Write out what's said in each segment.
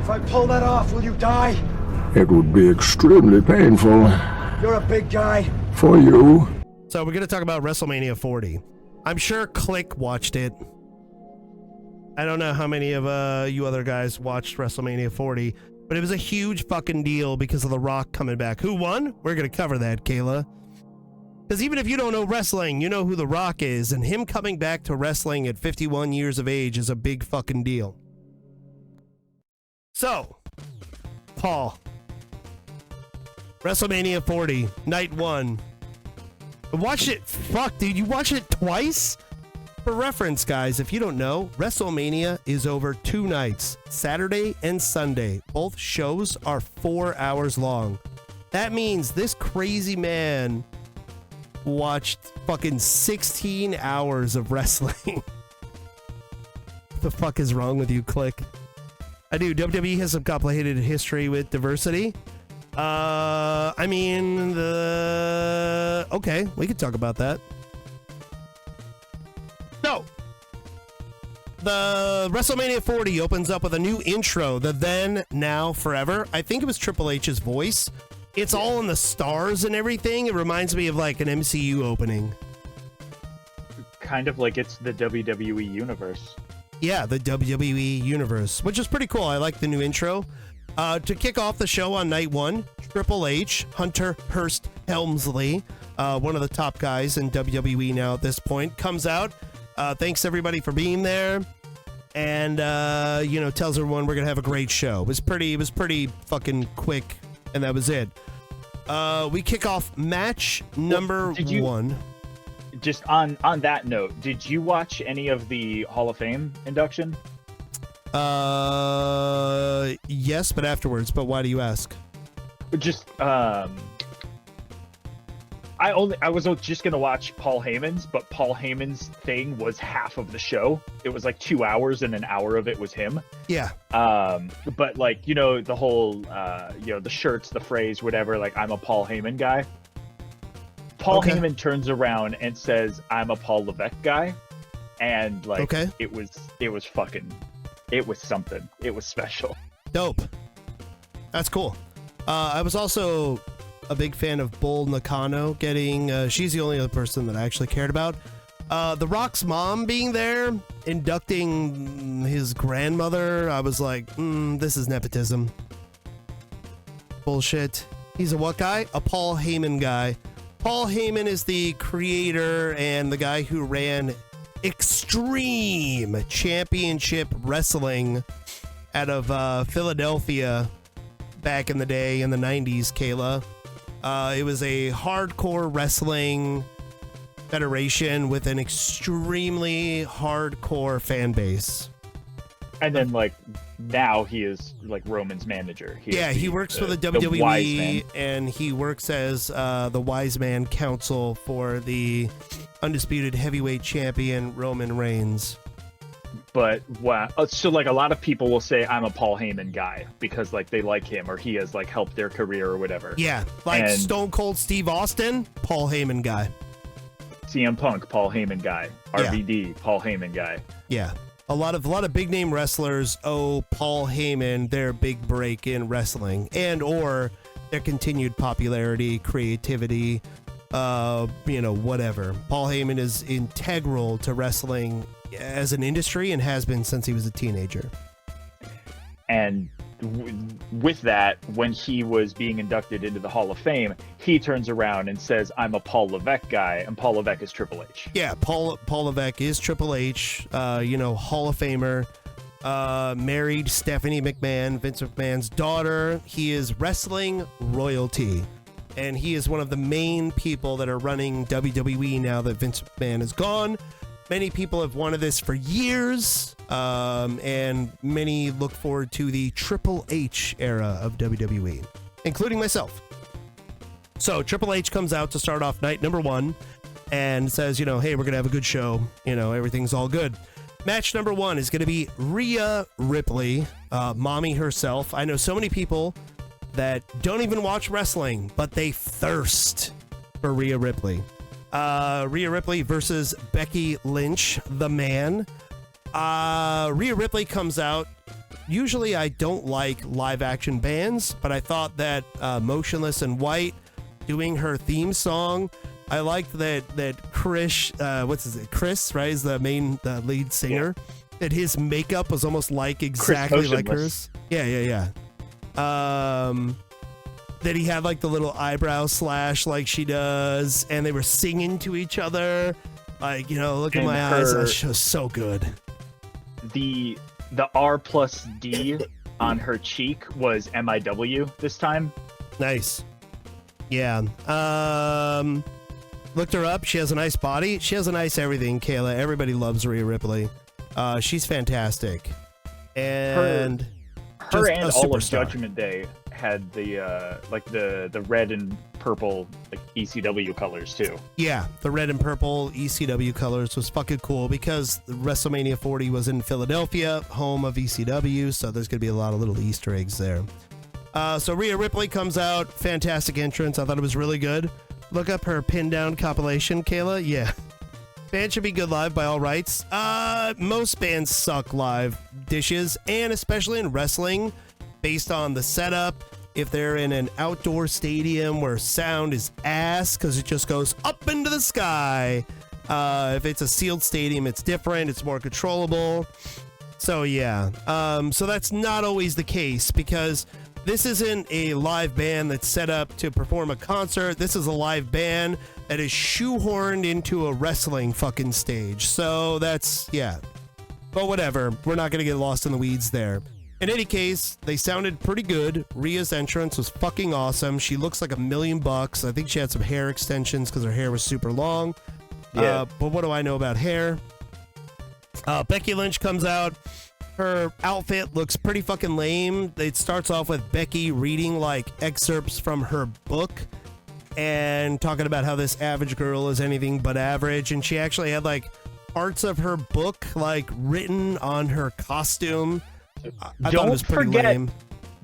If I pull that off, will you die? It would be extremely painful. You're a big guy. For you. So we're going to talk about WrestleMania 40. I'm sure Click watched it. I don't know how many of you other guys watched WrestleMania 40, but it was a huge fucking deal because of The Rock coming back. Who won? We're going to cover that, Kayla. Because even if you don't know wrestling, you know who The Rock is, and him coming back to wrestling at 51 years of age is a big fucking deal. So, Paul, WrestleMania 40, night one. Watch it. Fuck, dude, you watched it twice? For reference, guys, if you don't know, WrestleMania is over 2 nights, Saturday and Sunday. Both shows are 4 hours long. That means this crazy man watched fucking 16 hours of wrestling. What the fuck is wrong with you, Click? I do. WWE has some complicated history with diversity. I mean, okay, we could talk about that. So, the WrestleMania 40 opens up with a new intro, the Then, Now, Forever. I think it was Triple H's voice. It's all in the stars and everything. It reminds me of like an MCU opening. Kind of like it's the WWE universe. Yeah, the WWE universe, which is pretty cool. I like the new intro. To kick off the show on night one, Triple H, Hunter Hearst Helmsley, one of the top guys in WWE now at this point, comes out. Thanks everybody for being there, and tells everyone we're gonna have a great show. It was pretty fucking quick, and that was it. We kick off match number one. Just on that note, did you watch any of the Hall of Fame induction? Yes, but afterwards. But why do you ask? Just I was just gonna watch Paul Heyman's, but Paul Heyman's thing was half of the show. It was like 2 hours, and an hour of it was him. Yeah. But like the whole the shirts, the phrase, whatever. Like, I'm a Paul Heyman guy. Paul Heyman turns around and says, "I'm a Paul Levesque guy," and like it was something. It was special. Dope. That's cool. I was also a big fan of Bull Nakano getting, she's the only other person that I actually cared about. The Rock's mom being there, inducting his grandmother, I was like, this is nepotism. Bullshit. He's a what guy? A Paul Heyman guy. Paul Heyman is the creator and the guy who ran Extreme Championship Wrestling out of Philadelphia back in the day in the 90s, Kayla. It was a hardcore wrestling federation with an extremely hardcore fan base. And then like now he is like Roman's manager. He works for the WWE, and he works as the Wise Man Council for the undisputed heavyweight champion Roman Reigns. But wow, so like a lot of people will say I'm a Paul Heyman guy because like they like him or he has like helped their career or whatever. Yeah, like Stone Cold Steve Austin, Paul Heyman guy. CM Punk, Paul Heyman guy. RVD, Paul Heyman guy. Yeah. A lot of big name wrestlers owe Paul Heyman their big break in wrestling and or their continued popularity, creativity, whatever. Paul Heyman is integral to wrestling as an industry and has been since he was a teenager. And with that, when he was being inducted into the Hall of Fame, he turns around and says, "I'm a Paul Levesque guy," and Paul Levesque is Triple H. Yeah, Paul Levesque is Triple H, Hall of Famer, married Stephanie McMahon, Vince McMahon's daughter. He is wrestling royalty, and he is one of the main people that are running WWE now that Vince McMahon is gone. Many people have wanted this for years, and many look forward to the Triple H era of WWE, including myself. So Triple H comes out to start off night number one and says, hey, we're going to have a good show. Everything's all good. Match number one is going to be Rhea Ripley, mommy herself. I know so many people that don't even watch wrestling, but they thirst for Rhea Ripley. Rhea Ripley versus Becky Lynch, the man. Rhea Ripley comes out usually I don't like live action bands, but I thought that Motionless in White doing her theme song, I liked that Chris, Chris, right, is the lead singer, that his makeup was almost like exactly like hers. Yeah. That he had like the little eyebrow slash like she does, and they were singing to each other. Like, look at my eyes. That was so good. The R+D on her cheek was MIW this time. Nice. Yeah. Looked her up. She has a nice body. She has a nice everything, Kayla. Everybody loves Rhea Ripley. She's fantastic. And her and all of Judgment Day had the the red and purple like ECW colors too. Yeah, the red and purple ECW colors was fucking cool because WrestleMania 40 was in Philadelphia, home of ECW, so there's gonna be a lot of little Easter eggs there. So Rhea Ripley comes out, fantastic entrance. I thought it was really good. Look up her pin down compilation, Kayla. Yeah. Band should be good live by all rights. Most bands suck live, dishes, and especially in wrestling, based on the setup. If they're in an outdoor stadium where sound is ass because it just goes up into the sky. If it's a sealed stadium, it's different. It's more controllable. So yeah. So that's not always the case because this isn't a live band that's set up to perform a concert. This is a live band that is shoehorned into a wrestling fucking stage. So that's, yeah. But whatever. We're not going to get lost in the weeds there. In any case, they sounded pretty good. Rhea's entrance was fucking awesome. She looks like $1,000,000. I think she had some hair extensions because her hair was super long. Yeah. But what do I know about hair? Becky Lynch comes out. Her outfit looks pretty fucking lame. It starts off with Becky reading like excerpts from her book and talking about how this average girl is anything but average. And she actually had like parts of her book like written on her costume. I thought it was pretty lame.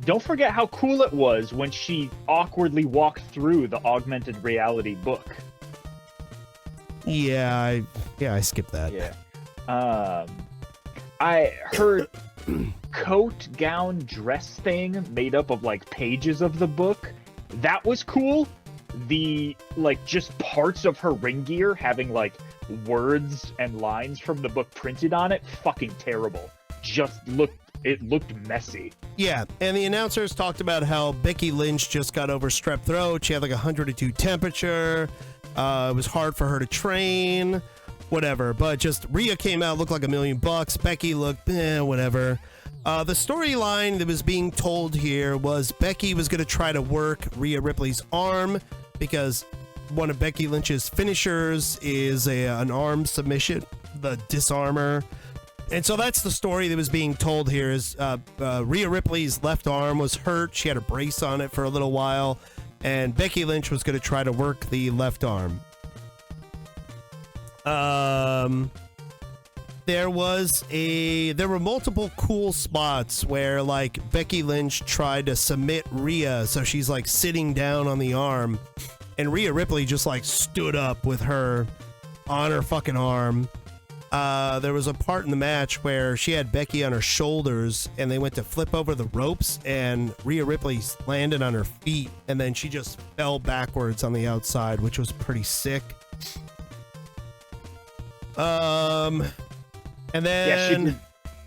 Don't forget how cool it was when she awkwardly walked through the augmented reality book. Yeah, I skipped that. Yeah. Her coat, gown, dress thing made up of like pages of the book, that was cool. The like just parts of her ring gear having like words and lines from the book printed on it, fucking terrible. It looked messy. Yeah, and the announcers talked about how Becky Lynch just got over strep throat. She had like 102 temperature. It was hard for her to train. Whatever, but just Rhea came out, looked like $1,000,000. Becky looked, whatever. The storyline that was being told here was Becky was going to try to work Rhea Ripley's arm because one of Becky Lynch's finishers is an arm submission, the disarmer. And so that's the story that was being told here is Rhea Ripley's left arm was hurt. She had a brace on it for a little while, and Becky Lynch was going to try to work the left arm. There were multiple cool spots where like Becky Lynch tried to submit Rhea, so she's like sitting down on the arm, and Rhea Ripley just like stood up with her on her fucking arm. There was a part in the match where she had Becky on her shoulders and they went to flip over the ropes and Rhea Ripley landed on her feet and then she just fell backwards on the outside, which was pretty sick. And then yeah,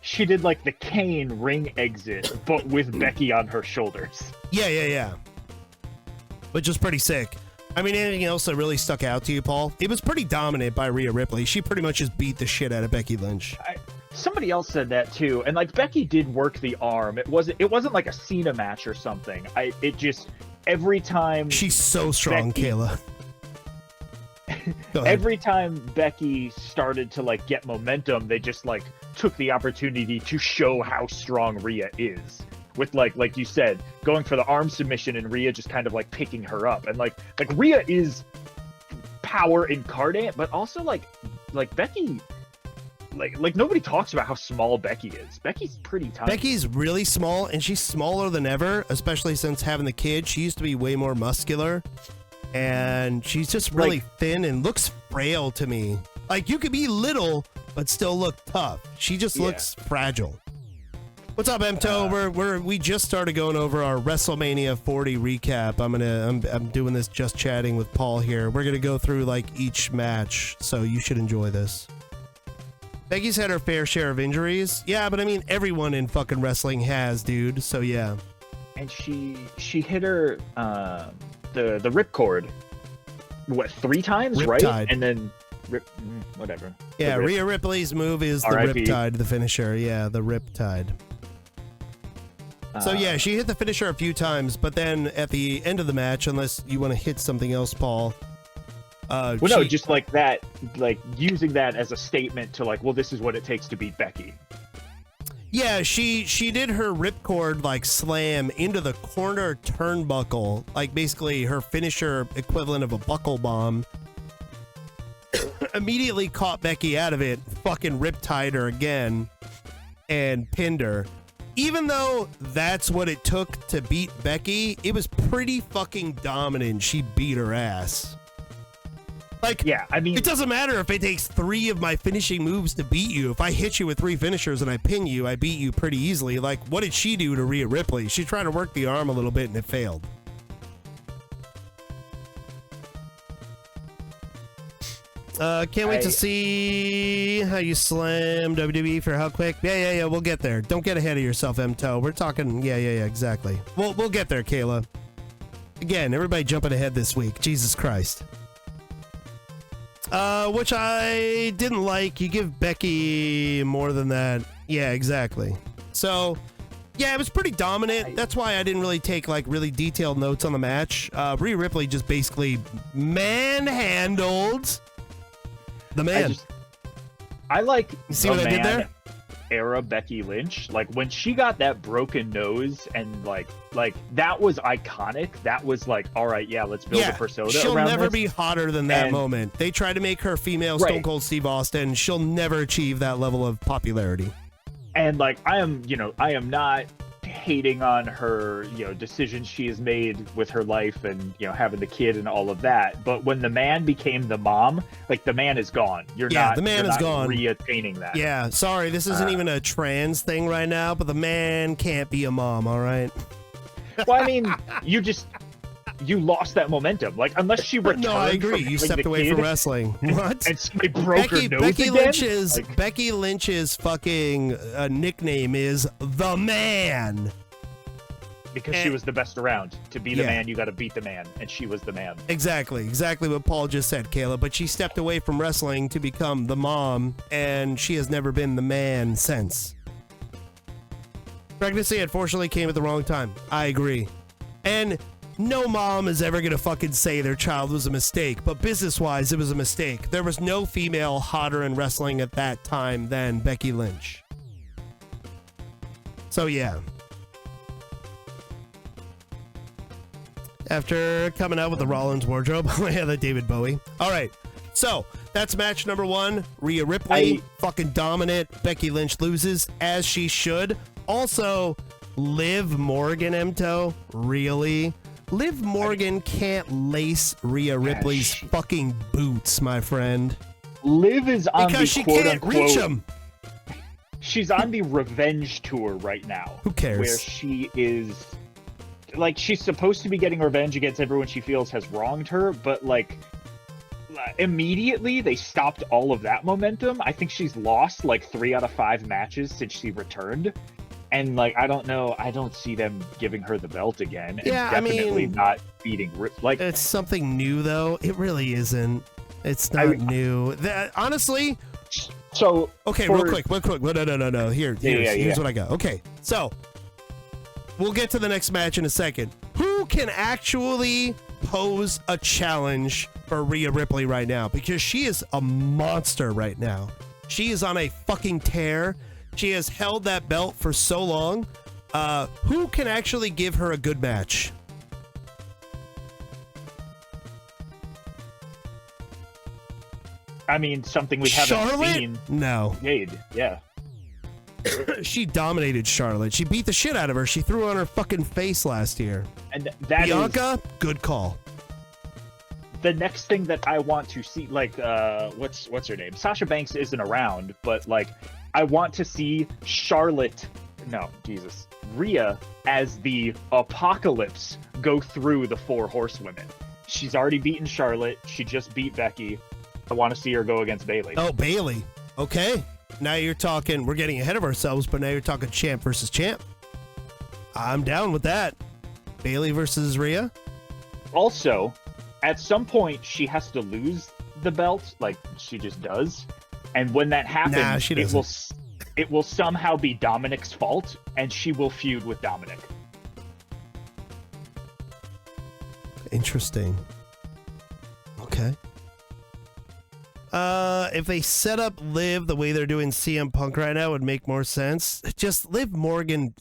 she did like the Kane ring exit, but with Becky on her shoulders. Yeah. Which was pretty sick. I mean, anything else that really stuck out to you, Paul? It was pretty dominant by Rhea Ripley. She pretty much just beat the shit out of Becky Lynch. Somebody else said that too, and like Becky did work the arm. It wasn't like a Cena match or something. It just every time she's so strong, Becky, Kayla. Every time Becky started to like get momentum, they just like took the opportunity to show how strong Rhea is. With like you said, going for the arm submission and Rhea just kind of like picking her up. And like Rhea is power incarnate, but also like Becky, like nobody talks about how small Becky is. Becky's pretty tiny. Becky's really small, and she's smaller than ever, especially since having the kid. She used to be way more muscular, and she's just really thin and looks frail to me. Like you could be little but still look tough. She just looks fragile. What's up, Emto? We just started going over our WrestleMania 40 recap. I'm doing this just chatting with Paul here. We're gonna go through like each match, so you should enjoy this. Becky's had her fair share of injuries. Yeah, but I mean everyone in fucking wrestling has, dude. So yeah. And she hit her the ripcord, what, 3 times, Riptide. right? And then whatever. Yeah, Rhea Ripley's move is the Riptide, the finisher. Yeah, the Riptide. So yeah, she hit the finisher a few times, but then at the end of the match, unless you want to hit something else, Paul. No, just like that, like using that as a statement to like, well, this is what it takes to beat Becky. Yeah, she did her ripcord like slam into the corner turnbuckle, like basically her finisher equivalent of a buckle bomb. Immediately caught Becky out of it, fucking riptied her again, and pinned her. Even though that's what it took to beat Becky, it was pretty fucking dominant. She beat her ass. Like, yeah, I mean, it doesn't matter if it takes 3 of my finishing moves to beat you. If I hit you with 3 finishers and I pin you, I beat you pretty easily. Like, what did she do to Rhea Ripley? She tried to work the arm a little bit and it failed. Can't wait to see how you slam WWE for how quick. Yeah, we'll get there. Don't get ahead of yourself, Emto. We're talking, yeah, exactly. We'll get there, Kayla. Again, everybody jumping ahead this week. Jesus Christ. Which I didn't like. You give Becky more than that. Yeah, exactly. So, yeah, it was pretty dominant. That's why I didn't really take like really detailed notes on the match. Rhea Ripley just basically manhandled the man. I like you see what I did there? Era Becky Lynch, like when she got that broken nose and like that was iconic. That was like, all right, yeah, let's build a persona. She'll around never this. be hotter than that moment. They try to make her female Stone Cold Steve Austin. She'll never achieve that level of popularity. And like I am not hating on her, decisions she has made with her life and having the kid and all of that. But when the man became the mom, like the man is gone. The man is gone. Reattaining that. Yeah, sorry, this isn't even a trans thing right now, but the man can't be a mom, all right? Well, I mean, you lost that momentum. Like, unless she returned. No, I agree. You stepped away from wrestling. What? And somebody broke her nose again? Becky Lynch's fucking nickname is The Man. Because she was the best around. To be the man, you got to beat the man. And she was the man. Exactly what Paul just said, Kayla. But she stepped away from wrestling to become the mom, and she has never been the man since. Pregnancy, unfortunately, came at the wrong time. I agree. And no mom is ever gonna fucking say their child was a mistake, but business-wise, it was a mistake. There was no female hotter in wrestling at that time than Becky Lynch. So yeah. After coming out with the Rollins wardrobe, yeah, the David Bowie. All right, so that's match number 1. Rhea Ripley, fucking dominant. Becky Lynch loses, as she should. Also, Liv Morgan, Emto, really? Liv Morgan can't lace Rhea Ripley's fucking boots, my friend. Liv is on because she can't reach them. She's on the revenge tour right now. Who cares? Where she is, like, she's supposed to be getting revenge against everyone she feels has wronged her, but like immediately they stopped all of that momentum. I think she's lost like 3 out of 5 matches since she returned. And, like, I don't know. I don't see them giving her the belt again. Yeah, and definitely not beating. Like, it's something new, though. It really isn't. It's not new. Honestly. So. Okay, real quick. No. Here's what I got. Okay, so we'll get to the next match in a second. Who can actually pose a challenge for Rhea Ripley right now? Because she is a monster right now. She is on a fucking tear. She has held that belt for so long. Who can actually give her a good match? I mean, something we haven't seen. No. Jade, yeah. She dominated Charlotte. She beat the shit out of her. She threw her on her fucking face last year. And that Bianca, good call. The next thing that I want to see, like, what's her name? Sasha Banks isn't around, but like, I want to see Charlotte no, Jesus. Rhea as the Apocalypse go through the 4 horsewomen. She's already beaten Charlotte. She just beat Becky. I want to see her go against Bayley. Oh, Bayley. Okay. Now you're talking, we're getting ahead of ourselves, but now you're talking champ versus champ. I'm down with that. Bayley versus Rhea. Also, at some point, she has to lose the belt, like she just does. And when that happens, Nah, she doesn't. It will somehow be Dominic's fault, and she will feud with Dominic. Interesting. Okay. If they set up Liv the way they're doing CM Punk right now, it would make more sense. Just Liv Morgan.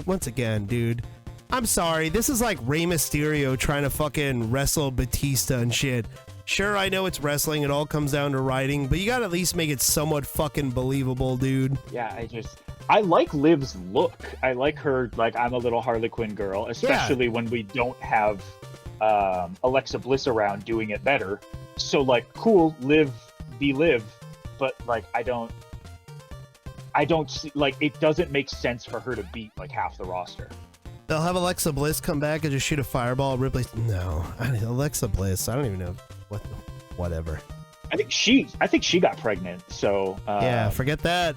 Once again, dude. I'm sorry. This is like Rey Mysterio trying to fucking wrestle Batista and shit. Sure, I know it's wrestling. It all comes down to writing, but you gotta at least make it somewhat fucking believable, dude. Yeah, I like Liv's look. I like her, like, I'm a little Harley Quinn girl, especially when we don't have Alexa Bliss around doing it better. So, like, cool, Liv be Liv, but, like, I don't see, like, it doesn't make sense for her to beat, like, half the roster. They'll have Alexa Bliss come back and just shoot a fireball. Ripley, no, Alexa Bliss. I don't even know whatever. I think she got pregnant. So yeah, forget that.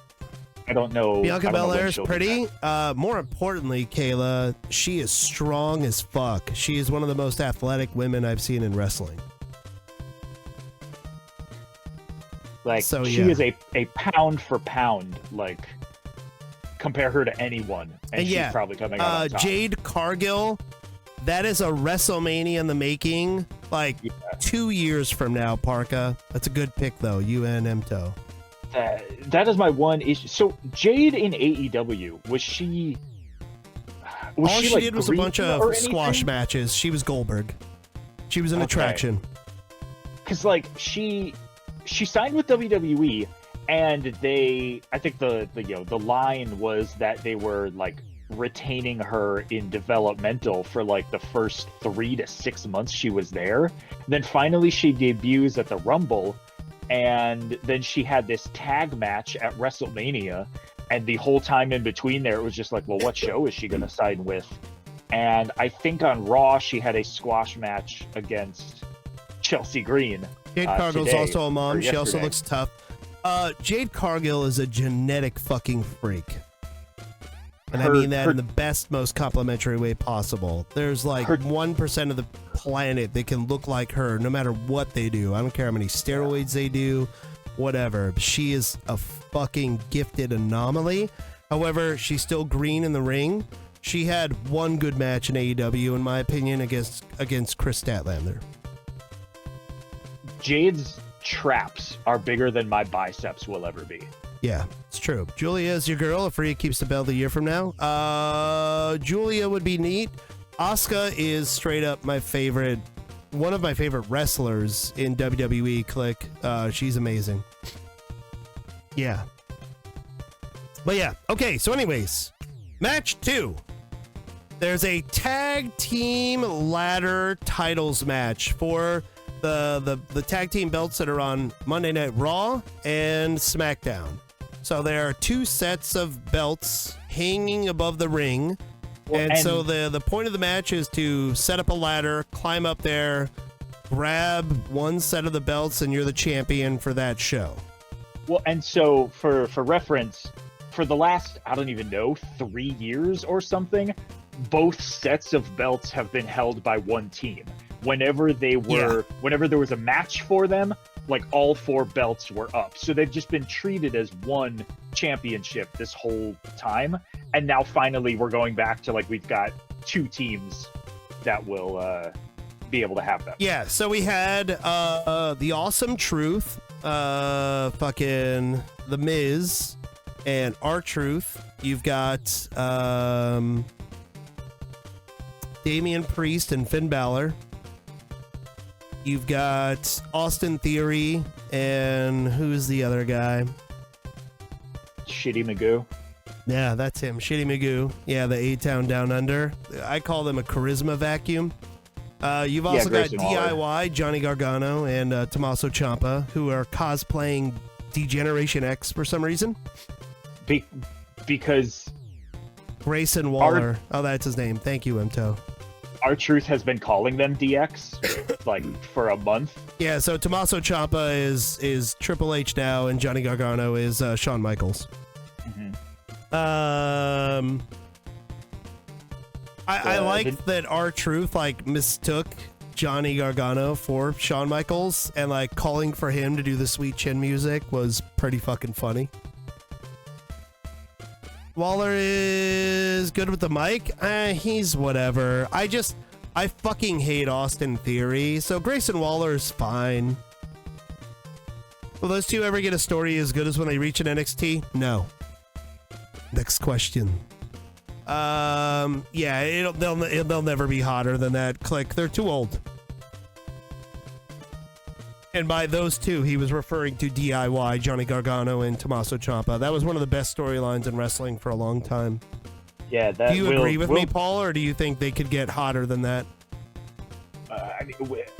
I don't know. Bianca I don't know when Belair's she'll be pretty. back. More importantly, Kayla, she is strong as fuck. She is one of the most athletic women I've seen in wrestling. Like, so, she yeah. is a pound for pound, like, compare her to anyone, and she's probably coming out on top. Jade Cargill, that is a WrestleMania in the making, like 2 years from now, Parka. That's a good pick, though, UNMTO. That is my one issue. So, Jade in AEW, was she All she like, did was a bunch of anything? squash matches. She was Goldberg. She was an attraction. Because, like, she signed with WWE, and I think the line was that they were, like, retaining her in developmental for, like, the first 3 to 6 months she was there. Then finally she debuts at the Rumble, and then she had this tag match at WrestleMania, and the whole time in between there, it was just like, well, what show is she going to sign with? And I think on Raw, she had a squash match against Chelsea Green. Jade Cargill's today, also a mom. or She also yesterday. looks tough. Jade Cargill is a genetic fucking freak. And I mean that in the best, most complimentary way possible. There's like 1% of the planet that can look like her no matter what they do. I don't care how many steroids they do, whatever. She is a fucking gifted anomaly. However, she's still green in the ring. She had one good match in AEW, in my opinion, against Chris Statlander. Jade's traps are bigger than my biceps will ever be. Yeah, it's true. Julia is your girl if Rhea keeps the belt a year from now. Julia would be neat. Asuka is straight up my favorite, one of my favorite wrestlers in WWE. Click. She's amazing. Yeah. But yeah, okay, so anyways, match 2. There's a tag team ladder titles match for the tag team belts that are on Monday Night Raw and SmackDown. So there are 2 sets of belts hanging above the ring. And so the point of the match is to set up a ladder, climb up there, grab one set of the belts, and you're the champion for that show. Well, and so for reference, for the last, I don't even know, 3 years or something, both sets of belts have been held by one team. Whenever there was a match for them, like, all 4 belts were up. So they've just been treated as one championship this whole time. And now finally we're going back to, like, we've got 2 teams that will be able to have them. Yeah, so we had the Awesome Truth, fucking The Miz, and R-Truth. You've got Damian Priest and Finn Balor. You've got Austin Theory, and who's the other guy? Shitty Magoo. Yeah, that's him. Shitty Magoo. Yeah, the A-Town Down Under. I call them a charisma vacuum. You've also got Grayson DIY, Waller. Johnny Gargano, and Tommaso Ciampa, who are cosplaying D-Generation X for some reason. because Grayson Waller. Oh, that's his name. Thank you, Mto. R-Truth has been calling them DX like for a month. Yeah, so Tommaso Ciampa is Triple H now, and Johnny Gargano is Shawn Michaels. I like that R-Truth like mistook Johnny Gargano for Shawn Michaels, and like calling for him to do the Sweet Chin music was pretty fucking funny. Waller is good with the mic. He's whatever. I fucking hate Austin Theory, so Grayson Waller is fine. Will those two ever get a story as good as when they reach an NXT? No. Next question. Yeah, they'll never be hotter than that clique. They're too old. And by those two, he was referring to DIY, Johnny Gargano and Tommaso Ciampa. That was one of the best storylines in wrestling for a long time. Yeah, that. Do you agree with me, Paul, or do you think they could get hotter than that? I mean,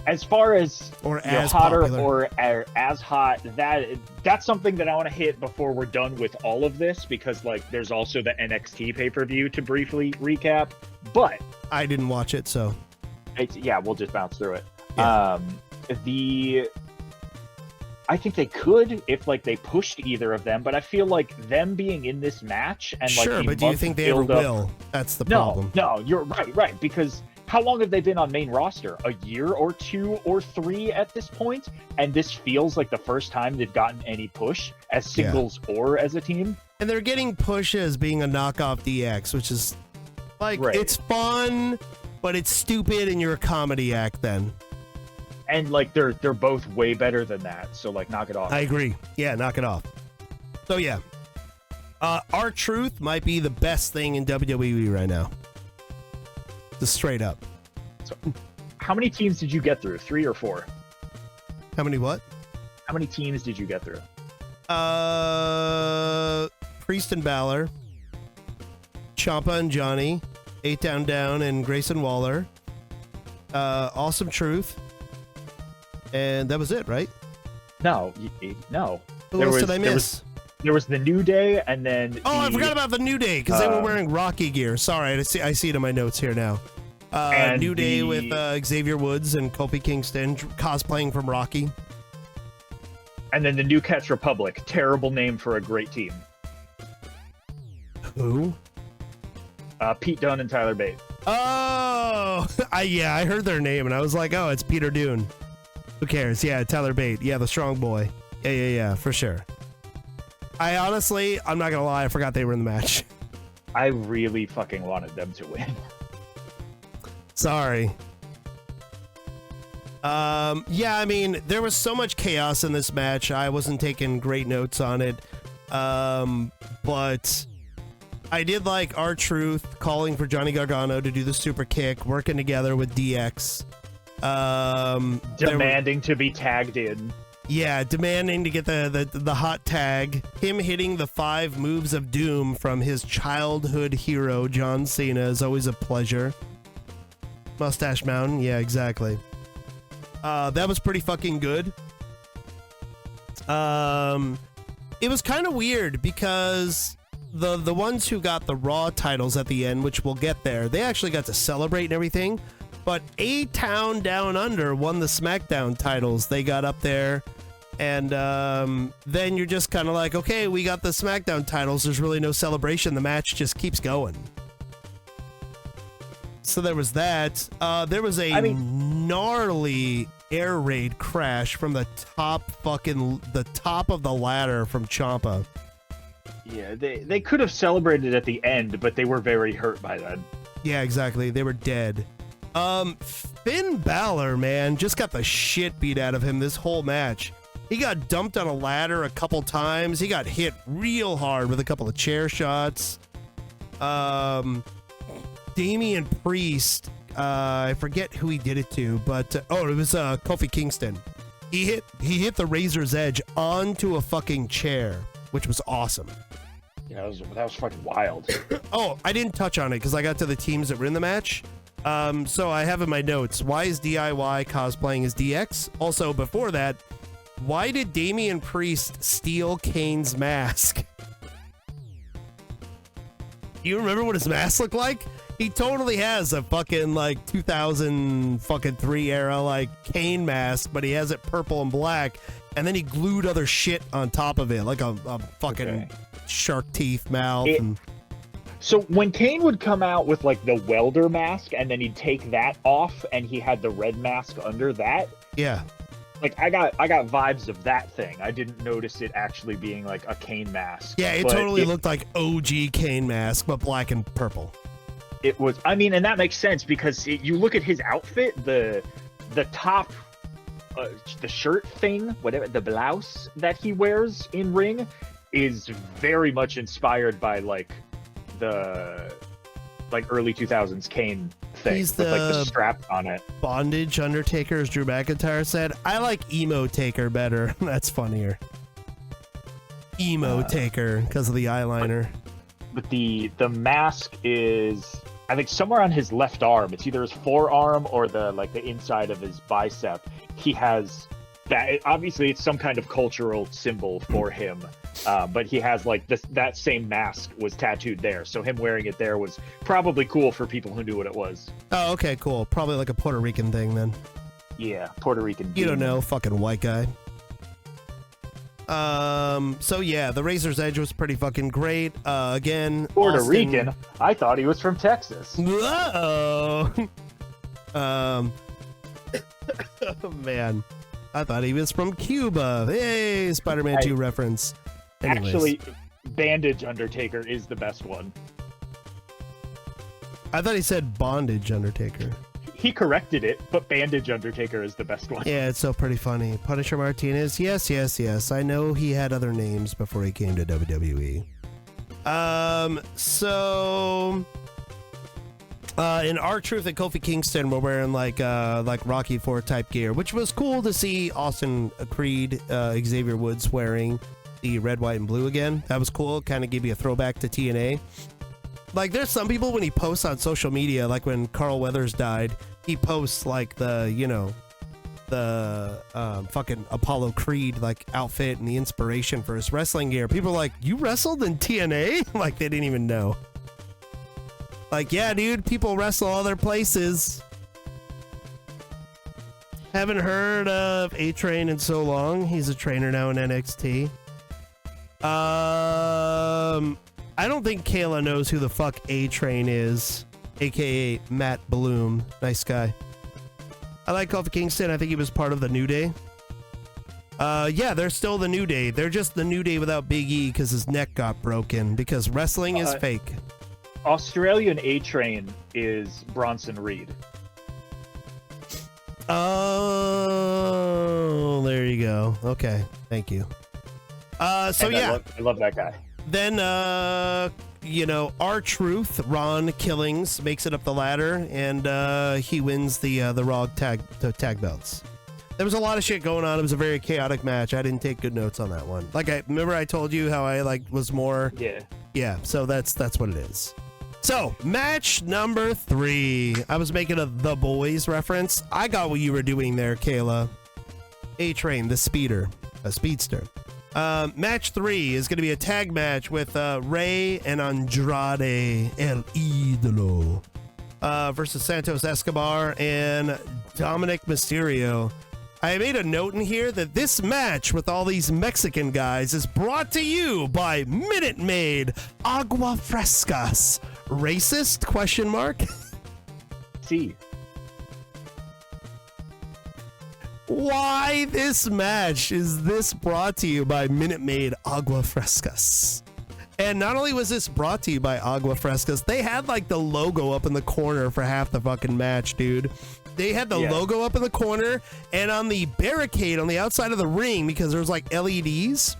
as far as as hotter popular. or as hot, that's something that I want to hit before we're done with all of this, because like there's also the NXT pay-per-view to briefly recap. But I didn't watch it, so we'll just bounce through it. Yeah. I think they could if like they pushed either of them, but I feel like them being in this match and like sure, but do you think they ever will? That's the problem. No, you're right, because how long have they been on main roster? A year or 2 or 3 at this point? And this feels like the first time they've gotten any push as singles or as a team. And they're getting push as being a knockoff DX, which is like It's fun, but it's stupid, and you're a comedy act then. And like they're both way better than that, so like knock it off. I agree. Yeah, knock it off. So yeah, R-Truth might be the best thing in WWE right now. Just straight up. So, how many teams did you get through? 3 or 4? How many what? How many teams did you get through? Priest and Balor, Ciampa and Johnny, 8 Down Down and Grayson Waller, Awesome Truth. And that was it, right? No. Who else did I miss? There was the New Day, and then... I forgot about the New Day, because they were wearing Rocky gear. Sorry, I see it in my notes here now. New Day with Xavier Woods and Kofi Kingston cosplaying from Rocky. And then the New Catch Republic. Terrible name for a great team. Who? Pete Dunne and Tyler Bate. Oh! I heard their name, and I was like, oh, it's Peter Dune. Who cares? Yeah, Tyler Bate. Yeah, the strong boy. Yeah, for sure. I honestly, I'm not gonna lie, I forgot they were in the match. I really fucking wanted them to win. Sorry. Yeah, I mean, there was so much chaos in this match. I wasn't taking great notes on it. But I did like R-Truth calling for Johnny Gargano to do the super kick, working together with DX. Demanding to be tagged in. Yeah, demanding to get the hot tag. Him hitting the 5 moves of doom from his childhood hero, John Cena, is always a pleasure. Mustache Mountain, yeah, exactly. That was pretty fucking good. It was kind of weird because the ones who got the Raw titles at the end, which we'll get there, they actually got to celebrate and everything. But A-Town Down Under won the SmackDown titles. They got up there, and then you're just kind of like, okay, we got the SmackDown titles. There's really no celebration. The match just keeps going. So there was that. There was a gnarly air raid crash from the top of the ladder from Ciampa. Yeah, they could have celebrated at the end, but they were very hurt by then. Yeah, exactly. They were dead. Finn Balor, man, just got the shit beat out of him this whole match. He got dumped on a ladder a couple times. He got hit real hard with a couple of chair shots. Damian Priest, I forget who he did it to, but it was Kofi Kingston. He hit the Razor's Edge onto a fucking chair, which was awesome. Yeah, that was fucking wild. Oh, I didn't touch on it because I got to the teams that were in the match. So I have in my notes, why is DIY cosplaying as DX? Also, before that, why did Damian Priest steal Kane's mask? You remember what his mask looked like? He totally has a fucking like 2003 era like Kane mask, but he has it purple and black, and then he glued other shit on top of it, like a fucking shark teeth mouth. So when Kane would come out with like the welder mask, and then he'd take that off, and he had the red mask under that. Yeah. Like I got vibes of that thing. I didn't notice it actually being like a Kane mask. Yeah, it totally looked like OG Kane mask, but black and purple. It was, I mean, and that makes sense because you look at his outfit, the top, the shirt thing, whatever, the blouse that he wears in ring is very much inspired by like the early 2000s Kane thing. He's with like the strap on it. Bondage Undertaker, as Drew McIntyre said. I like Emo Taker better. That's funnier. Emo Taker because of the eyeliner. But the mask is, I think, somewhere on his left arm. It's either his forearm or the inside of his bicep. He has that. Obviously, it's some kind of cultural symbol for him. But he has like that same mask was tattooed there. So him wearing it there was probably cool for people who knew what it was. Oh, okay, cool. Probably like a Puerto Rican thing then. Yeah, Puerto Rican. You don't know, fucking white guy. So yeah, the Razor's Edge was pretty fucking great. Again, Puerto Austin... Rican. I thought he was from Texas. Whoa. Oh man, I thought he was from Cuba. Hey, Spider-Man 2 reference. Anyways. Actually, Bandage Undertaker is the best one. I thought he said Bondage Undertaker. He corrected it, but Bandage Undertaker is the best one. Yeah, it's so pretty funny. Punisher Martinez, yes. I know he had other names before he came to WWE. In R-Truth and Kofi Kingston were wearing like Rocky IV type gear, which was cool to see Austin Creed, Xavier Woods wearing the red, white, and blue again. That was cool. Kind of gave you a throwback to TNA. Like, there's some people when he posts on social media, like when Carl Weathers died, he posts like the fucking Apollo Creed like outfit and the inspiration for his wrestling gear. People are like, you wrestled in TNA? Like, they didn't even know. Like, yeah, dude, people wrestle other places. Haven't heard of A-Train in so long. He's a trainer now in NXT. I don't think Kayla knows who the fuck A-Train is, aka Matt Bloom. Nice guy. I like Kofi Kingston. I think he was part of the New Day. Yeah, they're still the New Day. They're just the New Day without Big E because his neck got broken because wrestling is fake. Australian A-Train is Bronson Reed. Oh, there you go. Okay, thank you. So and yeah, I love that guy. Then R-Truth, Ron Killings makes it up the ladder, and he wins the Raw tag belts. There was a lot of shit going on. It was a very chaotic match. I didn't take good notes on that one. Like, I remember I told you how I was more. Yeah. So that's what it is. So match number 3. I was making a The Boys reference. I got what you were doing there, Kayla. A-Train, the speedster. Match 3 is going to be a tag match with Rey and Andrade El Idolo versus Santos Escobar and Dominic Mysterio. I made a note in here that this match with all these Mexican guys is brought to you by Minute Maid Agua Frescas. Racist? Question mark. See. Why this match is this brought to you by Minute Maid Agua Frescas? And not only was this brought to you by Agua Frescas, they had like the logo up in the corner for half the fucking match, dude. They had the logo up in the corner, and on the barricade on the outside of the ring, because there's like LEDs,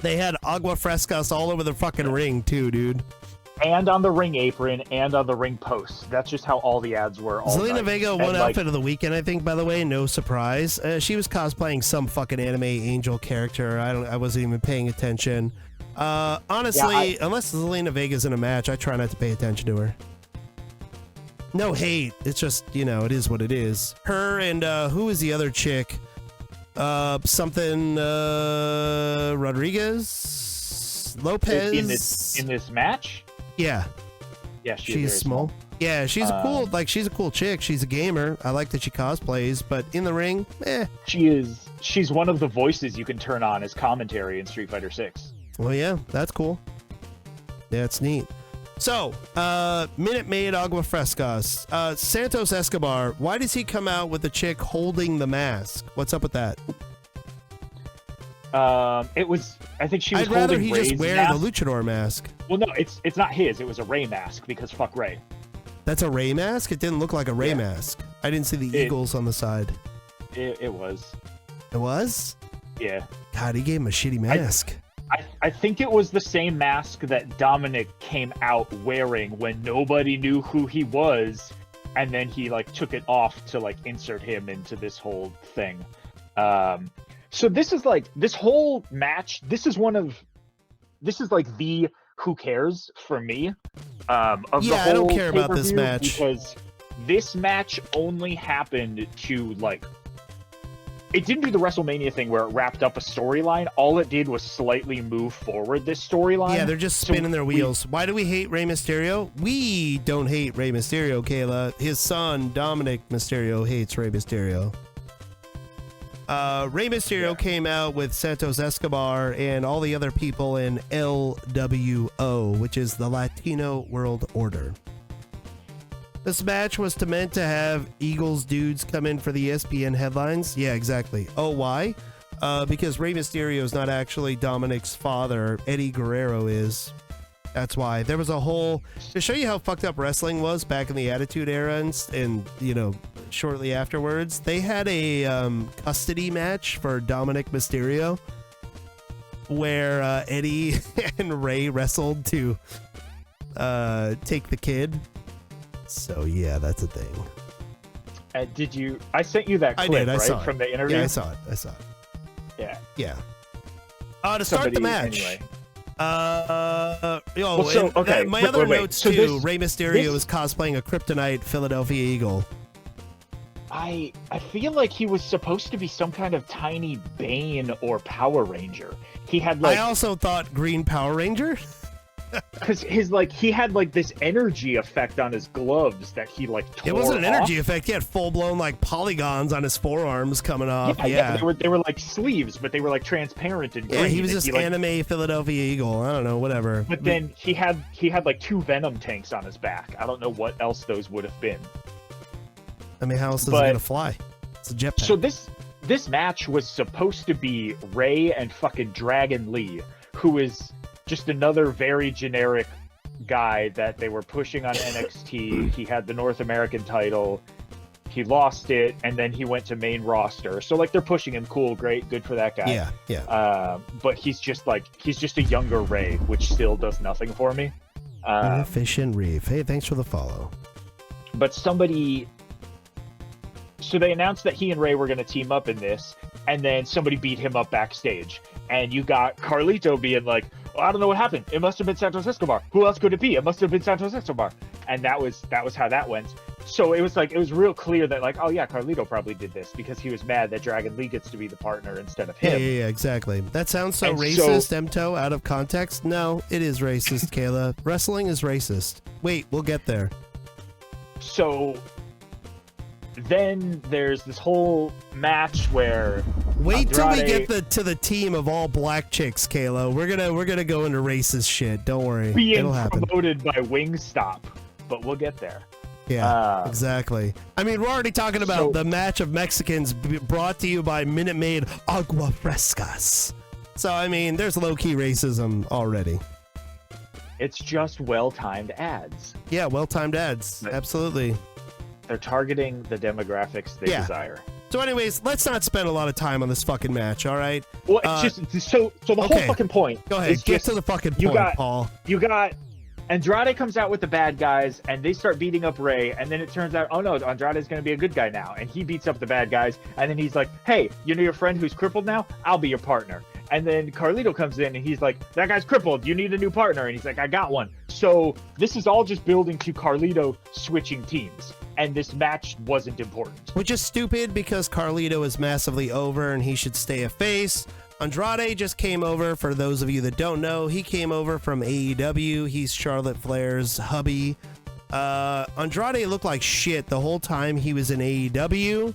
they had Agua Frescas all over the fucking ring too, dude. And on the ring apron and on the ring post. That's just how all the ads were. Zelina Vega won outfit of the weekend, I think, by the way. No surprise. She was cosplaying some fucking anime angel character. I wasn't even paying attention. Honestly, unless Zelina Vega's in a match, I try not to pay attention to her. No hate. It's just, it is what it is. Her and who is the other chick? Rodriguez? Lopez? In this match? Yeah. Yeah, she's She's very small. Yeah, she's a cool, she's a cool chick. She's a gamer. I like that she cosplays, but in the ring, She's one of the voices you can turn on as commentary in Street Fighter 6. Well, yeah, that's cool. Yeah, it's neat. So, Minute Maid Agua Frescas. Santos Escobar, why does he come out with the chick holding the mask? What's up with that? I think she was I'd rather holding he Ray's just wear mask. the luchador mask. Well, no, it's not his. It was a Ray mask because fuck Ray. That's a Ray mask? It didn't look like a Ray mask. I didn't see the eagles on the side. It was. It was? Yeah. God, he gave him a shitty mask. I think it was the same mask that Dominic came out wearing when nobody knew who he was, and then he like took it off to like insert him into this whole thing. So this is like this whole match. This is like the who cares for me. Of the whole I don't care about this pay-per-view match because this match only happened to like. It didn't do the WrestleMania thing where it wrapped up a storyline. All it did was slightly move forward this storyline. Yeah, they're just spinning their wheels. Why do we hate Rey Mysterio? We don't hate Rey Mysterio, Kayla. His son, Dominic Mysterio, hates Rey Mysterio. Rey Mysterio came out with Santos Escobar and all the other people in LWO, which is the Latino World Order. This match was meant to have Eagles dudes come in for the ESPN headlines. Yeah, exactly. Oh, why? Because Rey Mysterio is not actually Dominic's father. Eddie Guerrero is. That's why. There was a whole... To show you how fucked up wrestling was back in the Attitude Era and you know, shortly afterwards, they had a custody match for Dominic Mysterio where Eddie and Rey wrestled to take the kid. So yeah, that's a thing. Did you? I sent you that clip, I right, saw it. from the interview. Yeah, I saw it. Yeah. Yeah. To start the match. Anyway. My other notes so too. Rey Mysterio is cosplaying a Kryptonite Philadelphia Eagle. I feel like he was supposed to be some kind of tiny Bane or Power Ranger. He had like. I also thought Green Power Ranger. Because he had like this energy effect on his gloves that he like tore. It wasn't an energy off. effect. He had full blown like polygons on his forearms coming off. Yeah. They were like sleeves, but they were like transparent and green. Yeah, he was just anime Philadelphia Eagle. I don't know, whatever. But then he had like 2 Venom tanks on his back. I don't know what else those would have been. I mean, how else is he gonna fly? It's a jetpack. So this match was supposed to be Ray and fucking Dragon Lee, who is just another very generic guy that they were pushing on NXT. He had the North American title. He lost it, and then he went to main roster. So, like, they're pushing him. Cool, great, good for that guy. Yeah. But he's just a younger Ray, which still does nothing for me. Fish and Reef. Hey, thanks for the follow. But so they announced that he and Ray were going to team up in this, and then somebody beat him up backstage. And you got Carlito being like, I don't know what happened. It must have been Santos Escobar. Who else could it be? It must have been Santos Escobar. And that was how that went. So it was real clear that like, oh yeah, Carlito probably did this because he was mad that Dragon Lee gets to be the partner instead of him. Yeah, exactly. That sounds so racist, Emto, out of context. No, it is racist, Kayla. Wrestling is racist. Wait, we'll get there. So then there's this whole match where wait till we get to the team of all black chicks, Kayla. We're gonna go into racist shit. Don't worry, being it'll happen. Promoted by Wingstop, but we'll get there. Yeah, exactly. I mean, we're already talking about the match of Mexicans brought to you by Minute Maid Agua Frescas. So I mean, there's low-key racism already. It's just well-timed ads. Yeah, well-timed ads. Absolutely. They're targeting the demographics they desire. So anyways, let's not spend a lot of time on this fucking match, all right? Well, it's just so the whole fucking point. Go ahead, get to the fucking point, Paul. You got Andrade comes out with the bad guys, and they start beating up Ray, and then it turns out, oh no, Andrade's going to be a good guy now, and he beats up the bad guys, and then he's like, hey, you know your friend who's crippled now? I'll be your partner. And then Carlito comes in, and he's like, that guy's crippled, you need a new partner, and he's like, I got one. So this is all just building to Carlito switching teams. And this match wasn't important. Which is stupid because Carlito is massively over and he should stay a face. Andrade just came over. For those of you that don't know, he came over from AEW. He's Charlotte Flair's hubby. Andrade looked like shit the whole time he was in AEW.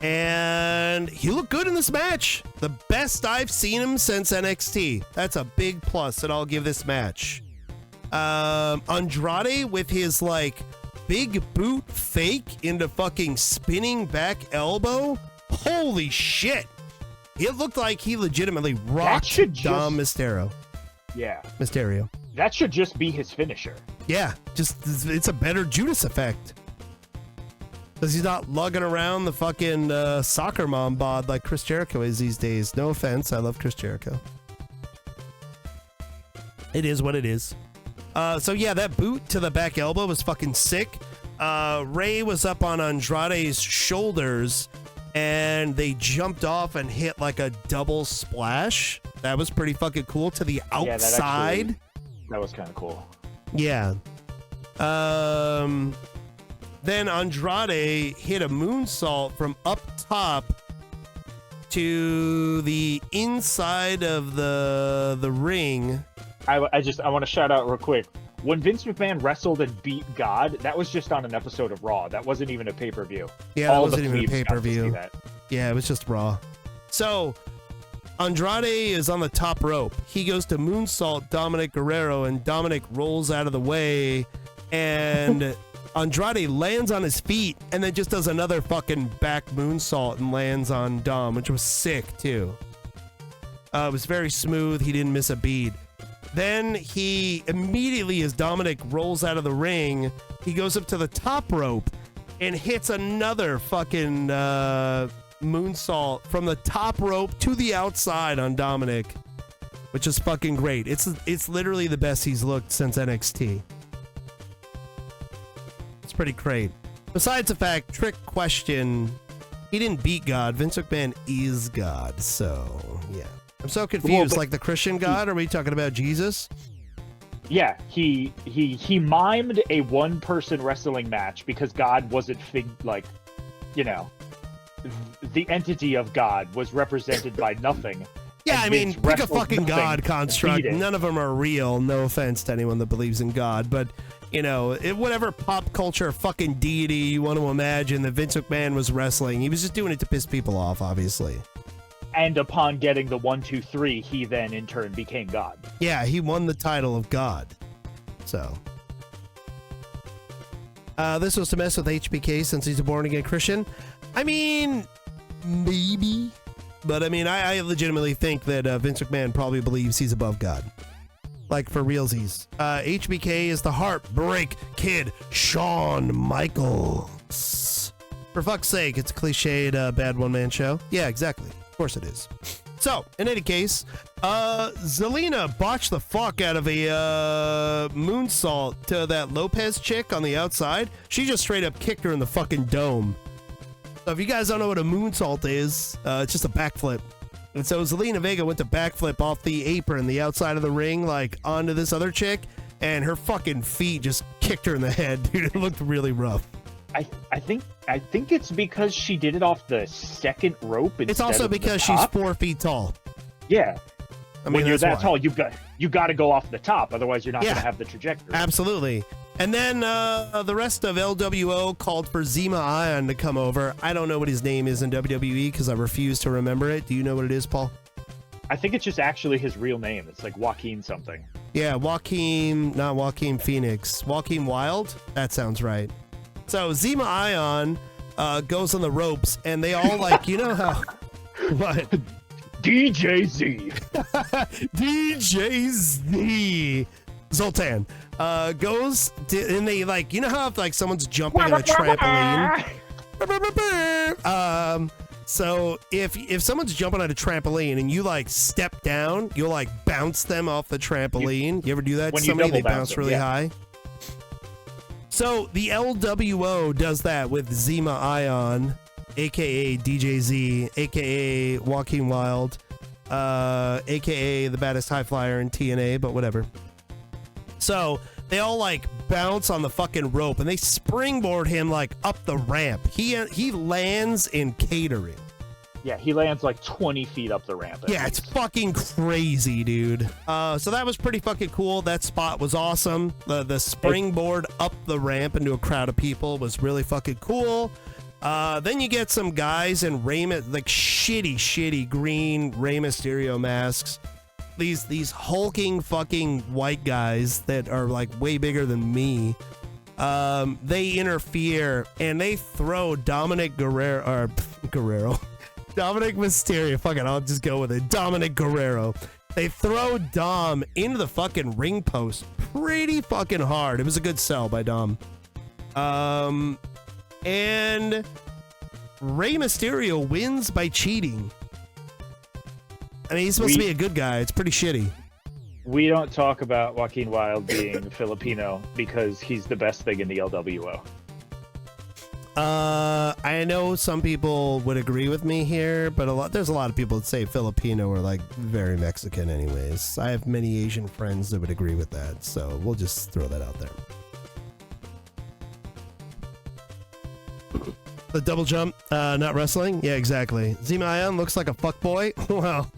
And he looked good in this match. The best I've seen him since NXT. That's a big plus that I'll give this match. Andrade with his like big boot fake into fucking spinning back elbow. Holy shit. It looked like he legitimately rocked Dom Mysterio. Yeah. Mysterio. That should just be his finisher. Yeah, just it's a better Judas effect. Because he's not lugging around the fucking soccer mom bod like Chris Jericho is these days. No offense, I love Chris Jericho. It is what it is. So yeah, that boot to the back elbow was fucking sick. Ray was up on Andrade's shoulders, and they jumped off and hit like a double splash. That was pretty fucking cool to the outside. Yeah, that was kind of cool. Yeah. Then Andrade hit a moonsault from up top to the inside of the ring. I want to shout out real quick. When Vince McMahon wrestled and beat God, that was just on an episode of Raw. That wasn't even a pay-per-view. Yeah, that wasn't even a pay-per-view. Yeah, it was just Raw. So Andrade is on the top rope. He goes to moonsault Dominic Guerrero, and Dominic rolls out of the way, and Andrade lands on his feet and then just does another fucking back moonsault and lands on Dom, which was sick too. It was very smooth. He didn't miss a beat. Then he immediately, as Dominic rolls out of the ring, he goes up to the top rope and hits another fucking moonsault from the top rope to the outside on Dominic, which is fucking great. It's literally the best he's looked since NXT. It's pretty great. Besides the fact, trick question, he didn't beat God. Vince McMahon is God, so yeah. I'm so confused. Like the Christian God? Are we talking about Jesus? Yeah, he mimed a one-person wrestling match because God wasn't the entity of God was represented by nothing. Yeah, I mean, pick a fucking God construct. None of them are real. No offense to anyone that believes in God, but whatever pop culture fucking deity you want to imagine that Vince McMahon was wrestling, he was just doing it to piss people off, obviously. And upon getting the 1, 2, 3, he then in turn became God. Yeah, he won the title of God. So this was to mess with HBK since he's a born-again Christian. I mean, maybe. But I mean, I legitimately think that Vince McMahon probably believes he's above God. Like, for realsies. HBK is the Heartbreak Kid, Shawn Michaels. For fuck's sake, it's a cliched bad one-man show. Yeah, exactly. Of course it is. So, in any case, Zelina botched the fuck out of a moonsault to that Lopez chick on the outside. She just straight up kicked her in the fucking dome. So if you guys don't know what a moonsault is, it's just a backflip. And so Zelina Vega went to backflip off the apron, the outside of the ring, like onto this other chick, and her fucking feet just kicked her in the head, dude. It looked really rough. I think it's because she did it off the second rope. It's also because she's 4 feet tall. Yeah. I mean, when you're that tall, you got to go off the top, otherwise you're not going to have the trajectory. Absolutely. And then the rest of LWO called for Zema Ion to come over. I don't know what his name is in WWE because I refuse to remember it. Do you know what it is, Paul? I think it's just actually his real name. It's like Joaquin something. Yeah, not Joaquin Phoenix. Joaquin Wild? That sounds right. So Zema Ion goes on the ropes, and they all like, you know how... What? DJ Z. DJ Z. Zoltan goes to, and they like, you know how if like someone's jumping on a trampoline. So if someone's jumping on a trampoline and you like step down, you'll like bounce them off the trampoline. You ever do that to somebody? They bounce really high. So the LWO does that with Zema Ion, aka DJ Z, aka Joaquin Wild, aka the baddest high flyer in TNA, but whatever. So they all like bounce on the fucking rope and they springboard him like up the ramp. He lands in catering. Yeah, he lands like 20 feet up the ramp. Yeah, it's fucking crazy, dude. So that was pretty fucking cool. That spot was awesome. The springboard up the ramp into a crowd of people was really fucking cool. Then you get some guys in like shitty green Rey Mysterio masks. These hulking fucking white guys that are like way bigger than me. They interfere and they throw Dominic Guerrero. Dominic Mysterio. Fuck it, I'll just go with it. Dominic Guerrero. They throw Dom into the fucking ring post pretty fucking hard. It was a good sell by Dom. And Rey Mysterio wins by cheating. I mean, he's supposed to be a good guy. It's pretty shitty. We don't talk about Joaquin Wilde being Filipino because he's the best thing in the LWO. I know some people would agree with me here, but there's a lot of people that say Filipino are like very Mexican anyways. I have many Asian friends that would agree with that, so we'll just throw that out there. The double jump, not wrestling? Yeah, exactly. Zimayan looks like a fuckboy. Well,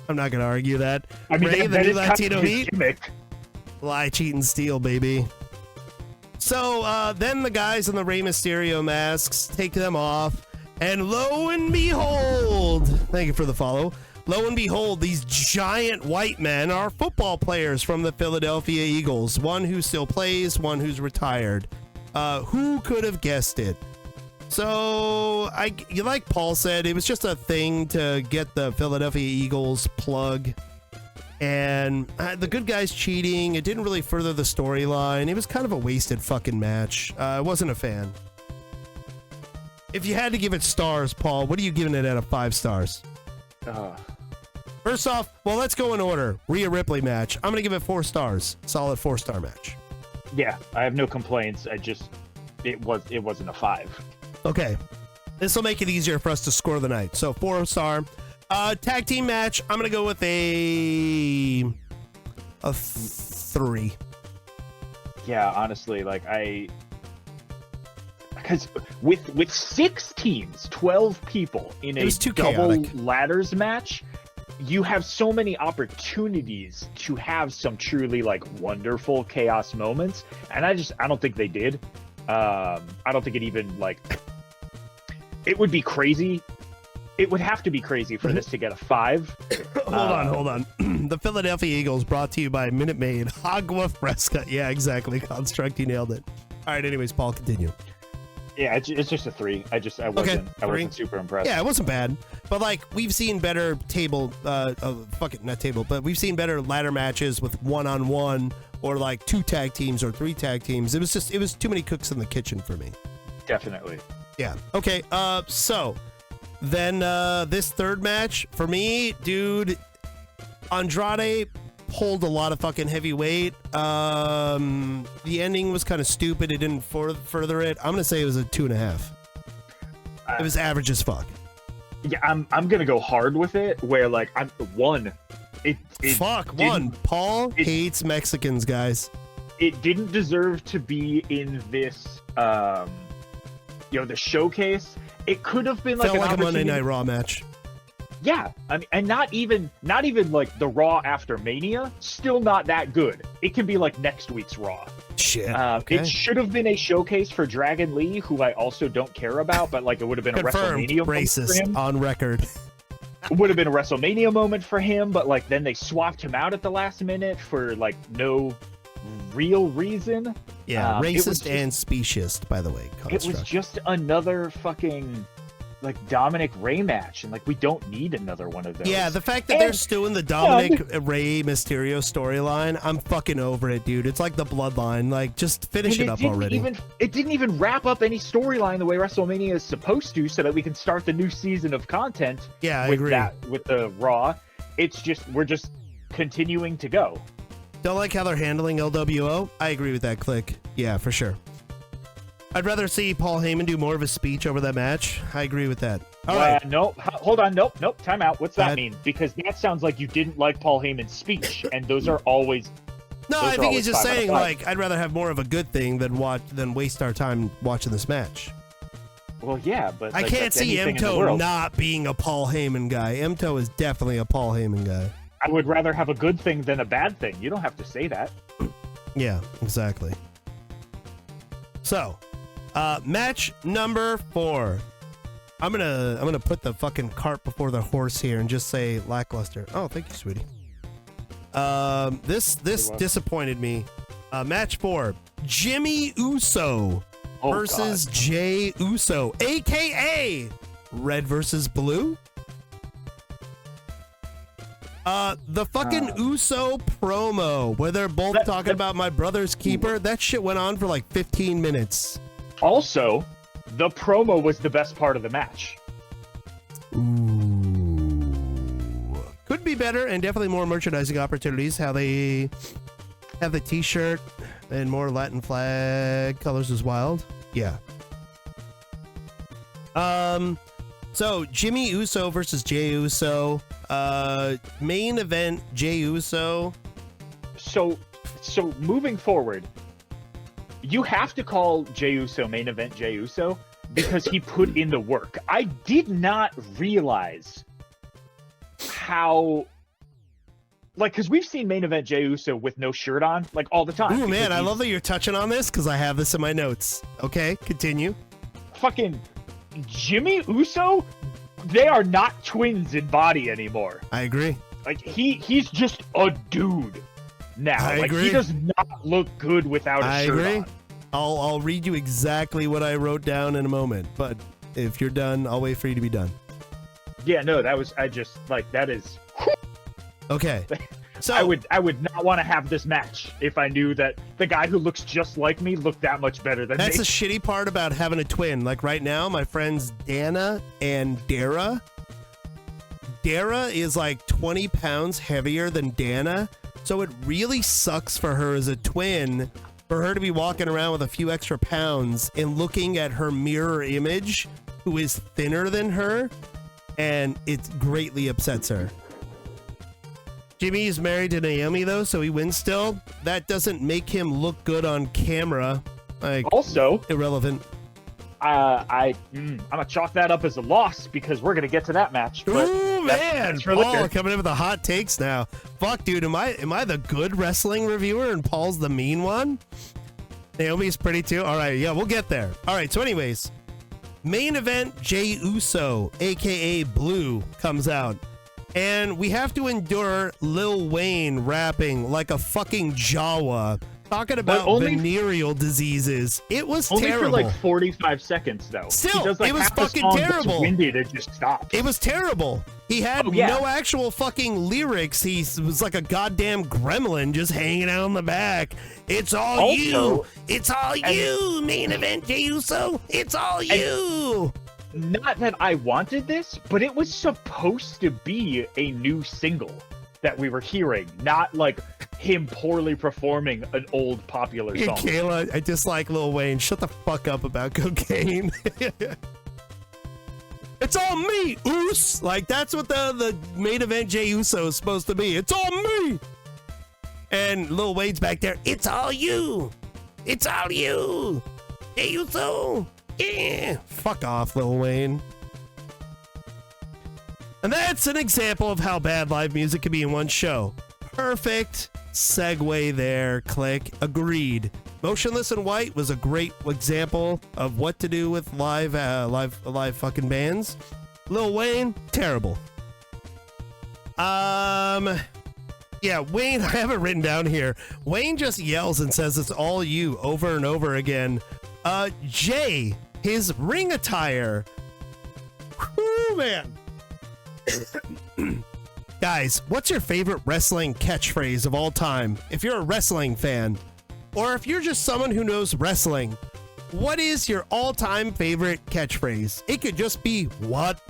I'm not gonna argue that. I mean, Ray, the new Latino heat. Gimmick. Lie, cheat, and steal, baby. So then the guys in the Rey Mysterio masks take them off, and lo and behold, thank you for the follow. Lo and behold, these giant white men are football players from the Philadelphia Eagles. One who still plays, one who's retired. Who could have guessed it? So, like Paul said, it was just a thing to get the Philadelphia Eagles plug. And the good guys cheating, it didn't really further the storyline. It was kind of a wasted fucking match. I wasn't a fan. If you had to give it stars, Paul, what are you giving it out of 5 stars? First off, well, let's go in order. Rhea Ripley match. I'm going to give it 4 stars. Solid 4-star match. Yeah, I have no complaints. It wasn't a 5. Okay. This will make it easier for us to score the night. So 4-star. Tag team match, I'm gonna go with a 3. Yeah, honestly, like because with 6 teams, 12 people in a double ladders match, you have so many opportunities to have some truly like wonderful chaos moments, and I don't think they did. I don't think it even like it would be crazy. It would have to be crazy for this to get a 5. Hold on. The Philadelphia Eagles brought to you by Minute Maid. Agua Fresca. Yeah, exactly. Construct, you nailed it. All right, anyways, Paul, continue. Yeah, it's just a 3. I wasn't super impressed. Yeah, it wasn't bad. But like we've seen better but we've seen better ladder matches with 1-on-1 or like 2 tag teams or 3 tag teams. It was too many cooks in the kitchen for me. Definitely. Yeah. Okay, so then this third match, for me, dude, Andrade pulled a lot of fucking heavy weight. The ending was kind of stupid. It didn't further it. I'm going to say it was a 2.5. It was average as fuck. Yeah, I'm going to go hard with it, where, like, I'm 1. Paul hates Mexicans, guys. It didn't deserve to be in this, the showcase. It could have been like a Monday Night Raw match. Yeah, I mean, and not even like the Raw after Mania. Still not that good. It can be like next week's Raw. Shit. Okay. It should have been a showcase for Dragon Lee, who I also don't care about, but like it would have been Confirmed. a WrestleMania racist moment for him. On record. It would have been a WrestleMania moment for him, but like then they swapped him out at the last minute for like no real reason. Yeah, racist and speciest, by the way. It was just another fucking like Dominic Rey match, and like we don't need another one of those. Yeah, the fact that they're still in the Dominic Rey Mysterio storyline, I'm fucking over it, dude. It's like the Bloodline. Like, just finish it up already. It didn't even wrap up any storyline the way WrestleMania is supposed to, so that we can start the new season of content. Yeah, I agree. With the Raw, we're just continuing to go. Don't like how they're handling LWO? I agree with that, Click. Yeah, for sure. I'd rather see Paul Heyman do more of a speech over that match. I agree with that. All right. No, hold on. Nope. Time out. What's that mean? Because that sounds like you didn't like Paul Heyman's speech, and those are always... No, I think he's just saying, like, I'd rather have more of a good thing than waste our time watching this match. Well, yeah, but I like, can't that's see anything in the Emto world. not being a Paul Heyman guy. Emto is definitely a Paul Heyman guy. I would rather have a good thing than a bad thing. You don't have to say that. Yeah, exactly. So, match number 4. I'm gonna put the fucking cart before the horse here and just say lackluster. Oh, thank you, sweetie. This disappointed me. Match 4: Jimmy Uso versus Jey Uso, aka Red versus Blue. The fucking Uso promo where they're both talking about my brother's keeper. That shit went on for like 15 minutes. Also, the promo was the best part of the match. Ooh. Could be better, and definitely more merchandising opportunities. How they have the t-shirt and more Latin flag colors is wild. Yeah. So Jimmy Uso versus Jey Uso. Main event Jey Uso. So moving forward, you have to call Jey Uso main event Jey Uso because he put in the work. I did not realize how, like, because we've seen main event Jey Uso with no shirt on, like, all the time. Ooh, man, I love that you're touching on this because I have this in my notes. Okay, continue. Fucking Jimmy Uso, they are not twins in body anymore. I agree. Like, he's just a dude now. I agree. He does not look good without a shirt on. I'll read you exactly what I wrote down in a moment, but if you're done, I'll wait for you to be done. Yeah, no, that is. Okay. So I would not want to have this match if I knew that the guy who looks just like me looked that much better than me. That's the shitty part about having a twin. Like right now, my friends Dana and Dara. Dara is like 20 pounds heavier than Dana, so it really sucks for her as a twin for her to be walking around with a few extra pounds and looking at her mirror image who is thinner than her, and it greatly upsets her. Jimmy is married to Naomi though, so he wins still. That doesn't make him look good on camera. Like, also irrelevant. I'm gonna chalk that up as a loss because we're gonna get to that match. But ooh, man! for Paul later. coming in with the hot takes now. Fuck, dude, am I the good wrestling reviewer and Paul's the mean one? Naomi's pretty too. All right, yeah, we'll get there. All right, so anyways, main event Jey Uso, aka Blue, comes out. And we have to endure Lil Wayne rapping like a fucking Jawa, talking about venereal diseases. It was only terrible. for like 45 seconds though. Still, he does, like, it was half the fucking song terrible. Gets winded and just stops. It was terrible. He had no actual fucking lyrics. He was like a goddamn gremlin just hanging out in the back. It's all also, you. It's all you, main event Jey Uso. It's all you. Not that I wanted this, but it was supposed to be a new single that we were hearing, not like him poorly performing an old popular song. Kayla, I dislike Lil Wayne. Shut the fuck up about cocaine. It's all me, Oos. Like, that's what the main event Jey Uso is supposed to be. It's all me. And Lil Wayne's back there. It's all you. It's all you. Jey Uso. Yeah. Fuck off, Lil Wayne. And that's an example of how bad live music can be in one show. Perfect segue there. Click. Agreed. Motionless in White was a great example of what to do with live fucking bands. Lil Wayne, terrible. Yeah, Wayne, I have it written down here. Wayne just yells and says it's all you over and over again. Jay, his ring attire. Whoo, man. Guys, what's your favorite wrestling catchphrase of all time? If you're a wrestling fan, or if you're just someone who knows wrestling, what is your all-time favorite catchphrase? It could just be what?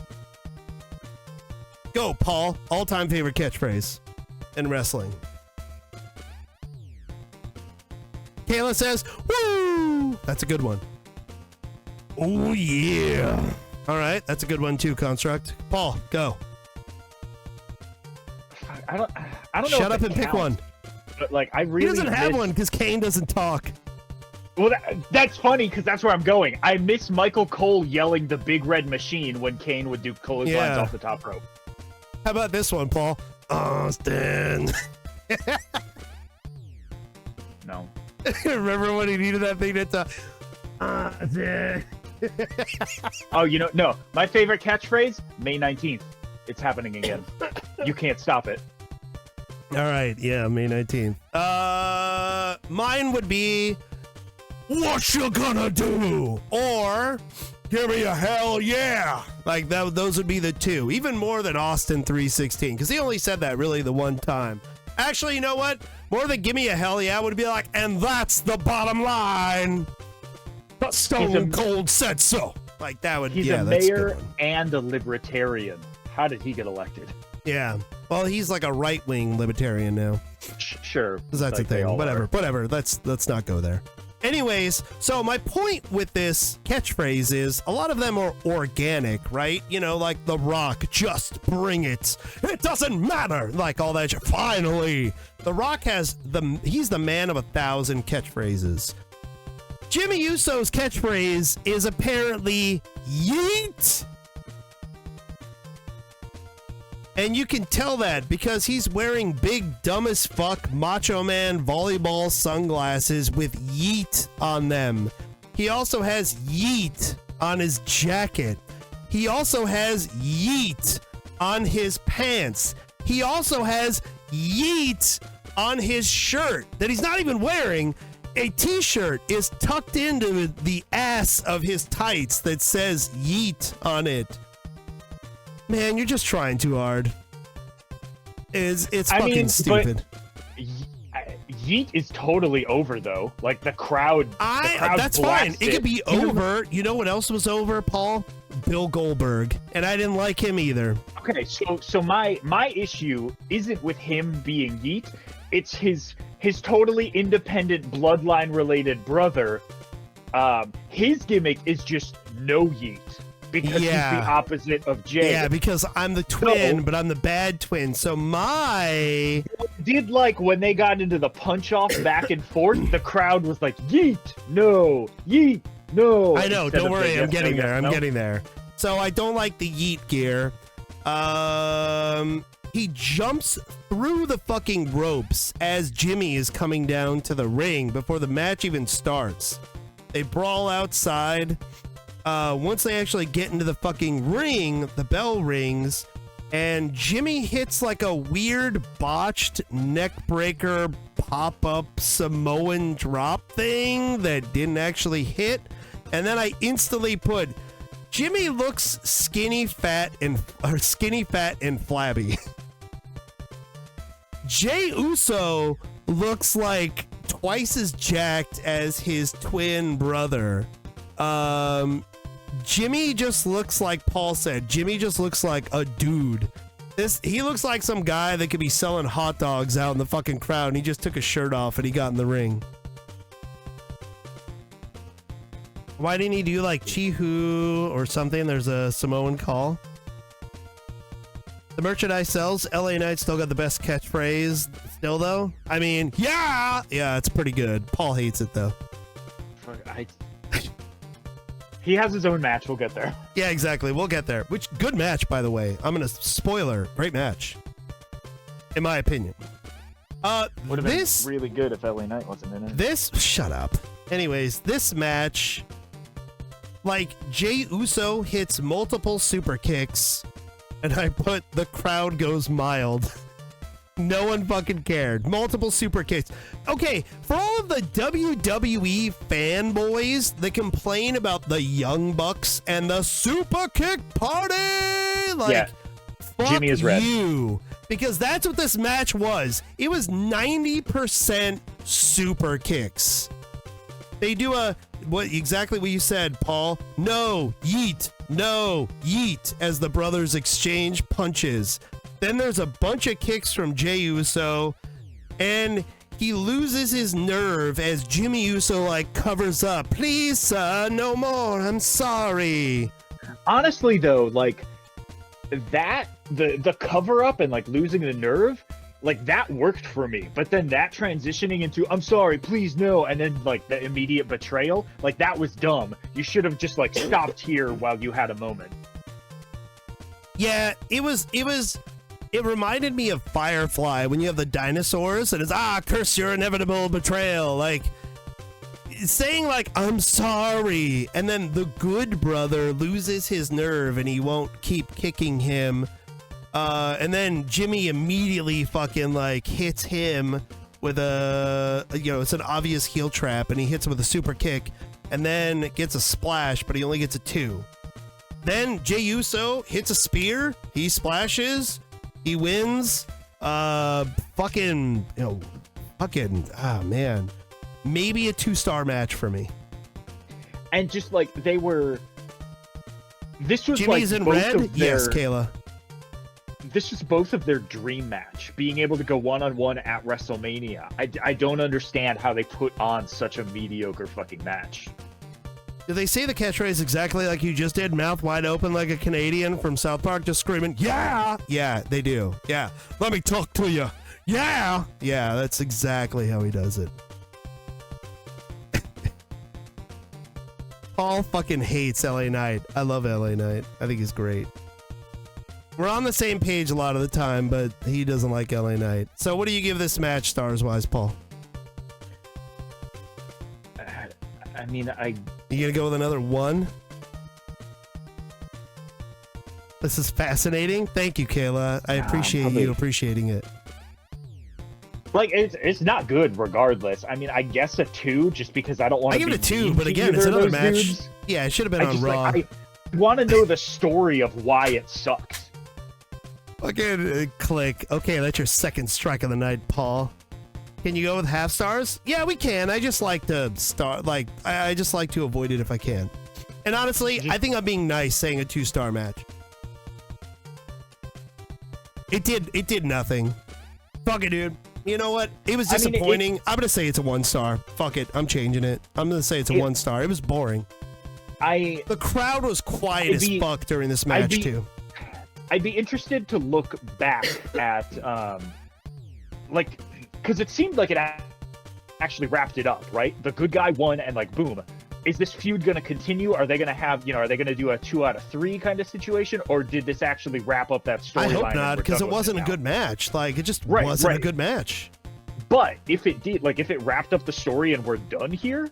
Go, Paul. All-time favorite catchphrase in wrestling. Kayla says, woo! That's a good one. Oh, yeah. All right, that's a good one too, Construct. Paul, go. I don't know. Shut up and pick one. But like, I really he doesn't have one because Kane doesn't talk. Well, that's funny because that's where I'm going. I miss Michael Cole yelling the big red machine when Kane would do clotheslines off the top rope. How about this one, Paul? Austin. No. Remember when he needed that thing to Austin? Oh, no. My favorite catchphrase, May 19th. It's happening again. You can't stop it. All right, yeah, May 19th. Mine would be, what you gonna do? Or, give me a hell yeah. Like, those would be the two. Even more than Austin 316, because he only said that really the one time. Actually, you know what? More than give me a hell yeah would be like, and that's the bottom line. But Stone Cold said so. Like, that would, he's a mayor and a libertarian. How did he get elected? Yeah. Well, he's like a right-wing libertarian now. Sure. That's a thing. Whatever. Let's not go there. Anyways, so my point with this catchphrase is a lot of them are organic, right? You know, like The Rock, just bring it. It doesn't matter. Like all that shit. Finally. The Rock he's the man of 1,000 catchphrases. Jimmy Uso's catchphrase is apparently yeet. And you can tell that because he's wearing big dumb as fuck Macho Man volleyball sunglasses with yeet on them. He also has yeet on his jacket. He also has yeet on his pants. He also has yeet on his shirt that he's not even wearing. A t-shirt is tucked into the ass of his tights that says yeet on it. Man, you're just trying too hard. It's fucking stupid. Yeet is totally over though. Like the crowd. That's fine. It could be over. You know what else was over, Paul? Bill Goldberg, and I didn't like him either. Okay, so my issue isn't with him being yeet. It's his totally independent bloodline related brother. His gimmick is just no yeet. Because he's the opposite of Jay. Yeah, because I'm the twin, but I'm the bad twin. So my... Did like when they got into the punch-off back and forth, the crowd was like, yeet, no, yeet, no. I know, don't worry, I'm getting there. I'm getting there. So I don't like the yeet gear. He jumps through the fucking ropes as Jimmy is coming down to the ring before the match even starts. They brawl outside. Once they actually get into the fucking ring, the bell rings, and Jimmy hits like a weird botched neck breaker pop-up Samoan drop thing that didn't actually hit. And then I instantly put, Jimmy looks skinny, fat, and flabby. Jey Uso looks like twice as jacked as his twin brother. Jimmy just looks like Paul said. Jimmy just looks like a dude. He looks like some guy that could be selling hot dogs out in the fucking crowd, and he just took his shirt off and he got in the ring. Why didn't he do like Chihu or something? There's a Samoan call. The merchandise sells. LA Knight still got the best catchphrase. Still though, I mean, yeah, it's pretty good. Paul hates it though. He has his own match. We'll get there. Yeah, exactly. We'll get there. Which good match, by the way. I'm gonna spoiler. Great match, in my opinion. Would have been really good if LA Knight wasn't in it. Shut up. Anyways, this match, like Jey Uso hits multiple super kicks, and I put the crowd goes mild. No one fucking cared. Multiple super kicks. Okay, for all of the WWE fanboys that complain about the Young Bucks and the super kick party, like, fuck Jimmy is red. You. Because that's what this match was. It was 90% super kicks. They do exactly what you said, Paul. No, yeet, as the brothers exchange punches. Then there's a bunch of kicks from Jey Uso, and he loses his nerve as Jimmy Uso like covers up. Please, sir, no more. I'm sorry. Honestly, though, like that, the cover up and like losing the nerve, Like that worked for me, but then that transitioning into I'm sorry, please no, and then like the immediate betrayal, like that was dumb. You should have just like stopped here while you had a moment. Yeah, it reminded me of Firefly when you have the dinosaurs and it's curse your inevitable betrayal, like saying like I'm sorry, and then the good brother loses his nerve and he won't keep kicking him. And then Jimmy immediately fucking like hits him with it's an obvious heel trap, and he hits him with a super kick, and then gets a splash, but he only gets a 2. Then Jey Uso hits a spear, he splashes, he wins. Man, maybe a 2-star match for me. And just like this was Jimmy's like in both red. of their, Yes, Kayla. This was both of their dream match, being able to go one-on-one at WrestleMania. I don't understand how they put on such a mediocre fucking match. Do they say the catchphrase exactly like you just did, mouth wide open like a Canadian from South Park, just screaming, yeah? Yeah, they do. Yeah. Let me talk to you. Yeah. Yeah, that's exactly how he does it. Paul fucking hates LA Knight. I love LA Knight. I think he's great. We're on the same page a lot of the time, but he doesn't like LA Knight. So what do you give this match stars-wise, Paul? I mean, You gonna go with another 1? This is fascinating. Thank you, Kayla. I appreciate you appreciating it. Like, it's not good regardless. I mean, I guess a 2 just because I don't want to. I give it a 2, but again, it's another match. Dudes. Yeah, it should have been on Raw. Like, I want to know the story of why it sucks. Okay, click. Okay, that's your second strike of the night, Paul. Can you go with half stars? Yeah, we can. I just like to I just like to avoid it if I can. And honestly, I think I'm being nice saying a 2-star match. It did nothing. Fuck it, dude. You know what? It was disappointing. I mean, I'm gonna say it's a 1-star. Fuck it. I'm changing it. I'm gonna say it's a 1-star. It was boring. The crowd was quiet as fuck during this match too. I'd be interested to look back at because it seemed like it actually wrapped it up, right? The good guy won, and like boom. Is this feud going to continue? Are they going to have, are they going to do a 2 out of 3 kind of situation, or did this actually wrap up that storyline? I hope not, because it wasn't a good match. Like, it just wasn't a good match. But if it did, like, if it wrapped up the story and we're done here,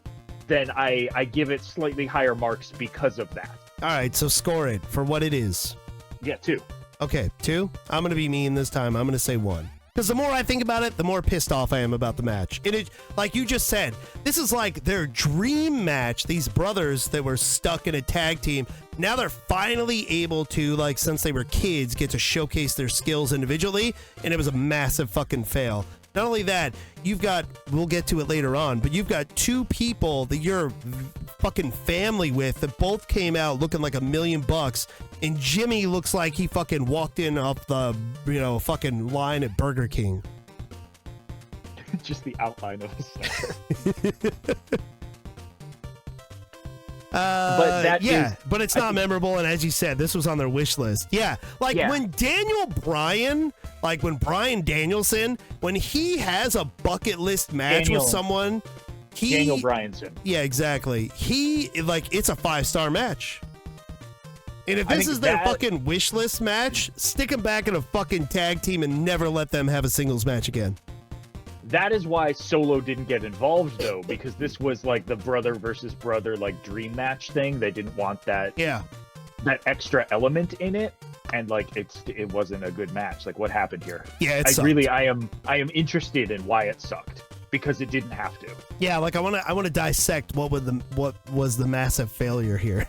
then I give it slightly higher marks because of that. All right, so score it for what it is. Yeah, 2. Okay, 2. I'm going to be mean this time. I'm going to say 1. Because the more I think about it, the more pissed off I am about the match. It, like you just said, this is like their dream match. These brothers that were stuck in a tag team, now they're finally able to, like, since they were kids, get to showcase their skills individually, and it was a massive fucking fail. Not only that, you've got, we'll get to it later on, but you've got 2 people that you're fucking family with that both came out looking like $1 million, and Jimmy looks like he fucking walked in off the, fucking line at Burger King. Just the outline of his center. But it's not memorable, and as you said, this was on their wish list. When Bryan Danielson, when he has a bucket list match with someone, Daniel Bryanson. Yeah, exactly. It's a 5-star match. And if this is their fucking wish list match, stick them back in a fucking tag team and never let them have a singles match again. That is why Solo didn't get involved, though, because this was like the brother versus brother, like, dream match thing. They didn't want that extra element in it, and like it wasn't a good match. Like, what happened here? Yeah, I am interested in why it sucked, because it didn't have to. Yeah, like I want to dissect what was the massive failure here.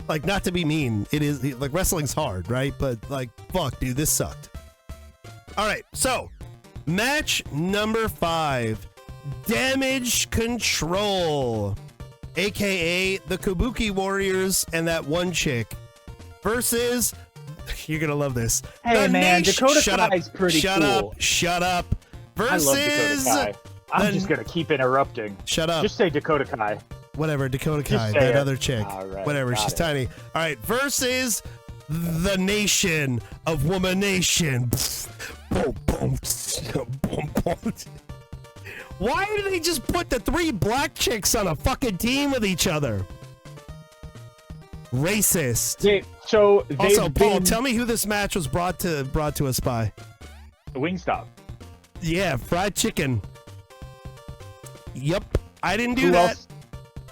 Like, not to be mean, it is like wrestling's hard, right? But like, fuck, dude, this sucked. All right, so match number 5, Damage Control, aka the Kabuki Warriors and that one chick, versus, you're gonna love this. Hey man, Dakota Kai's pretty cool. Shut up. Versus, I love Dakota Kai. I'm just gonna keep interrupting. Shut up. Just say Dakota Kai. Whatever, Dakota Kai, that other chick. Right, whatever, she's tiny. All right, versus the Nation of Woman Nation. Boom, boom, boom, boom. Why did they just put the 3 black chicks on a fucking team with each other? Racist. So Also, Paul, tell me who this match was brought to us by. Wingstop. Yeah, fried chicken. Yep, I didn't do that.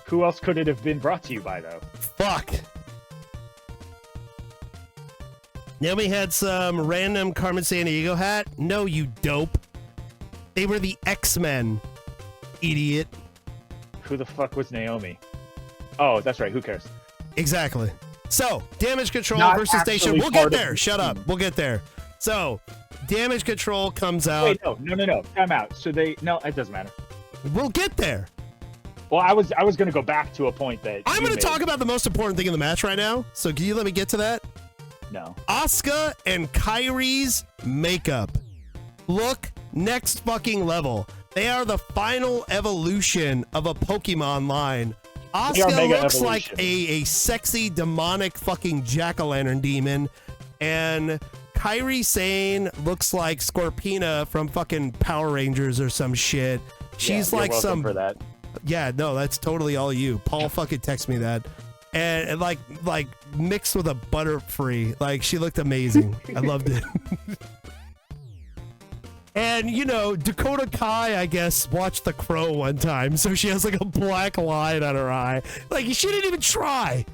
Who else could it have been brought to you by, though? Fuck. Naomi had some random Carmen Sandiego hat. No, you dope. They were the X-Men. Idiot. Who the fuck was Naomi? Oh, that's right. Who cares? Exactly. So, Damage Control Not versus Station. actually We'll get part of there. the Shut up. team. We'll get there. So, Damage Control comes out. Wait, no. Time out. So no, it doesn't matter. We'll get there. Well, I was going to go back to a point that I'm you going to made. talk about the most important thing in the match right now. So, can you let me get to that? No. Asuka and Kairi's makeup look next fucking level. They are the final evolution of a Pokemon line. Asuka looks like a sexy demonic fucking jack-o'-lantern demon, and Kairi Sane looks like Scorpina from fucking Power Rangers or some shit. She's you're like welcome some for that. Yeah, no, that's totally all you. Paul fucking text me that. And like mixed with a Butterfree. Like, she looked amazing. I loved it. And, you know, Dakota Kai, I guess, watched The Crow one time, so she has like a black line on her eye. Like, she didn't even try.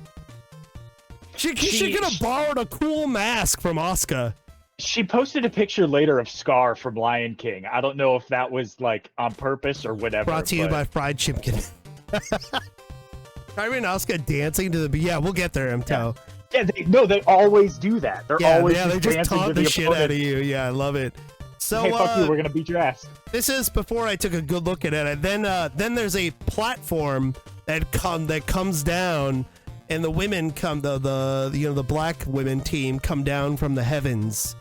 She could have borrowed a cool mask from Asuka. She posted a picture later of Scar from Lion King. I don't know if that was like on purpose or whatever. Brought to you by Fried Chicken. Kairi and Asuka dancing to the yeah, we'll get there, MTO. Yeah, they always do that. They're always they just dancing taunt to the the shit opponent. out of you. Yeah, I love it. So Hey, fuck you, we're gonna beat your ass. This is before I took a good look at it. Then there's a platform that comes down, and the women come the black women team come down from the heavens,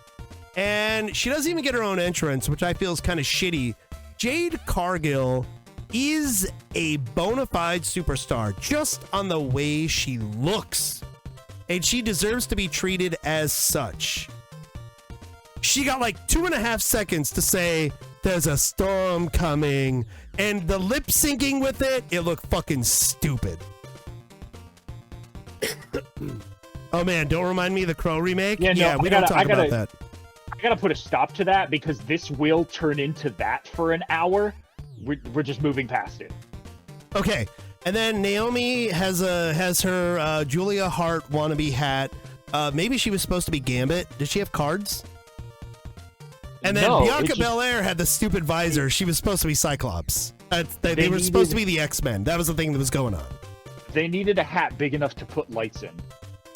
and she doesn't even get her own entrance, which I feel is kind of shitty. Jade Cargill is a bona fide superstar just on the way she looks, and she deserves to be treated as such. She got like 2.5 seconds to say there's a storm coming, and the lip syncing with it looked fucking stupid. Oh man, don't remind me of the Crow remake. Yeah, we don't talk about that. I gotta put a stop to that because this will turn into that for an hour. We're just moving past it. Okay, and then Naomi has her Julia Hart wannabe hat. Maybe she was supposed to be Gambit. Did she have cards? And then No, Bianca Belair had the stupid visor. She was supposed to be Cyclops. They were supposed to be the X-Men. That was the thing that was going on. They needed a hat big enough to put lights in.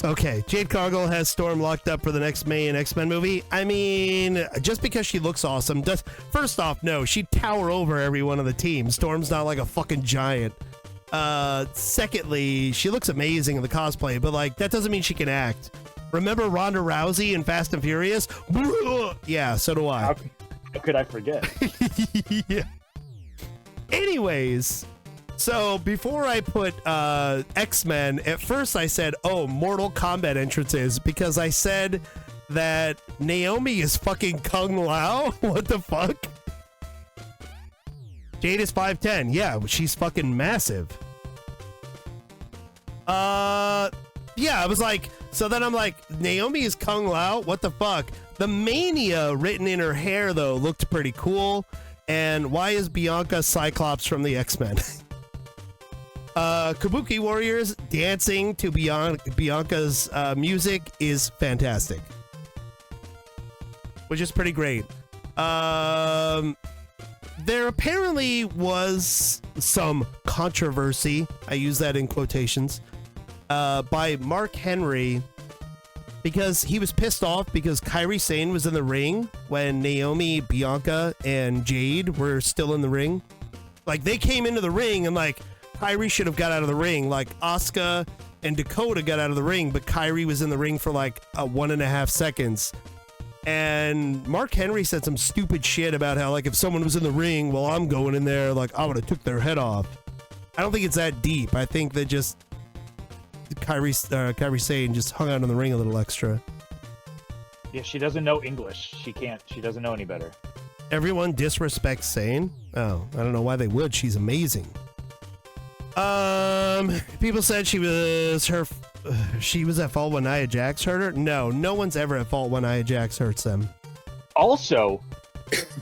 Okay, Jade Cargill has Storm locked up for the next main X-Men movie. I mean, just because she looks awesome, first off, no, she'd tower over every one of the teams. Storm's not like a fucking giant. Secondly, she looks amazing in the cosplay, but like that doesn't mean she can act. Remember Ronda Rousey in Fast and Furious? Yeah, so do I. How could I forget? Yeah. Anyways, so before I put X-Men, at first I said, oh, Mortal Kombat entrances, because I said that Naomi is fucking Kung Lao. What the fuck? Jade is 5'10". Yeah, she's fucking massive. Yeah, I was like, so then I'm like, Naomi is Kung Lao? What the fuck? The Mania written in her hair, though, looked pretty cool. And why is Bianca Cyclops from the X-Men? Kabuki Warriors dancing to Bianca's music is fantastic. Which is pretty great. There apparently was some controversy, I use that in quotations, by Mark Henry, because he was pissed off because Kairi Sane was in the ring when Naomi, Bianca, and Jade were still in the ring. Like, they came into the ring and, like, Kairi should have got out of the ring. Like, Asuka and Dakota got out of the ring, but Kairi was in the ring for, like, 1.5 seconds. And Mark Henry said some stupid shit about how, like, if someone was in the ring while I'm going in there, like, I would have took their head off. I don't think it's that deep. I think that just Kairi Sane just hung out in the ring a little extra. Yeah, she doesn't know English. She doesn't know any better. Everyone disrespects Sane. Oh, I don't know why they would. She's amazing. People said she was at fault when Nia Jax hurt her. No one's ever at fault when Nia Jax hurts them. Also,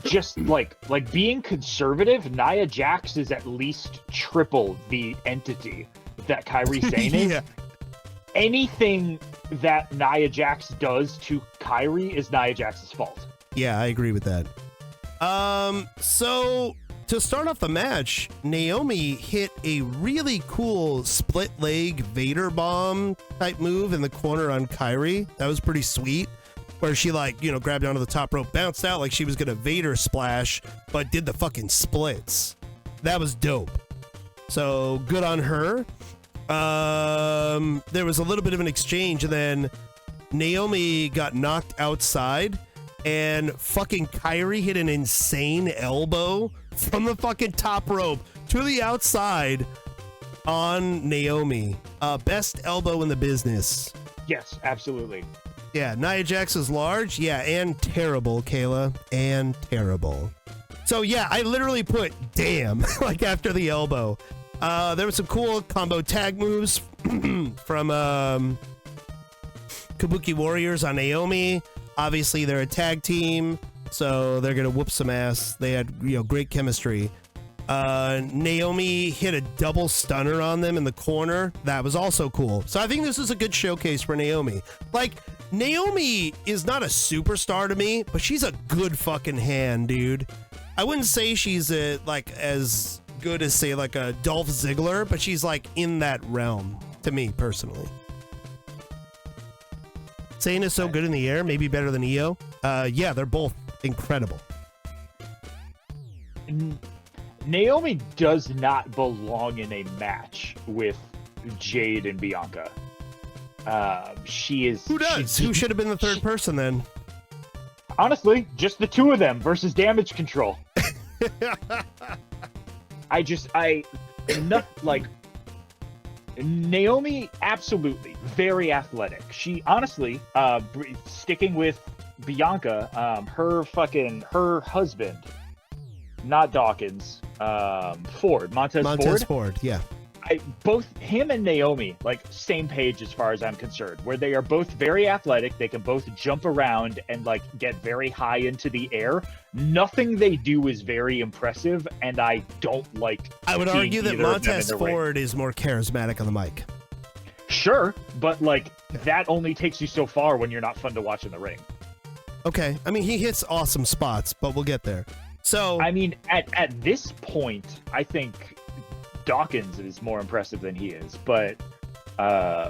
just like being conservative, Nia Jax is at least triple the entity that Kairi Sane is. Yeah. Anything that Nia Jax does to Kairi is Nia Jax's fault. Yeah, I agree with that. So to start off the match, Naomi hit a really cool split leg Vader bomb type move in the corner on Kairi. That was pretty sweet. Where she grabbed onto the top rope, bounced out like she was gonna Vader splash, but did the fucking splits. That was dope. So good on her. There was a little bit of an exchange, and then Naomi got knocked outside, and fucking Kairi hit an insane elbow from the fucking top rope to the outside on Naomi. Best elbow in the business. Yes, absolutely. Yeah, Nia Jax is large. Yeah, and terrible, Kayla. And terrible. So yeah, I literally put damn like after the elbow. There were some cool combo tag moves from Kabuki Warriors on Naomi. Obviously, they're a tag team, so they're gonna whoop some ass. They had great chemistry. Naomi hit a double stunner on them in the corner. That was also cool. So I think this is a good showcase for Naomi. Like, Naomi is not a superstar to me, but she's a good fucking hand, dude. I wouldn't say she's as good as, say, like a Dolph Ziggler, but she's like in that realm to me personally. Zayn is so good in the air, maybe better than Io. Yeah, they're both incredible. Naomi does not belong in a match with Jade and Bianca. She is. Who does? Who should have been the third person then? Honestly, just the two of them versus Damage Control. Naomi, absolutely very athletic. She honestly, sticking with Bianca, her husband, not Dawkins, Montez Ford, yeah. Both him and Naomi, same page as far as I'm concerned, where they are both very athletic. They can both jump around and get very high into the air. Nothing they do is very impressive, and I don't like. I would argue that Montez Ford is more charismatic on the mic. Sure, but that only takes you so far when you're not fun to watch in the ring. Okay, I mean he hits awesome spots, but we'll get there. So I mean, at this point, I think Dawkins is more impressive than he is, but I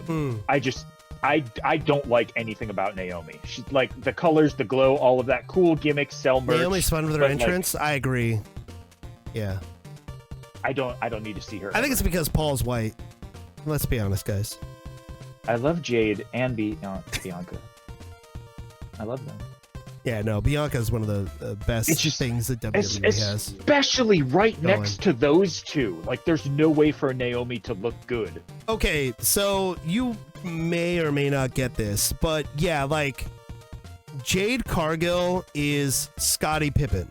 don't like anything about Naomi. She's the colors, the glow, all of that cool gimmick, sell merch. Naomi's fun with her entrance. I agree. Yeah. I don't need to see her. I think it's because Paul's white. Let's be honest, guys. I love Jade and Bianca. I love them. Yeah, no, Bianca is one of the best things that WWE has. Especially right next to those two. There's no way for Naomi to look good. Okay, so you may or may not get this, but yeah, Jade Cargill is Scottie Pippen.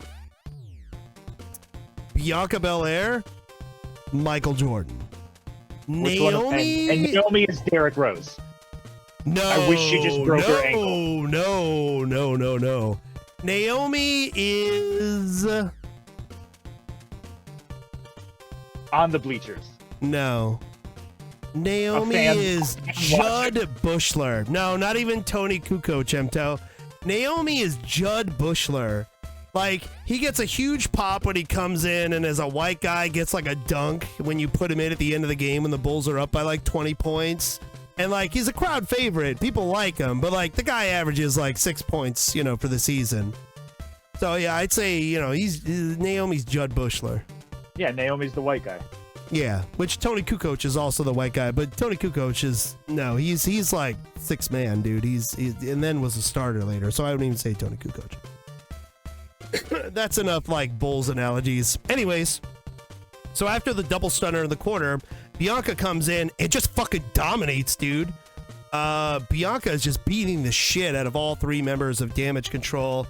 Bianca Belair, Michael Jordan. Naomi... And Naomi is Derrick Rose. No, I wish she just broke her ankle. No. Naomi is on the bleachers. No. Naomi is Judd Bushler. No, not even Tony Kukoc, Chemto. Naomi is Judd Bushler. He gets a huge pop when he comes in, and as a white guy gets a dunk when you put him in at the end of the game when the Bulls are up by 20 points. And he's a crowd favorite. People like him, but the guy averages 6 points, for the season. So yeah, I'd say, he's Naomi's Judd Bushler. Yeah, Naomi's the white guy. Yeah, which Tony Kukoc is also the white guy, but Tony Kukoc is he's sixth man, dude. He's and then was a starter later, so I wouldn't even say Tony Kukoc. That's enough Bulls analogies. Anyways, so after the double stunner in the corner, Bianca comes in and just fucking dominates, dude. Bianca is just beating the shit out of all three members of Damage Control.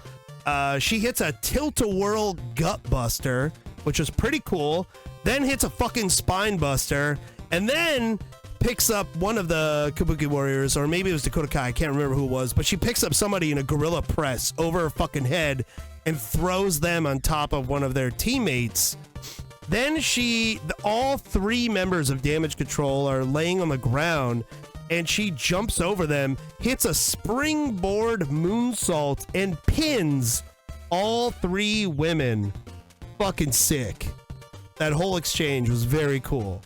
She hits a tilt-a-whirl gut buster, which was pretty cool. Then hits a fucking spine buster, and then picks up one of the Kabuki Warriors, or maybe it was Dakota Kai, I can't remember who it was, but she picks up somebody in a gorilla press over her fucking head and throws them on top of one of their teammates. Then all three members of Damage Control are laying on the ground, and she jumps over them, hits a springboard moonsault, and pins all three women. Fucking sick. That whole exchange was very cool.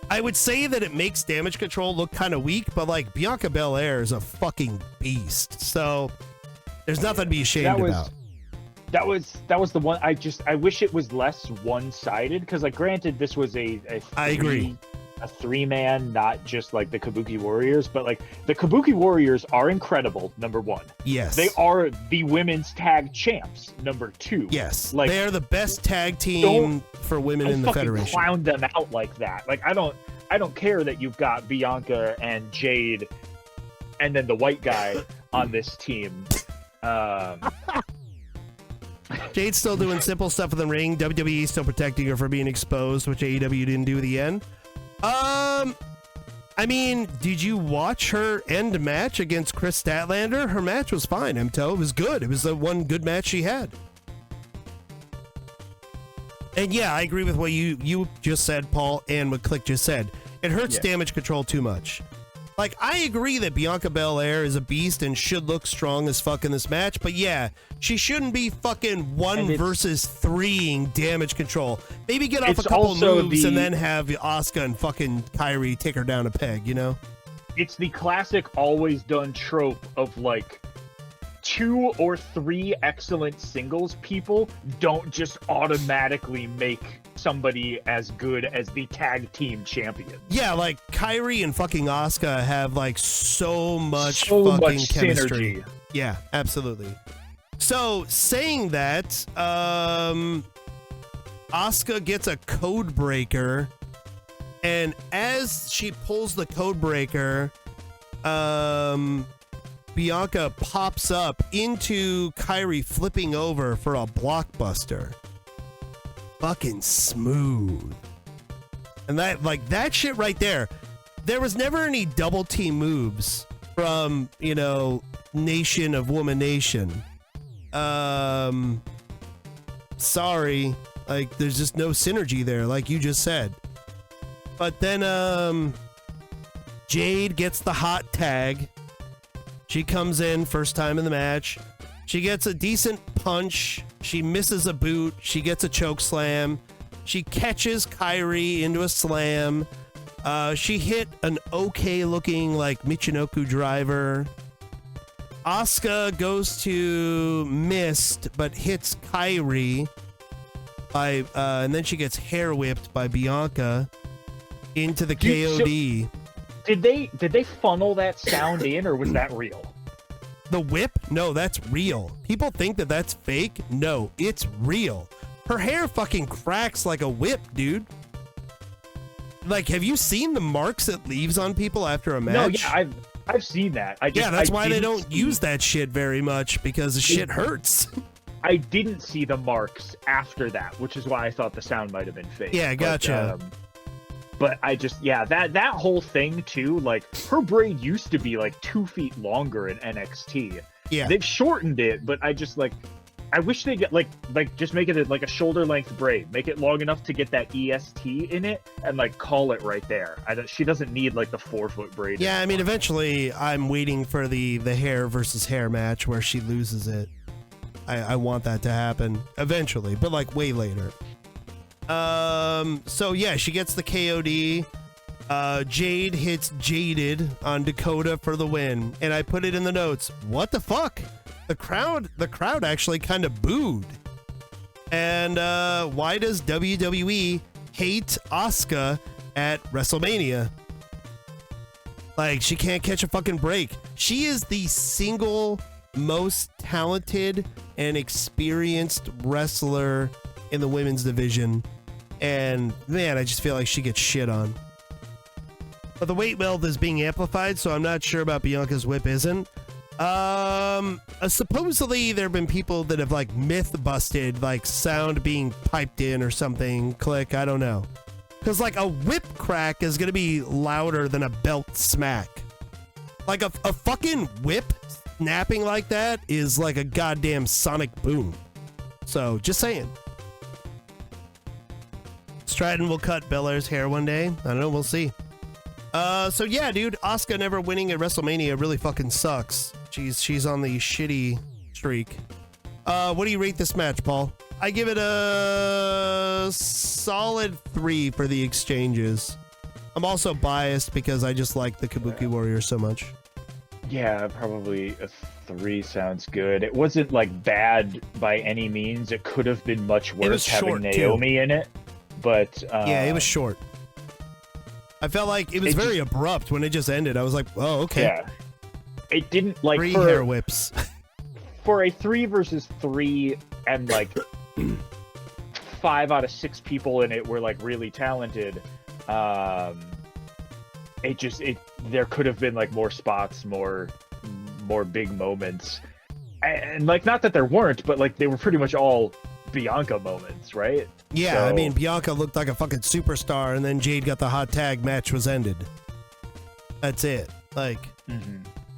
I would say that it makes Damage Control look kind of weak, but like Bianca Belair is a fucking beast. So there's nothing to be ashamed about. That was the one. I wish it was less one-sided, because like granted this was I agree. A three-man, not just like the Kabuki Warriors, but like the Kabuki Warriors are incredible, number one. Yes. They are the women's tag champs, number two. Yes. Like, they are the best tag team for women in the Federation. Clown them out like that. Like I don't care that you've got Bianca and Jade and then the white guy on this team. Jade's still doing simple stuff in the ring. WWE still protecting her for being exposed, which AEW didn't do at the end. I mean, did you watch her end match against Chris Statlander? Her match was fine, Mto. It was good. It was the one good match she had. And yeah, I agree with what you just said, Paul, and what Click just said. It hurts Damage Control too much. Like, I agree that Bianca Belair is a beast and should look strong as fuck in this match, but yeah, she shouldn't be fucking 1 versus 3ing Damage Control. Maybe get off a couple moves and then have Asuka and fucking Kairi take her down a peg, you know? It's the classic always done trope of like 2 or 3 excellent singles people don't just automatically make somebody as good as the tag team champion. Yeah, like Kairi and fucking Asuka have like so much fucking chemistry. Synergy. Yeah, absolutely. So saying that, Asuka gets a code breaker, and as she pulls the code breaker, Bianca pops up into Kairi flipping over for a blockbuster. Fucking smooth. And that shit right there, there was never any double team moves from, Nation of Woman Nation. Sorry, like there's just no synergy there, like you just said. But then Jade gets the hot tag. She comes in first time in the match. She gets a decent punch. She misses a boot. She gets a choke slam. She catches Kairi into a slam. She hit an okay looking like Michinoku driver. Asuka goes to missed but hits Kairi by and then she gets hair whipped by Bianca into the KOD. Did they funnel that sound in, or was that real? The whip? No, that's real. People think that that's fake. No, it's real. Her hair fucking cracks like a whip, dude. Like, have you seen the marks it leaves on people after a match? No, yeah, I've seen that. That's why they don't use that shit very much, because the shit hurts. I didn't see the marks after that, which is why I thought the sound might have been fake. Yeah, gotcha. But I just, that whole thing too, like her braid used to be like 2 feet longer in NXT. Yeah. They've shortened it, but I just I wish they get like just make it like a shoulder length braid, make it long enough to get that EST in it and like call it right there. She doesn't need like the 4-foot braid. Yeah. I mean, eventually I'm waiting for the hair versus hair match where she loses it. I want that to happen eventually, but like way later. So yeah, she gets the KOD. Jade hits Jaded on Dakota for the win, and I put it in the notes. What the fuck? The crowd actually kind of booed. And why does WWE hate Asuka at WrestleMania? Like, she can't catch a fucking break. She is the single most talented and experienced wrestler in the women's division, and man, I just feel like she gets shit on. But the weight weld is being amplified, so I'm not sure about Bianca's whip isn't. Supposedly there have been people that have like myth busted like sound being piped in or something. Click, I don't know. Because like a whip crack is going to be louder than a belt smack. Like a fucking whip snapping like that is like a goddamn sonic boom. So just saying. Stratton will cut Belair's hair one day. I don't know, we'll see. So yeah, dude, Asuka never winning at WrestleMania really fucking sucks. She's on the shitty streak. What do you rate this match, Paul? I give it a solid 3 for the exchanges. I'm also biased because I just like the Kabuki Warrior so much. Yeah, probably a 3 sounds good. It wasn't like bad by any means. It could have been much worse having Naomi in it, but yeah, it was short. I felt like it was very abrupt when it just ended. I was like, oh, okay. Yeah. It didn't like 3 hair whips. For a 3 versus 3 and like 5 out of 6 people in it were like really talented. There could have been like more spots, more big moments. And like, not that there weren't, but like they were pretty much all Bianca moments, right? Yeah, so, I mean, Bianca looked like a fucking superstar, and then Jade got the hot tag, match was ended. That's it. Like,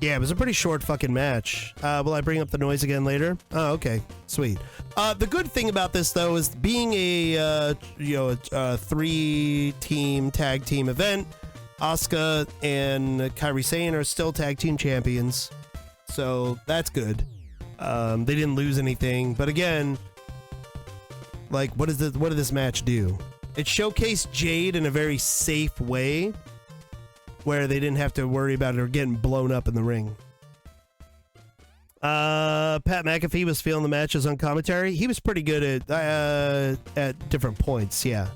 yeah, it was a pretty short fucking match. Will I bring up the noise again later? Oh, okay. Sweet. The good thing about this, though, is being a 3-team tag team event, Asuka and Kairi Sane are still tag team champions. So that's good. They didn't lose anything. But again, like, what did this match do? It showcased Jade in a very safe way, where they didn't have to worry about her getting blown up in the ring. Pat McAfee was feeling the matches on commentary. He was pretty good at different points, yeah.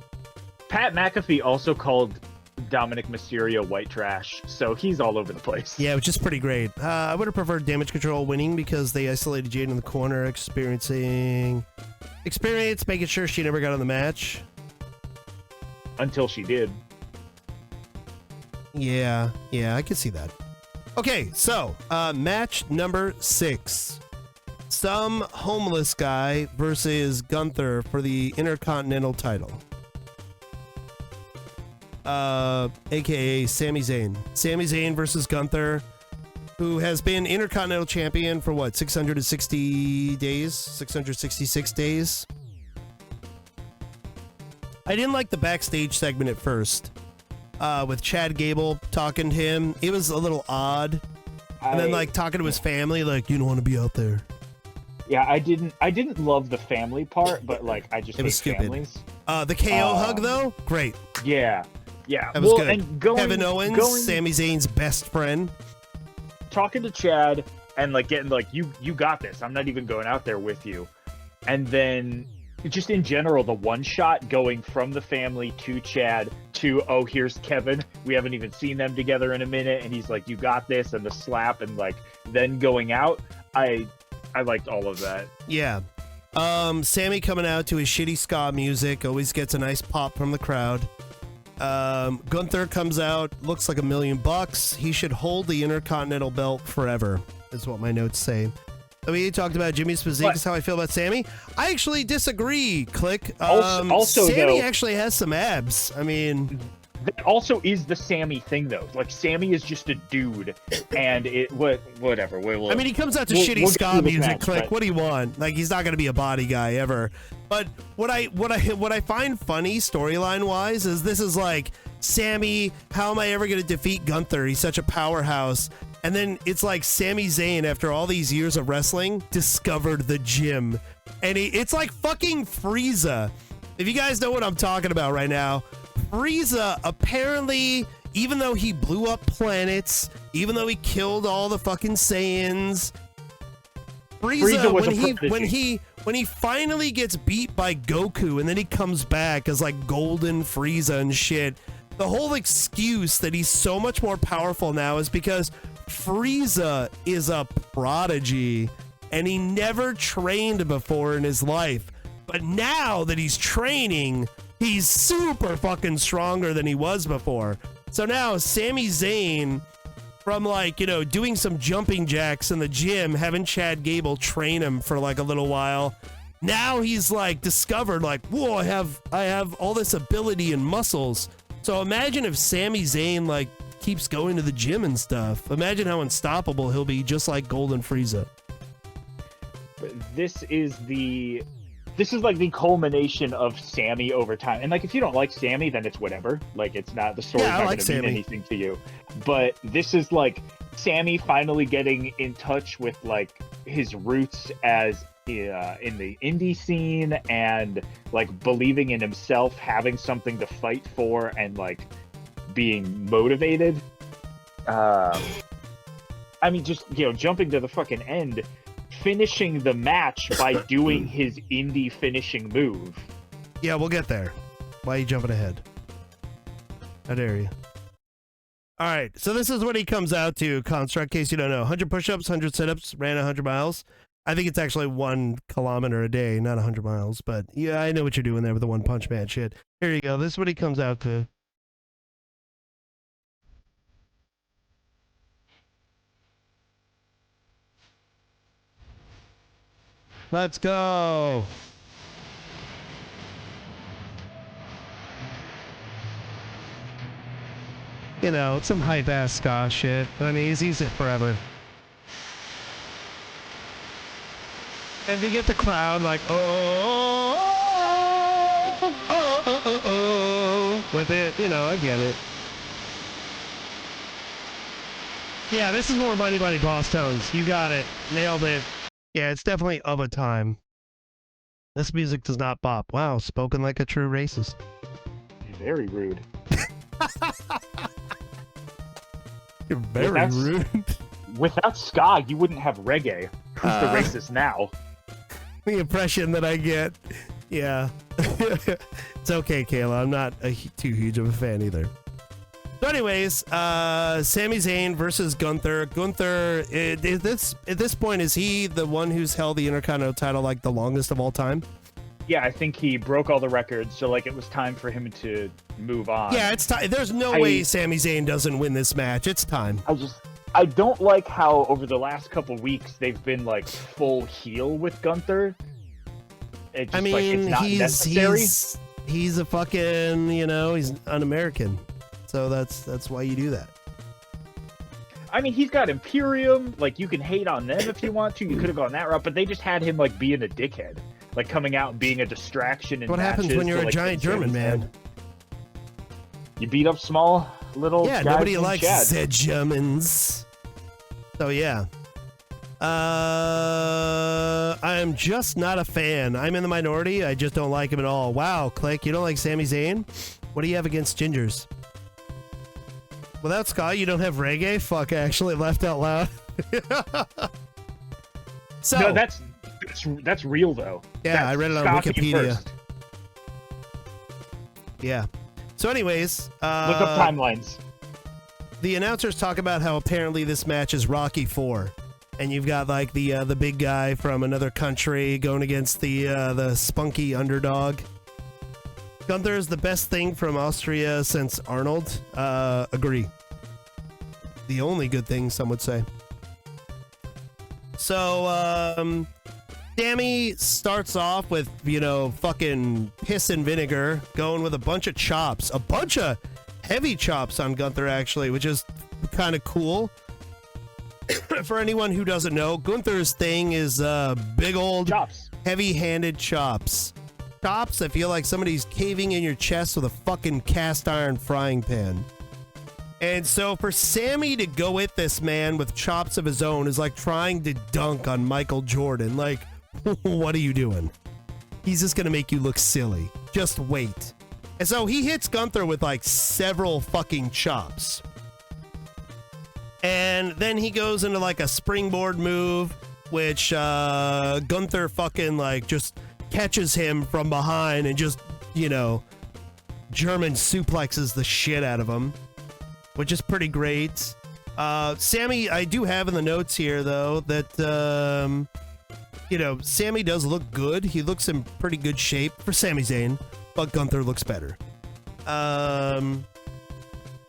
Pat McAfee also called Dominic Mysterio white trash, so he's all over the place. Yeah, which is pretty great. I would have preferred Damage Control winning because they isolated Jade in the corner, making sure she never got on the match. Until she did. Yeah, I can see that. Okay, so match number 6. Some homeless guy versus Gunther for the Intercontinental title. AKA Sami Zayn. Sami Zayn versus Gunther, who has been Intercontinental Champion for what, 660 days? 666 days? I didn't like the backstage segment at first. With Chad Gable talking to him. It was a little odd. And then like talking to his family, like, you don't want to be out there. Yeah, I didn't love the family part, but like I just hate stupid. families. The KO hug though? Great. Yeah. That was good. And Kevin Owens, Sami Zayn's best friend. Talking to Chad and like getting like, you got this. I'm not even going out there with you. And then just in general, the one shot going from the family to Chad to, oh, here's Kevin. We haven't even seen them together in a minute. And he's like, you got this. And the slap and like then going out. I liked all of that. Yeah. Sammy coming out to his shitty ska music always gets a nice pop from the crowd. Gunther comes out, looks like $1 million. He should hold the Intercontinental belt forever, is what my notes say. We talked about Jimmy's physique. Is how I feel about Sammy. I actually disagree. Click. Also, Sammy though, actually has some abs. I mean, that also is the Sammy thing, though. Like, Sammy is just a dude, and whatever. I mean, he comes out to shitty ska music. Click. What do you want? Like, he's not going to be a body guy ever. But what I find funny storyline wise is this is like, Sammy, how am I ever going to defeat Gunther? He's such a powerhouse. And then it's like Sami Zayn, after all these years of wrestling, discovered the gym. And it's like fucking Frieza. If you guys know what I'm talking about right now, Frieza apparently, even though he blew up planets, even though he killed all the fucking Saiyans, Frieza when he finally gets beat by Goku and then he comes back as like Golden Frieza and shit, the whole excuse that he's so much more powerful now is because Frieza is a prodigy and he never trained before in his life. But now that he's training, he's super fucking stronger than he was before. So now Sami Zayn, from like, you know, doing some jumping jacks in the gym, having Chad Gable train him for like a little while. Now he's like discovered like, whoa, I have all this ability and muscles. So imagine if Sami Zayn like keeps going to the gym and stuff. Imagine how unstoppable he'll be, just like Golden Frieza. This is like the culmination of Sammy over time. And like, if you don't like Sammy, then it's whatever. Like, it's not, the story's not going to mean anything to you. But this is like Sammy finally getting in touch with like his roots as in the indie scene, and like believing in himself, having something to fight for, and like being motivated. I mean, just, you know, jumping to the fucking end, finishing the match by doing his indie finishing move. Yeah, we'll get there. Why are you jumping ahead? How dare you? All right, so this is what he comes out to, Construct, in case you don't know. 100 push-ups, 100 sit-ups, ran 100 miles. I think it's actually 1 kilometer a day, not 100 miles. But yeah, I know what you're doing there with the One Punch Man shit. Here you go. This is what he comes out to. Let's go. You know, some hype-ass ska shit. I mean, he's used it forever. And you get the crowd like, oh, with it, you know, I get it. Yeah, this is more Mighty Mighty Boss Tones. You got it. Nailed it. Yeah, it's definitely of a time. This music does not bop. Wow, spoken like a true racist. Very rude. You're very rude. Without ska, you wouldn't have reggae. Who's the racist now? The impression that I get. Yeah. It's okay, Kayla. I'm not too huge of a fan either. So anyways, Sami Zayn versus Gunther. Gunther, at this point, is he the one who's held the Intercontinental title like the longest of all time? Yeah, I think he broke all the records, so like it was time for him to move on. Yeah, it's time. There's no way Sami Zayn doesn't win this match. It's time. I don't like how over the last couple weeks they've been like full heel with Gunther. It's just, I mean, like, it's not necessary. He's a fucking, you know, he's un-American. So that's why you do that. I mean, he's got Imperium. Like, you can hate on them if you want to. You could have gone that route, but they just had him like being a dickhead, like coming out and being a distraction. What happens when you're a giant German man? You beat up small little guys. Nobody likes the Germans. So yeah. I'm just not a fan. I'm in the minority. I just don't like him at all. Wow, Click, you don't like Sami Zayn? What do you have against gingers? Without Scott, you don't have reggae? Fuck, I actually laughed out loud. So no, that's real though. Yeah, I read it on Wikipedia. First. Yeah. So anyways, look up timelines. The announcers talk about how apparently this match is Rocky 4. And you've got like the big guy from another country going against the spunky underdog. Gunther is the best thing from Austria since Arnold. Agree. The only good thing, some would say. So, Sammy starts off with, you know, fucking piss and vinegar, going with a bunch of chops. A bunch of heavy chops on Gunther, actually, which is kind of cool. For anyone who doesn't know, Gunther's thing is big old chops. Heavy-handed chops. Chops, I feel like somebody's caving in your chest with a fucking cast iron frying pan. And so for Sammy to go at this man with chops of his own is like trying to dunk on Michael Jordan. Like, what are you doing? He's just gonna make you look silly. Just wait. And so he hits Gunther with like several fucking chops. And then he goes into like a springboard move, which Gunther fucking like just catches him from behind and just, you know, German suplexes the shit out of him, which is pretty great. Sammy, I do have in the notes here though that, you know, Sammy does look good. He looks in pretty good shape for Sami Zayn, but Gunther looks better.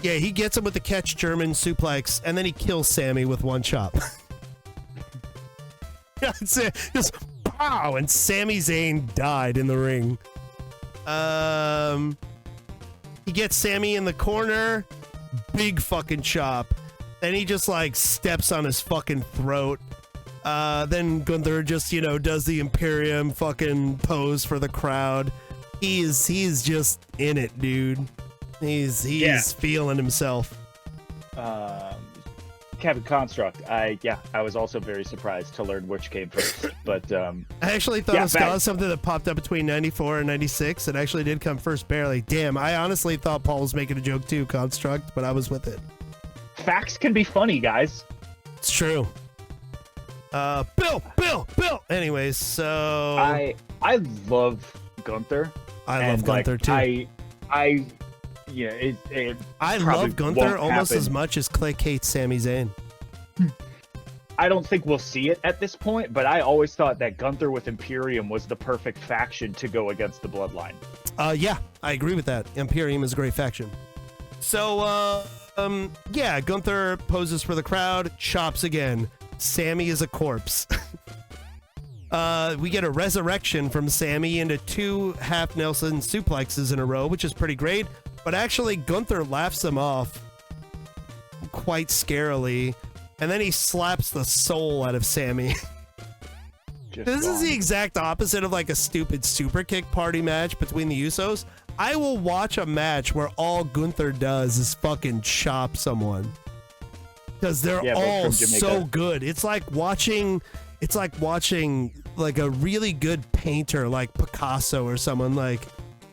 Yeah, he gets him with the catch German suplex, and then he kills Sammy with one chop. That's it. Just pow, and Sami Zayn died in the ring. He gets Sammy in the corner, big fucking chop. Then he just like steps on his fucking throat. Then Gunther just, you know, does the Imperium fucking pose for the crowd. He's just in it, dude. He's feeling himself. Kevin Construct. I was also very surprised to learn which came first. But I actually thought it was something that popped up between 94 and 96. It actually did come first, barely. Damn, I honestly thought Paul was making a joke too, Construct, but I was with it. Facts can be funny, guys. It's true. Bill. Anyways, so I love Gunther. I love Gunther too. I love Gunther almost as much as Click hates Sami Zayn. I don't think we'll see it at this point, but I always thought that Gunther with Imperium was the perfect faction to go against the Bloodline. Yeah, I agree with that. Imperium is a great faction. So, Gunther poses for the crowd, chops again. Sammy is a corpse. We get a resurrection from Sammy into 2 half Nelson suplexes in a row, which is pretty great. But actually, Gunther laughs him off quite scarily, and then he slaps the soul out of Sammy. This is the exact opposite of like a stupid super kick party match between the Usos. I will watch a match where all Gunther does is fucking chop someone. Because they're all so good. It's like watching like a really good painter like Picasso or someone like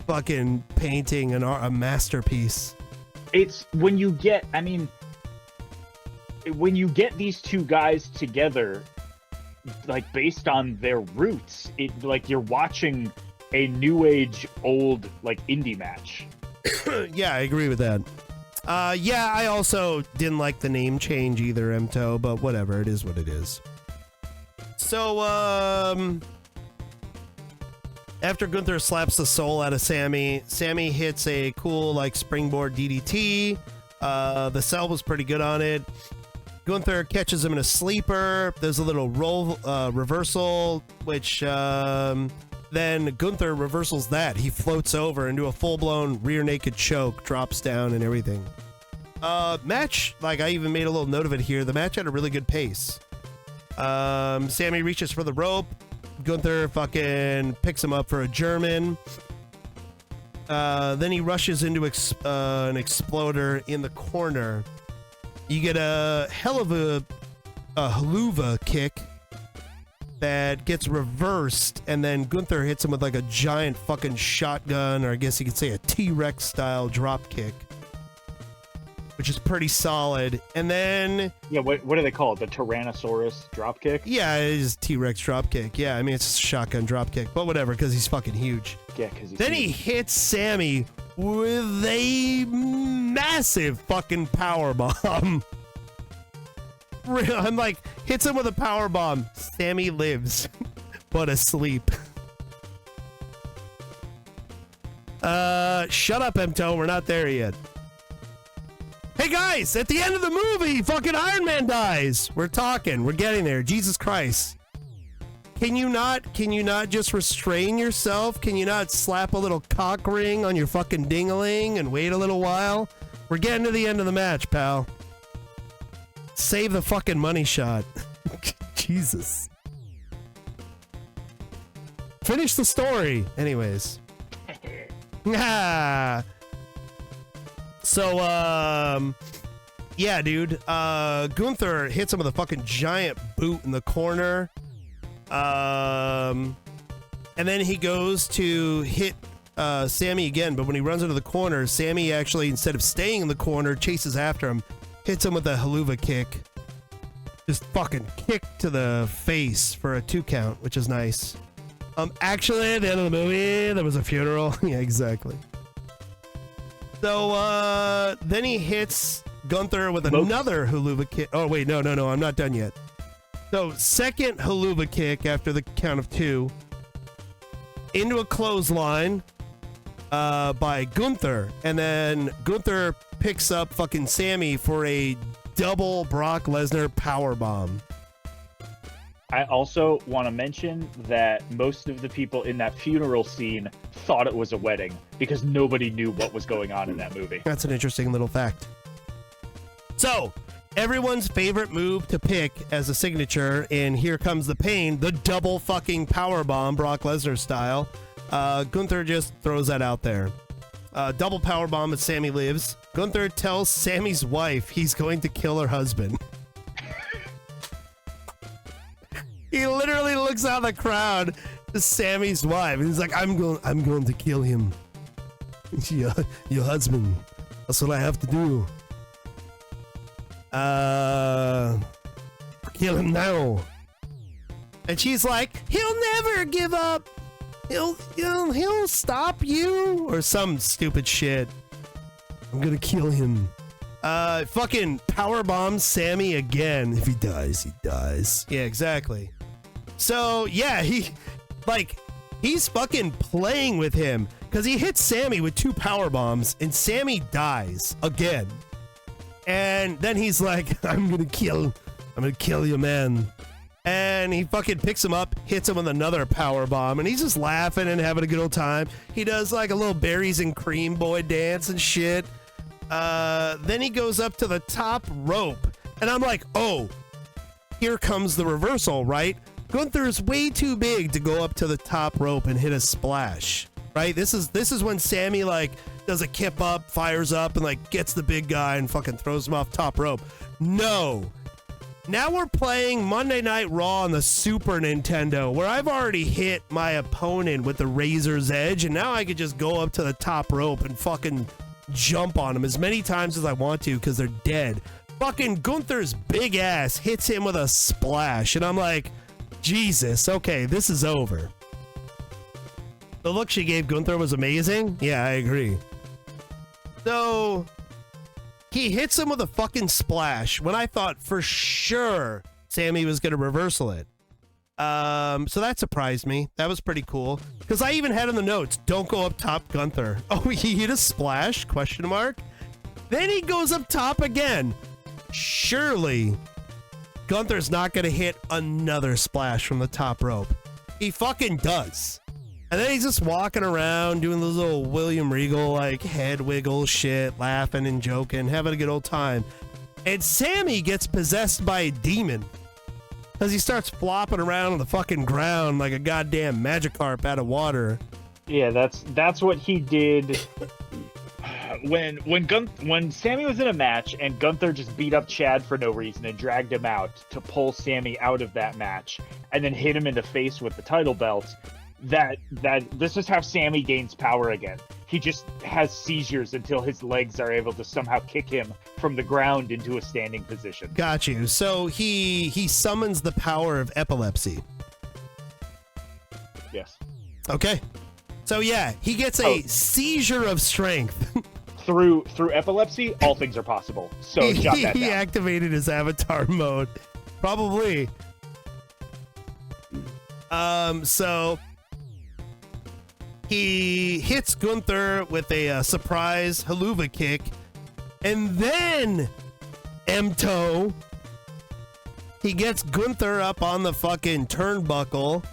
fucking painting a masterpiece. It's when you get these two guys together, like based on their roots, it like you're watching a new age old like indie match. Yeah, I agree with that. I also didn't like the name change either, Mto, but whatever, it is what it is. So, after Gunther slaps the soul out of Sammy, Sammy hits a cool, like, springboard DDT. The sell was pretty good on it. Gunther catches him in a sleeper. There's a little roll reversal, which then Gunther reversals that. He floats over into a full-blown rear naked choke, drops down and everything. Match, like I even made a little note of it here. The match had a really good pace. Sammy reaches for the rope. Gunther fucking picks him up for a German. Then he rushes into an exploder in the corner. You get a hell of a haluva kick that gets reversed, and then Gunther hits him with like a giant fucking shotgun, or I guess you could say a T-Rex style drop kick, which is pretty solid. And then what do they call it? The Tyrannosaurus drop kick? Yeah, it is T-Rex drop kick. Yeah, I mean it's a shotgun drop kick, but whatever, because he's fucking huge. Yeah, because then he hits Sammy with a massive fucking power bomb. I'm like, hits him with a power bomb. Sammy lives, but asleep. Shut up, Mto. We're not there yet. Hey guys, at the end of the movie, fucking Iron Man dies. We're talking. We're getting there. Jesus Christ. Can you not just restrain yourself? Can you not slap a little cock ring on your fucking ding-a-ling and wait a little while? We're getting to the end of the match, pal. Save the fucking money shot. Jesus. Finish the story. Anyways. So, yeah, dude. Gunther hits him with a fucking giant boot in the corner. And then he goes to hit Sammy again, but when he runs into the corner, Sammy actually, instead of staying in the corner, chases after him, hits him with a haluva kick. Just fucking kick to the face for a 2 count, which is nice. Actually, at the end of the movie, there was a funeral. Yeah, exactly. So, then he hits Gunther with another haluva kick. Oh, wait, no, I'm not done yet. So, second haluva kick after the count of 2. Into a clothesline by Gunther. And then Gunther picks up fucking Sammy for a double Brock Lesnar powerbomb. I also want to mention that most of the people in that funeral scene thought it was a wedding because nobody knew what was going on in that movie. That's an interesting little fact. So, everyone's favorite move to pick as a signature in Here Comes the Pain, the double fucking powerbomb, Brock Lesnar style. Gunther just throws that out there. Double powerbomb as Sammy lives. Gunther tells Sammy's wife he's going to kill her husband. He literally looks out the crowd to Sammy's wife, and he's like, "I'm going to kill him. Your husband. That's what I have to do. Kill him now." And she's like, "He'll never give up. He'll stop you," or some stupid shit. "I'm gonna kill him." Fucking powerbomb Sammy again. If he dies, he dies. Yeah, exactly. So yeah, he's fucking playing with him because he hits Sammy with 2 power bombs and Sammy dies again. And then he's like, I'm gonna kill you, man. And he fucking picks him up, hits him with another power bomb, and he's just laughing and having a good old time. He does like a little berries and cream boy dance and shit. Then he goes up to the top rope, and I'm like, oh, here comes the reversal, right? Gunther's way too big to go up to the top rope and hit a splash, right? This is when Sammy like does a kip up, fires up, and like gets the big guy and fucking throws him off top rope. No. Now we're playing Monday Night Raw on the Super Nintendo, where I've already hit my opponent with the Razor's Edge, and now I could just go up to the top rope and fucking jump on him as many times as I want to because they're dead. Fucking Gunther's big ass hits him with a splash, and I'm like, Jesus, okay, this is over. The look she gave Gunther was amazing. Yeah, I agree. So he hits him with a fucking splash when I thought for sure Sammy was going to reversal it. So that surprised me. That was pretty cool. Because I even had in the notes, don't go up top, Gunther. Oh, he hit a splash? Question mark. Then he goes up top again. Surely Gunther's not going to hit another splash from the top rope. He fucking does. And then he's just walking around doing those little William Regal like head wiggle shit, laughing and joking, having a good old time. And Sammy gets possessed by a demon because he starts flopping around on the fucking ground like a goddamn Magikarp out of water. Yeah, that's what he did when Sammy was in a match and Gunther just beat up Chad for no reason and dragged him out to pull Sammy out of that match and then hit him in the face with the title belt. That this is how Sammy gains power again. He just has seizures until his legs are able to somehow kick him from the ground into a standing position. Got you. So he summons the power of epilepsy. Yes. Okay. So yeah, he gets a seizure of strength. Through epilepsy, all things are possible. So jot that down. He activated his avatar mode. Probably. So he hits Gunther with a surprise haluva kick, and then Emto, he gets Gunther up on the fucking turnbuckle,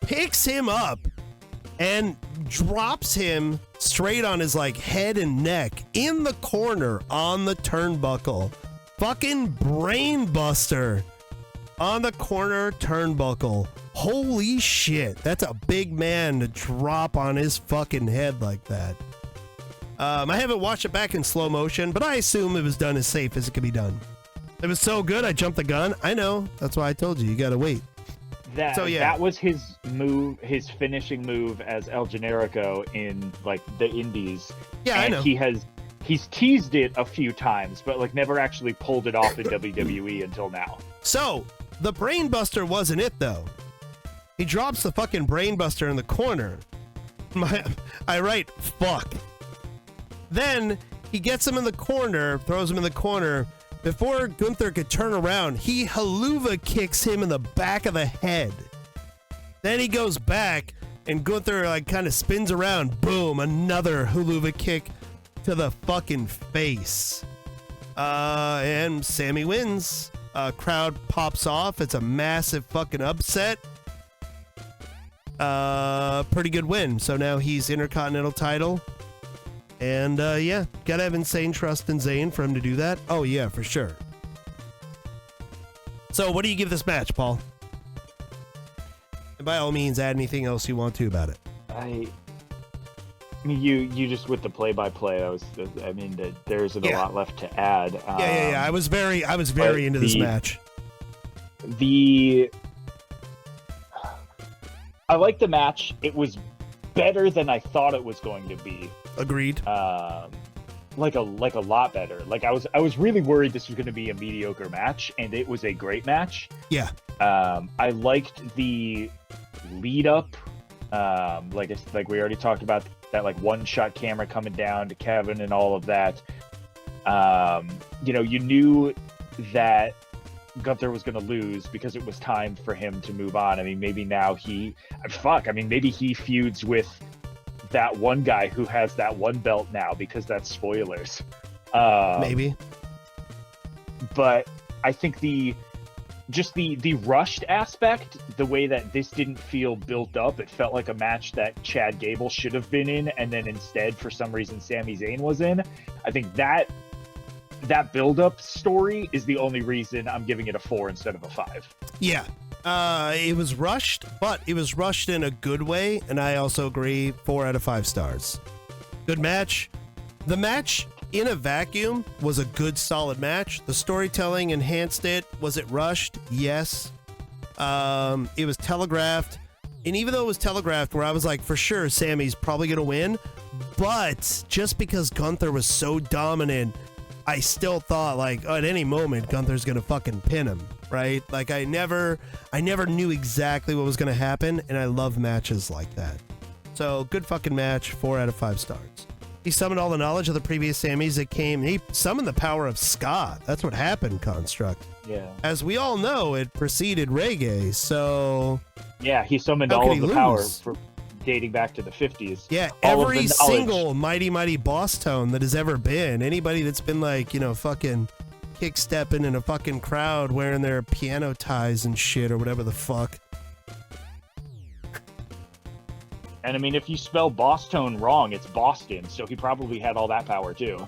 picks him up, and drops him straight on his like head and neck in the corner on the turnbuckle. Fucking brain buster on the corner turnbuckle. Holy shit, that's a big man to drop on his fucking head like that. I haven't watched it back in slow motion, but I assume it was done as safe as it could be done. It was so good, I jumped the gun. I know, that's why I told you gotta wait. That was his move, his finishing move as El Generico in like the Indies. Yeah, and I know. He's teased it a few times, but like never actually pulled it off in WWE until now. So the brainbuster wasn't it though. He drops the fucking brainbuster in the corner. I write fuck. Then he gets him in the corner, throws him in the corner. Before Gunther could turn around, he haluva kicks him in the back of the head. Then he goes back, and Gunther like kind of spins around. Boom, another haluva kick to the fucking face. And Sammy wins. Crowd pops off. It's a massive fucking upset. Pretty good win. So now he's Intercontinental title. And yeah, gotta have insane trust in Zayn for him to do that. Oh yeah, for sure. So what do you give this match, Paul? And by all means, add anything else you want to about it. I mean, you just with the play-by-play. There isn't a lot left to add. Yeah. I was very into this match. I like the match. It was better than I thought it was going to be. Agreed. Like a lot better. Like I was really worried this was going to be a mediocre match, and it was a great match. Yeah. I liked the lead up. Like we already talked about that, like one-shot camera coming down to Kevin and all of that. You knew that Gunther was going to lose because it was time for him to move on. I mean, maybe now maybe he feuds with that one guy who has that one belt now, because that's spoilers. Maybe. But I think the rushed aspect, the way that this didn't feel built up, it felt like a match that Chad Gable should have been in, and then instead, for some reason, Sami Zayn was in. I think that build-up story is the only reason I'm giving it a 4 instead of a 5. Yeah. It was rushed, but it was rushed in a good way, and I also agree, 4 out of 5 stars. Good match. The match in a vacuum was a good, solid match. The storytelling enhanced it. Was it rushed? Yes. It was telegraphed, and even though it was telegraphed, where I was like, for sure, Sammy's probably gonna win, but just because Gunther was so dominant, I still thought, like, at any moment Gunther's gonna fucking pin him, right? Like, I never knew exactly what was gonna happen, and I love matches like that. So good fucking match, 4 out of 5 stars. He summoned all the knowledge of the previous Sammys that came. He summoned the power of Scott. That's what happened, Construct. Yeah. As we all know, it preceded reggae, so yeah, he summoned all of the power for dating back to the 50s. Yeah, every single mighty boss tone that has ever been. Anybody that's been like, fucking kick stepping in a fucking crowd wearing their piano ties and shit or whatever the fuck. And I mean, if you spell boss tone wrong, it's Boston, so he probably had all that power too.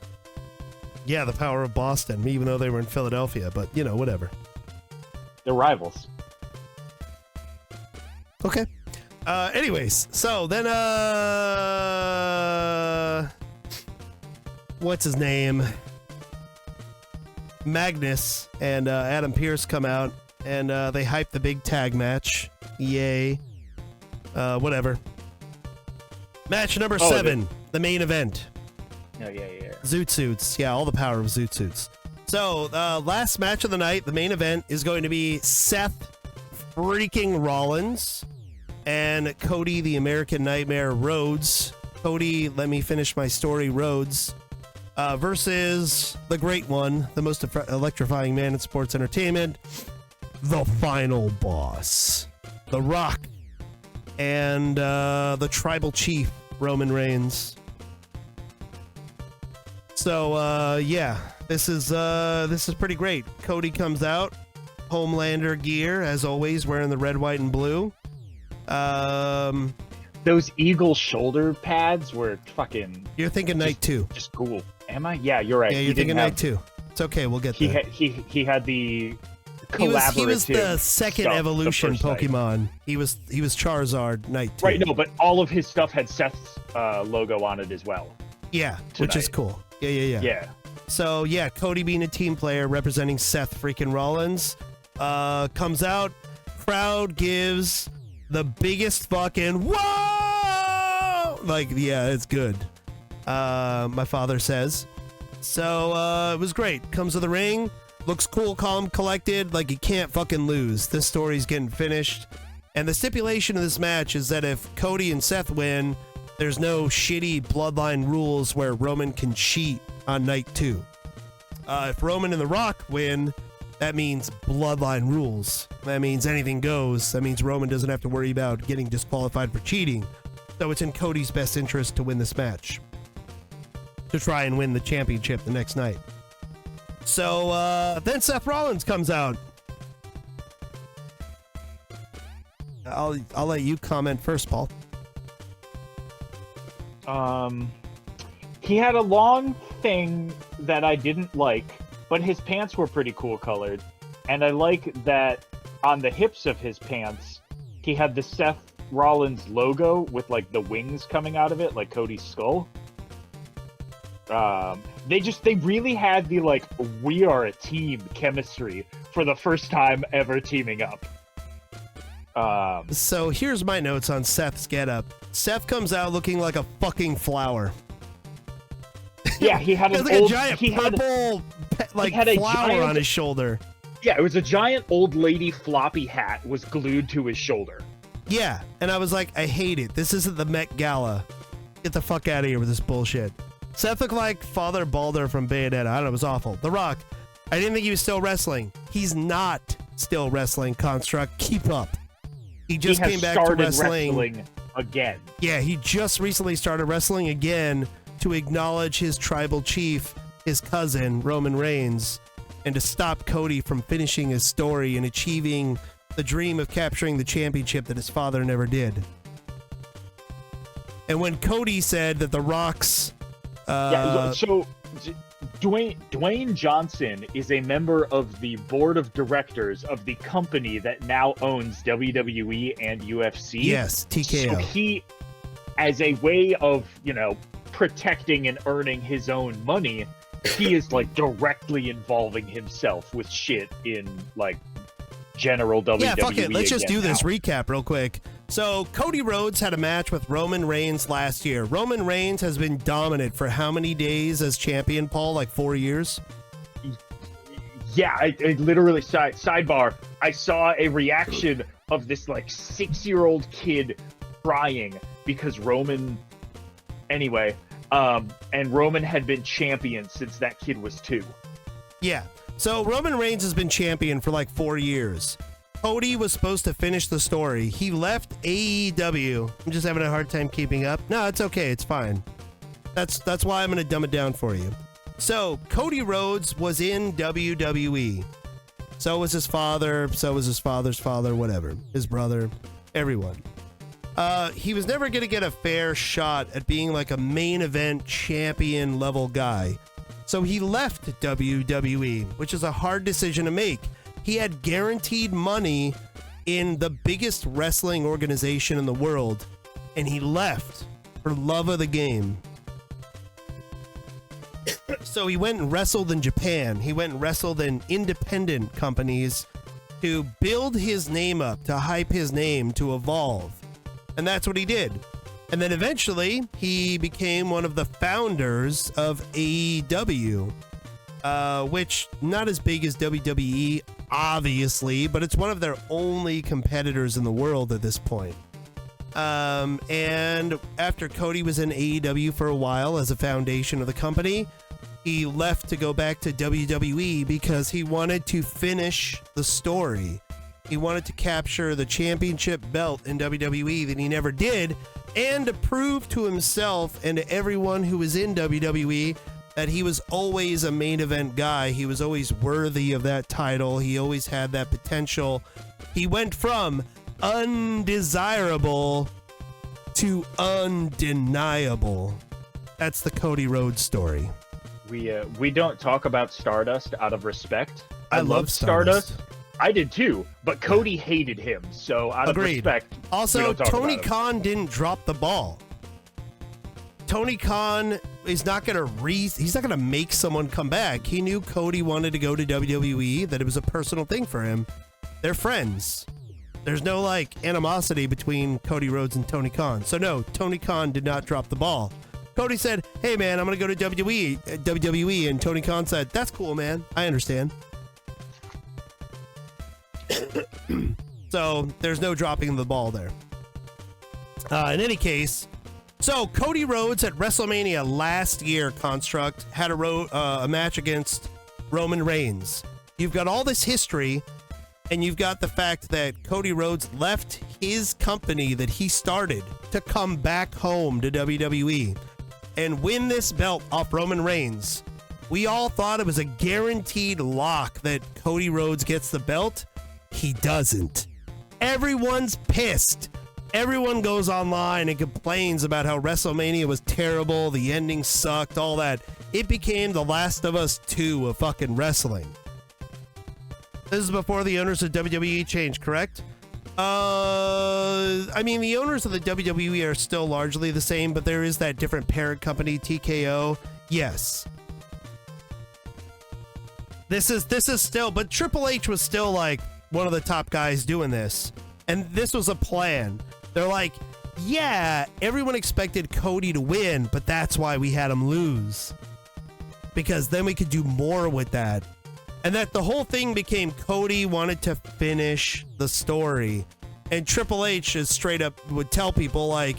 Yeah, the power of Boston, even though they were in Philadelphia, but whatever. They're rivals. Okay. Anyways, so then, what's his name? Magnus and Adam Pearce come out, and they hype the big tag match. Yay. Whatever. Match number 7, the main event. Oh, yeah. Zoot Suits. Yeah, all the power of Zoot Suits. So, last match of the night, the main event, is going to be Seth freaking Rollins and Cody the American Nightmare Rhodes. Cody, let me finish my story, Rhodes, versus the great one, the most electrifying man in sports entertainment, the final boss, The Rock, and the tribal chief, Roman Reigns. So yeah, this is pretty great. Cody comes out, Homelander gear as always, wearing the red, white, and blue. Those eagle shoulder pads were fucking. You're thinking night 2. Just cool. Am I? Yeah, you're right. Yeah, you're thinking night 2. It's okay, we'll get there. He had the. He was the second evolution Pokemon. Night. He was Charizard night 2. Right, no, but all of his stuff had Seth's logo on it as well. Yeah, which is cool. Yeah. Yeah. So yeah, Cody being a team player representing Seth freaking Rollins, comes out, crowd gives the biggest fucking whoa! Like, yeah, it's good. My father says. So it was great. Comes to the ring. Looks cool, calm, collected, like he can't fucking lose. This story's getting finished. And the stipulation of this match is that if Cody and Seth win, there's no shitty bloodline rules where Roman can cheat on night 2. If Roman and The Rock win, that means bloodline rules. That means anything goes. That means Roman doesn't have to worry about getting disqualified for cheating. So it's in Cody's best interest to win this match. to try and win the championship the next night. So then Seth Rollins comes out. I'll let you comment first, Paul. He had a long thing that I didn't like, but his pants were pretty cool colored. And I like that on the hips of his pants, he had the Seth Rollins logo with like the wings coming out of it, like Cody's skull. They really had the like, we are a team chemistry for the first time ever teaming up. So here's my notes on Seth's getup. Seth comes out looking like a fucking flower. Yeah, he had an like old, a giant purple flower on his shoulder. Yeah, it was a giant old lady floppy hat was glued to his shoulder. Yeah, and I was like, I hate it. This isn't the Met Gala. Get the fuck out of here with this bullshit. Seth looked like Father Balder from Bayonetta. I don't know, it was awful. The Rock, I didn't think he was still wrestling. He's not still wrestling, Construct. Keep up. He just came back to wrestling again. Yeah, he just recently started wrestling again to acknowledge his tribal chief, his cousin, Roman Reigns, and to stop Cody from finishing his story and achieving the dream of capturing the championship that his father never did. And when Cody said that The Rock's... Dwayne Johnson is a member of the board of directors of the company that now owns WWE and UFC. Yes, TKO. So he, as a way of, protecting and earning his own money, he is like directly involving himself with shit in like general WWE. Yeah, fuck it. Let's just do this now. recap real quick. So Cody Rhodes had a match with Roman Reigns last year. Roman Reigns has been dominant for how many days as champion, Paul? Like 4 years? Yeah, I literally, sidebar, I saw a reaction of this like 6-year-old kid crying because Roman, anyway, and Roman had been champion since that kid was 2. Yeah. So Roman Reigns has been champion for like 4 years. Cody was supposed to finish the story. He left AEW. I'm just having a hard time keeping up. No, it's okay. It's fine. That's why I'm going to dumb it down for you. So Cody Rhodes was in WWE. So was his father. So was his father's father, whatever. His brother, everyone. He was never going to get a fair shot at being like a main event champion level guy. So he left WWE, which is a hard decision to make. He had guaranteed money in the biggest wrestling organization in the world, and he left for love of the game. So he went and wrestled in Japan. He went and wrestled in independent companies to build his name up, to hype his name, to evolve. And that's what he did. And then eventually, he became one of the founders of AEW, which not as big as WWE, obviously, but it's one of their only competitors in the world at this point. And after Cody was in AEW for a while as a foundation of the company, he left to go back to WWE because he wanted to finish the story. He wanted to capture the championship belt in WWE that he never did, and to prove to himself and to everyone who was in WWE that he was always a main event guy. He was always worthy of that title. He always had that potential. He went from undesirable to undeniable. That's the Cody Rhodes story. We don't talk about Stardust out of respect. I love Stardust. I did too, but Cody hated him, so out of respect. Also, Tony Khan didn't drop the ball. Tony Khan is not he's not gonna make someone come back. He knew Cody wanted to go to WWE, that it was a personal thing for him. They're friends. There's no like animosity between Cody Rhodes and Tony Khan. So no, Tony Khan did not drop the ball. Cody said, "Hey man, I'm gonna go to WWE," and Tony Khan said, "That's cool, man. I understand." So there's no dropping the ball there. In any case, so Cody Rhodes at WrestleMania last year, Construct, had a match against Roman Reigns. You've got all this history, and you've got the fact that Cody Rhodes left his company that he started to come back home to WWE. and win this belt off Roman Reigns. We all thought it was a guaranteed lock that Cody Rhodes gets the belt. He doesn't. Everyone's pissed. Everyone goes online and complains about how WrestleMania was terrible, the ending sucked, all that. It became The Last of Us 2 of fucking wrestling. This is before the owners of WWE changed, correct? I mean, the owners of the WWE are still largely the same, but there is that different parent company, TKO. Yes. This is still, but Triple H was still like one of the top guys doing this. And this was a plan. They're like, yeah, everyone expected Cody to win, but that's why we had him lose. Because then we could do more with that. And that the whole thing became Cody wanted to finish the story. And Triple H is straight up would tell people like,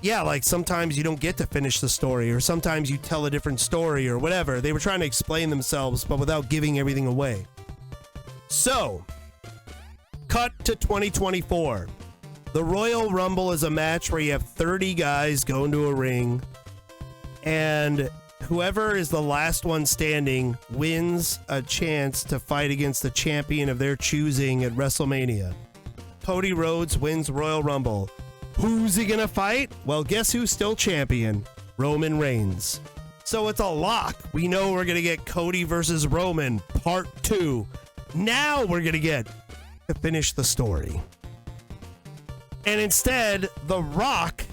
yeah, like sometimes you don't get to finish the story, or sometimes you tell a different story or whatever. They were trying to explain themselves, but without giving everything away. So, cut to 2024. The Royal Rumble is a match where you have 30 guys go into a ring, and whoever is the last one standing wins a chance to fight against the champion of their choosing at WrestleMania. Cody Rhodes wins Royal Rumble. Who's he gonna fight? Well, guess who's still champion? Roman Reigns. So it's a lock. We know we're gonna get Cody versus Roman Part 2. Now we're gonna get to finish the story. And instead, The Rock,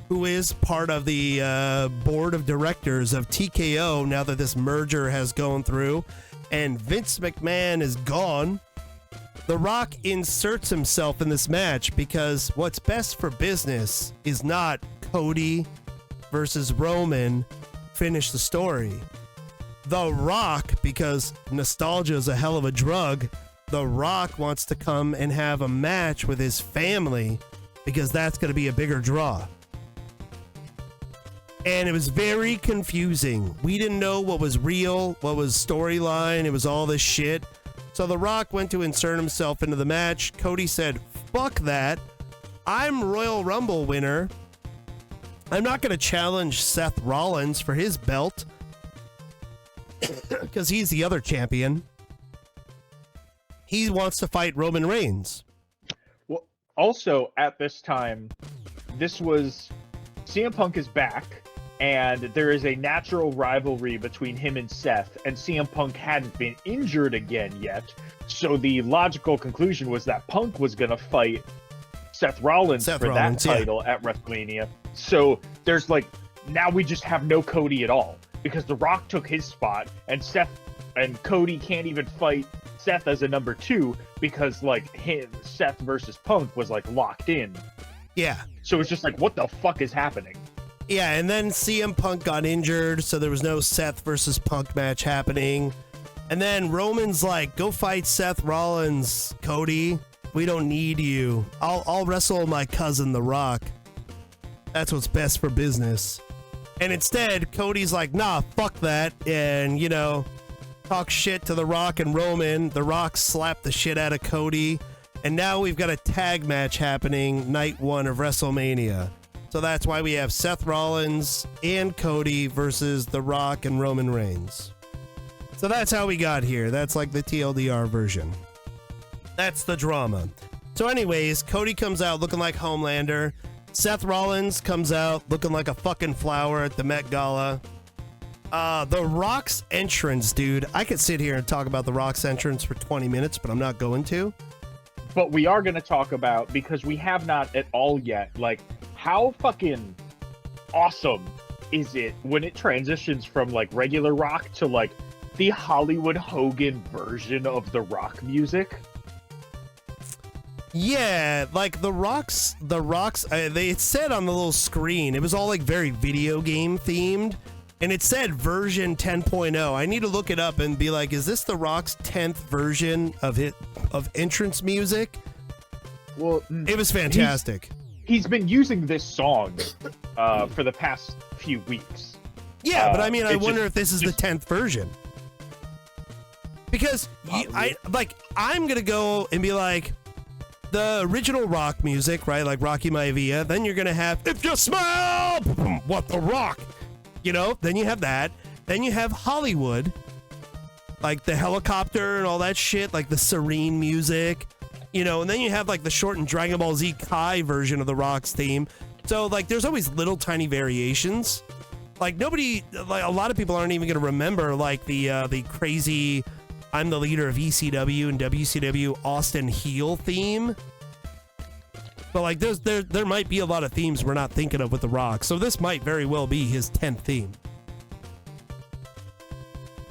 who is part of the board of directors of TKO now that this merger has gone through, and Vince McMahon is gone, The Rock inserts himself in this match because what's best for business is not Cody versus Roman, finish the story. The Rock, because nostalgia is a hell of a drug, The Rock wants to come and have a match with his family because that's going to be a bigger draw. And it was very confusing. We didn't know what was real, what was storyline. It was all this shit. So The Rock went to insert himself into the match. Cody said, fuck that. I'm Royal Rumble winner. I'm not going to challenge Seth Rollins for his belt because he's the other champion. He wants to fight Roman Reigns. Well, also at this time, this was CM Punk is back, and there is a natural rivalry between him and Seth, and CM Punk hadn't been injured again yet, so the logical conclusion was that Punk was going to fight Seth Rollins that title at WrestleMania. So there's like, now we just have no Cody at all, because The Rock took his spot, and Cody can't even fight Seth as a number 2 because like Seth versus Punk was like locked in. Yeah. So it's just like, what the fuck is happening? Yeah, and then CM Punk got injured, so there was no Seth versus Punk match happening. And then Roman's like, go fight Seth Rollins, Cody. We don't need you. I'll wrestle my cousin, The Rock. That's what's best for business. And instead, Cody's like, nah, fuck that. And, you know, talk shit to The Rock and Roman. The Rock slapped the shit out of Cody. And now we've got a tag match happening night 1 of WrestleMania. So that's why we have Seth Rollins and Cody versus The Rock and Roman Reigns. So that's how we got here. That's like the TLDR version. That's the drama. So anyways, Cody comes out looking like Homelander. Seth Rollins comes out looking like a fucking flower at the Met Gala. The Rock's entrance, dude. I could sit here and talk about The Rock's entrance for 20 minutes, but I'm not going to. But we are going to talk about, because we have not at all yet, like, how fucking awesome is it when it transitions from, like, regular rock to, like, the Hollywood Hogan version of the rock music? Yeah, like the Rocks, it said on the little screen, it was all like very video game themed, and it said version 10.0. I need to look it up and be like, is this the Rock's 10th version of entrance music? Well, it was fantastic. He's been using this song for the past few weeks. Yeah, but I mean, I wonder if this is the 10th version. Because I'm gonna go and be like, the original rock music, right? Like Rocky Maivia. Then you're gonna have If You Smell What the Rock. You know, then you have that. Then you have Hollywood, like the helicopter and all that shit, like the serene music, you know, and then you have like the shortened Dragon Ball Z Kai version of the Rock's theme. So like there's always little tiny variations. Like nobody, like a lot of people aren't even going to remember like the crazy I'm the leader of ECW and WCW Austin heel theme. But like there might be a lot of themes we're not thinking of with The Rock. So this might very well be his 10th theme.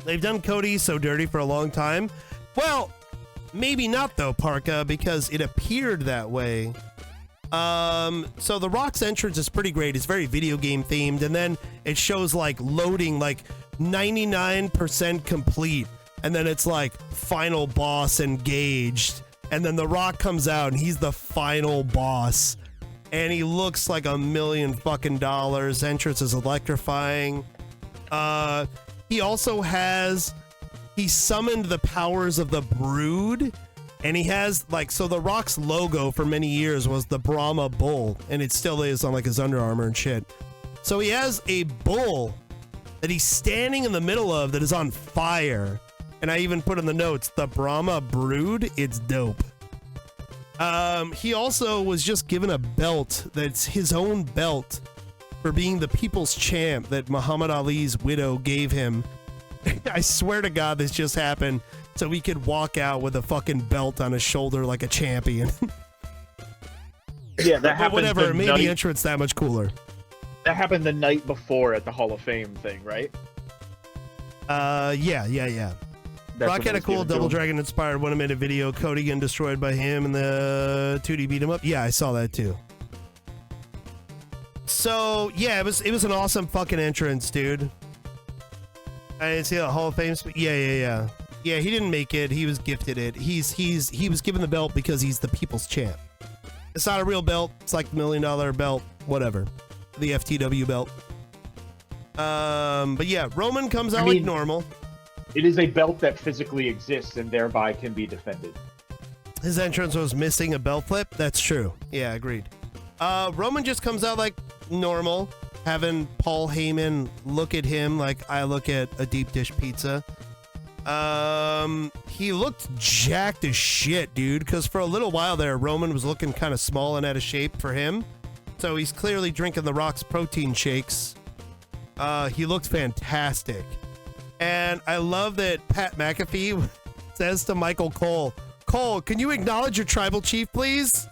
They've done Cody So Dirty for a long time. Well, maybe not though, Parka, because it appeared that way. So The Rock's entrance is pretty great. It's very video game themed, and then it shows like loading, like 99% complete, and then it's like final boss engaged, and then The Rock comes out and he's the final boss, and he looks like $1 million fucking dollars. Entrance is electrifying. He also has, he summoned the powers of the Brood, and he has like, so The Rock's logo for many years was the Brahma bull, and it still is on like his Under Armour and shit. So he has a bull that he's standing in the middle of that is on fire. And I even put in the notes, the Brahma Brood, it's dope. He also was just given a belt that's his own belt for being the people's champ that Muhammad Ali's widow gave him. I swear to God this just happened so he could walk out with a fucking belt on his shoulder like a champion. Yeah, that happened. Whatever, it made the entrance that much cooler. That happened the night before at the Hall of Fame thing, right? Yeah. That's Rock when had it a was cool given to Double him. Dragon inspired 1-minute video. Cody getting destroyed by him and the 2D beat him up. Yeah, I saw that too. So yeah, it was an awesome fucking entrance, dude. I didn't see the Hall of Fame. Yeah. Yeah, he didn't make it. He was gifted it. He was given the belt because he's the people's champ. It's not a real belt. It's like $1 million belt. Whatever. The FTW belt. But yeah, Roman comes out like normal. It is a belt that physically exists and thereby can be defended. His entrance was missing a belt flip. That's true. Yeah, agreed. Roman just comes out like normal, having Paul Heyman look at him like I look at a deep dish pizza. He looked jacked as shit, dude, because for a little while there, Roman was looking kind of small and out of shape for him. So he's clearly drinking the Rock's protein shakes. He looked fantastic. And I love that Pat McAfee says to Michael Cole, Cole, can you acknowledge your tribal chief, please?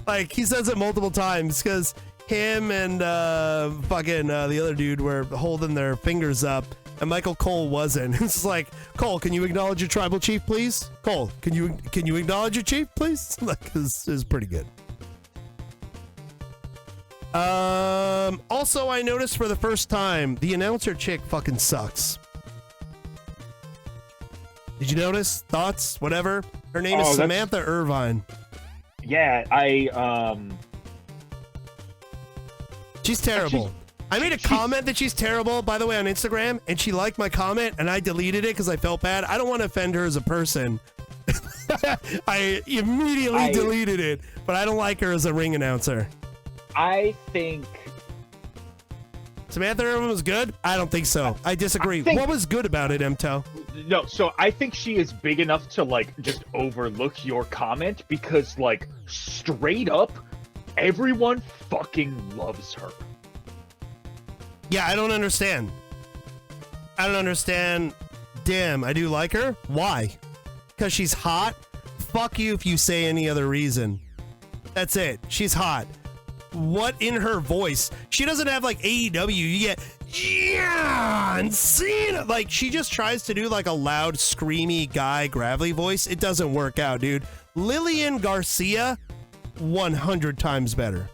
Like, he says it multiple times because him and the other dude were holding their fingers up, and Michael Cole wasn't. It's just like, Cole, can you acknowledge your tribal chief, please? Cole, can you acknowledge your chief, please? Like, this is pretty good. Also, I noticed for the first time, the announcer chick fucking sucks. Did you notice? Thoughts? Whatever? Her name is Samantha Irvine. Yeah, She's terrible. I made a comment that she's terrible, by the way, on Instagram, and she liked my comment, and I deleted it because I felt bad. I don't want to offend her as a person. I immediately deleted it, but I don't like her as a ring announcer. I think Samantha Irvine was good? I don't think so. I disagree. What was good about it, Mto? No, so I think she is big enough to like just overlook your comment because like straight up everyone fucking loves her. Yeah, I don't understand. Damn, I do like her. Why? Because she's hot? Fuck you if you say any other reason. That's it. She's hot. What in her voice? She doesn't have like AEW. You get John Cena. Like, she just tries to do like a loud, screamy guy gravelly voice. It doesn't work out, dude. Lillian Garcia, 100 times better.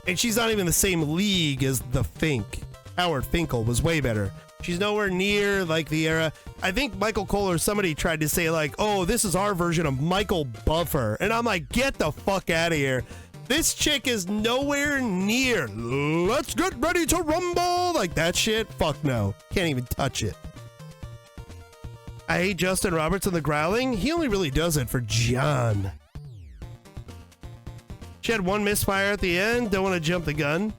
And she's not even the same league as the Fink. Howard Finkel was way better. She's nowhere near like the era. I think Michael Cole or somebody tried to say like, oh, this is our version of Michael Buffer. And I'm like, get the fuck out of here. This chick is nowhere near. Let's get ready to rumble. Like that shit. Fuck no. Can't even touch it. I hate Justin Roberts and the growling. He only really does it for John. She had one misfire at the end. Don't want to jump the gun.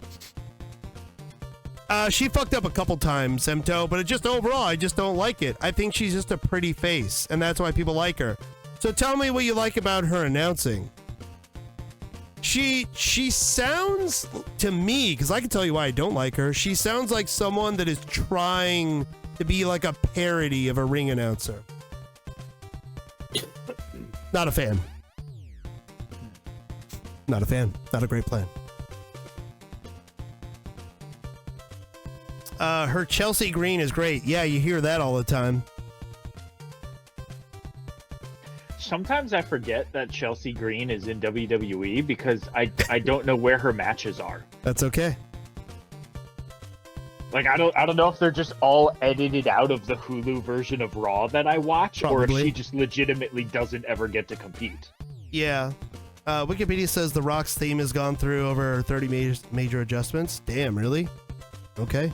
She fucked up a couple times, Emto, but it just overall, I just don't like it. I think she's just a pretty face, and that's why people like her. So tell me what you like about her announcing. She sounds to me, because I can tell you why I don't like her, she sounds like someone that is trying to be like a parody of a ring announcer. Not a fan. Not a fan. Not a great plan. Her Chelsea Green is great. Yeah, you hear that all the time. Sometimes I forget that Chelsea Green is in WWE because I don't know where her matches are. That's okay. Like I don't know if they're just all edited out of the Hulu version of Raw that I watch, or if she just legitimately doesn't ever get to compete. Yeah. Wikipedia says The Rock's theme has gone through over 30 major adjustments. Damn, really? Okay.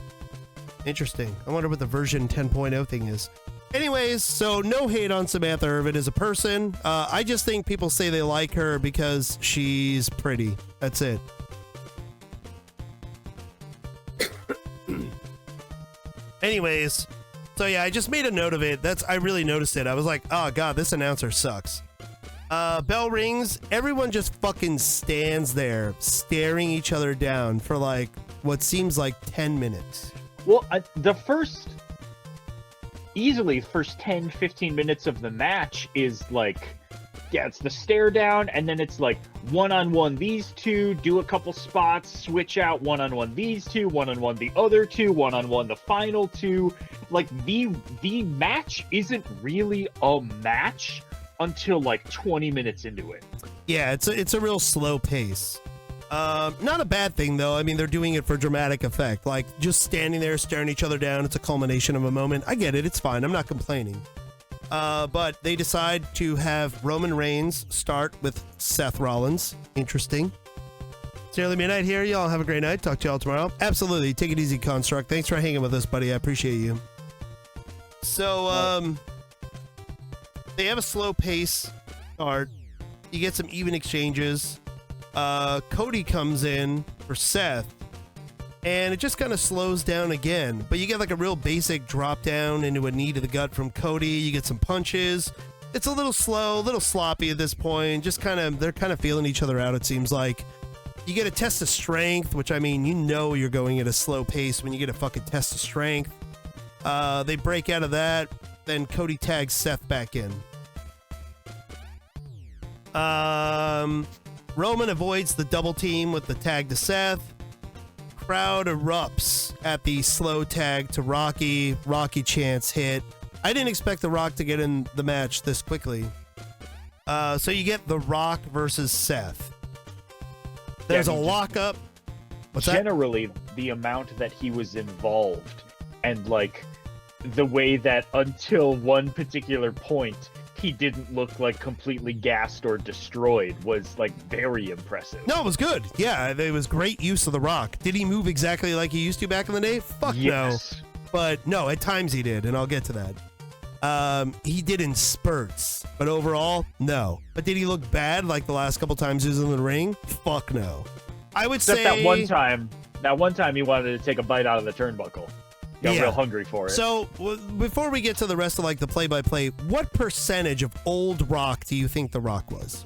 Interesting. I wonder what the version 10.0 thing is. Anyways, so no hate on Samantha Irvin as a person. I just think people say they like her because she's pretty. That's it. Anyways, so yeah, I just made a note of it. I really noticed it. I was like, oh god, this announcer sucks. Bell rings. Everyone just fucking stands there staring each other down for like what seems like 10 minutes. Well, easily the first 10, 15 minutes of the match is like, yeah, it's the stare down, and then it's like one-on-one these two, do a couple spots, switch out, one-on-one these two, one-on-one the other two, one-on-one the final two. Like, the match isn't really a match until like 20 minutes into it. Yeah, it's a real slow pace. Not a bad thing, though. I mean, they're doing it for dramatic effect. Like, just standing there, staring each other down. It's a culmination of a moment. I get it. It's fine. I'm not complaining. But they decide to have Roman Reigns start with Seth Rollins. Interesting. It's nearly midnight here. Y'all have a great night. Talk to y'all tomorrow. Absolutely. Take it easy, Construct. Thanks for hanging with us, buddy. I appreciate you. So, they have a slow pace start. You get some even exchanges. Cody comes in for Seth, and it just kind of slows down again, but you get like a real basic drop down into a knee to the gut from Cody. You get some punches. It's a little slow, a little sloppy at this point. Just they're kind of feeling each other out, it seems like. You get a test of strength, which, I mean, you know you're going at a slow pace when you get a fucking test of strength. They break out of that, then Cody tags Seth back in. Roman avoids the double team with the tag to Seth. Crowd erupts at the slow tag to Rocky. Rocky chants hit. I didn't expect The Rock to get in the match this quickly. So you get The Rock versus Seth. There's a lockup. What's that? Generally, the amount that he was involved and like the way that until one particular point he didn't look like completely gassed or destroyed was like very impressive. No, it was good. Yeah, it was great use of The Rock. Did he move exactly like he used to back in the day? Fuck yes. No. But no, at times he did, and I'll get to that. He did in spurts, but overall, no. But did he look bad like the last couple times he was in the ring? Fuck no. I would say that one time he wanted to take a bite out of the turnbuckle. Got real hungry for it. So, before we get to the rest of like the play-by-play, what percentage of old Rock do you think The Rock was?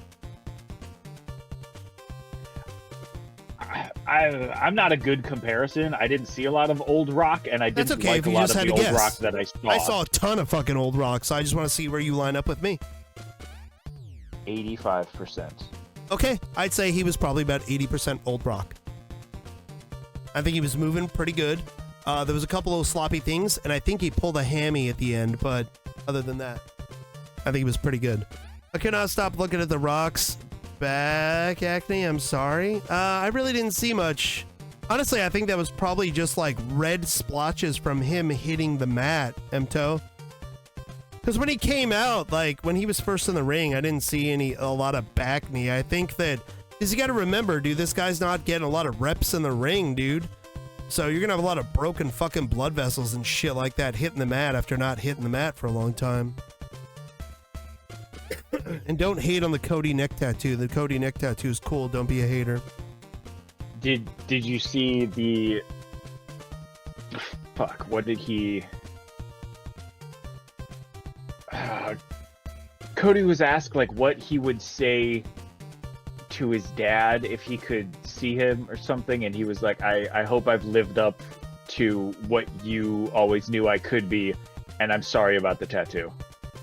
I'm not a good comparison. I didn't see a lot of old Rock, and I didn't like a lot of the old Rock that I saw. I saw a ton of fucking old Rock, so I just want to see where you line up with me. 85%. Okay, I'd say he was probably about 80% old Rock. I think he was moving pretty good. There was a couple of sloppy things, and I think he pulled a hammy at the end, but other than that, I think he was pretty good. I cannot stop looking at The Rock's back acne. I'm sorry. I really didn't see much. Honestly, I think that was probably just like red splotches from him hitting the mat, Emto. Because when he came out, like when he was first in the ring, I didn't see a lot of back knee. I think that, because you got to remember, dude, this guy's not getting a lot of reps in the ring, dude. So you're going to have a lot of broken fucking blood vessels and shit like that hitting the mat after not hitting the mat for a long time. And don't hate on the Cody neck tattoo. The Cody neck tattoo is cool. Don't be a hater. Did you see fuck, what did he... Cody was asked like what he would say to his dad if he could see him or something, and he was like, I hope I've lived up to what you always knew I could be, and I'm sorry about the tattoo.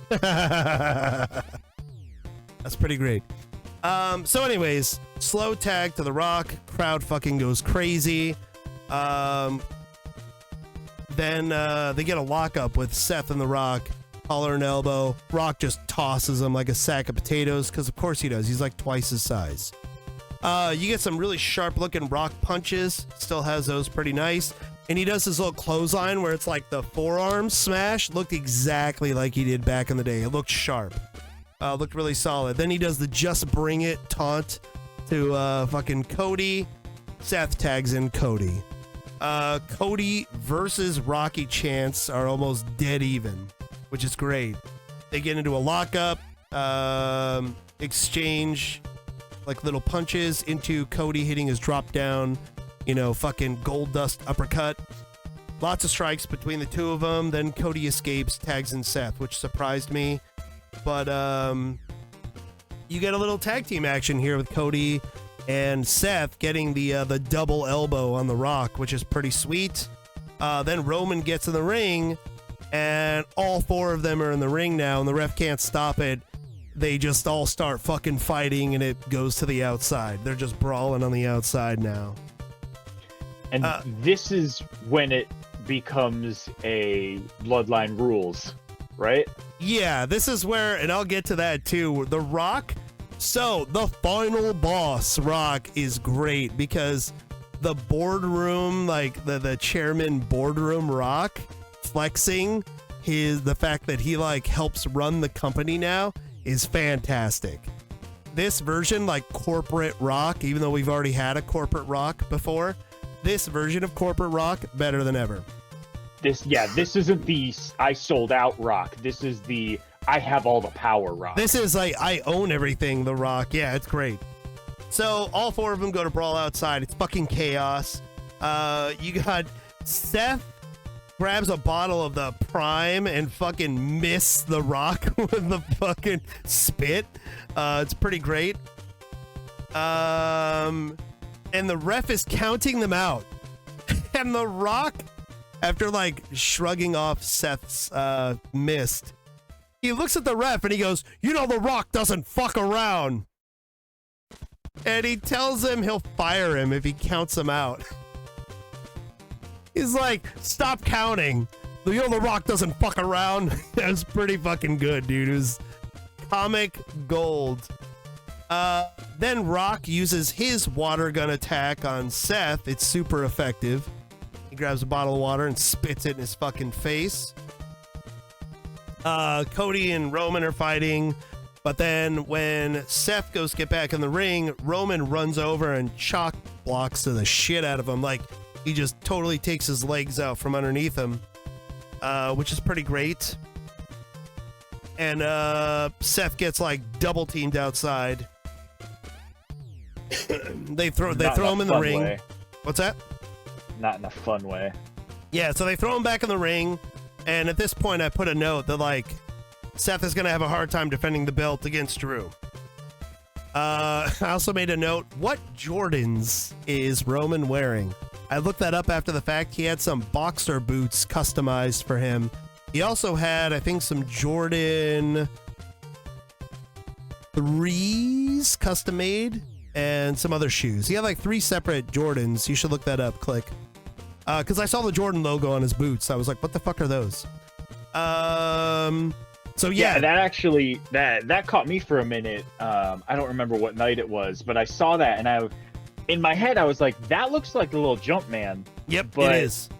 That's pretty great. So anyways, slow tag to The Rock. Crowd fucking goes crazy. Then they get a lockup with Seth and The Rock. Collar and elbow. Rock just tosses him like a sack of potatoes, because of course he does. He's like twice his size. You get some really sharp looking Rock punches. Still has those pretty nice. And he does his little clothesline where it's like the forearm smash. Looked exactly like he did back in the day. It looked sharp. Looked really solid. Then he does the just bring it taunt to fucking Cody. Seth tags in Cody. Cody versus Rocky Chance are almost dead even, which is great. They get into a lockup, exchange like little punches into Cody hitting his drop down, fucking gold dust uppercut. Lots of strikes between the two of them. Then Cody escapes, tags in Seth, which surprised me. But you get a little tag team action here with Cody and Seth getting the double elbow on The Rock, which is pretty sweet. Then Roman gets in the ring, and all four of them are in the ring now, and the ref can't stop it. They just all start fucking fighting, and it goes to the outside. They're just brawling on the outside now. And this is when it becomes a Bloodline Rules, right? Yeah, this is where, and I'll get to that too, The Rock. So, the final boss, Rock, is great because the boardroom, like the chairman boardroom Rock, flexing the fact that he like helps run the company now is fantastic. This version, like corporate Rock, even though we've already had a corporate Rock before, this version of corporate Rock, better than ever. This isn't the I sold out Rock. This is the I have all the power Rock. This is like I own everything, The Rock. Yeah, it's great. So all four of them go to brawl outside. It's fucking chaos. You got Seth grabs a bottle of the Prime and fucking miss The Rock with the fucking spit. It's pretty great. And the ref is counting them out. And The Rock, after like shrugging off Seth's mist, he looks at the ref and he goes, The Rock doesn't fuck around. And he tells him he'll fire him if he counts him out. He's like, stop counting. The Rock doesn't fuck around. That was pretty fucking good, dude. It was comic gold. Then Rock uses his water gun attack on Seth. It's super effective. He grabs a bottle of water and spits it in his fucking face. Cody and Roman are fighting, but then when Seth goes to get back in the ring, Roman runs over and chalk blocks the shit out of him. Like, he just totally takes his legs out from underneath him, which is pretty great. And Seth gets like double teamed outside. they throw him in the ring. Way. What's that? Not in a fun way. Yeah, so they throw him back in the ring. And at this point, I put a note that, like, Seth is going to have a hard time defending the belt against Drew. I also made a note, what Jordans is Roman wearing? I looked that up after the fact. He had some boxer boots customized for him. He also had, I think, some Jordan 3s custom made and some other shoes. He had like 3 separate Jordans. You should look that up, Click. Because I saw the Jordan logo on his boots. I was like, what the fuck are those? So yeah. That actually, that caught me for a minute. I don't remember what night it was, but I saw that and in my head, I was like, that looks like a little Jumpman. Yep, but it is.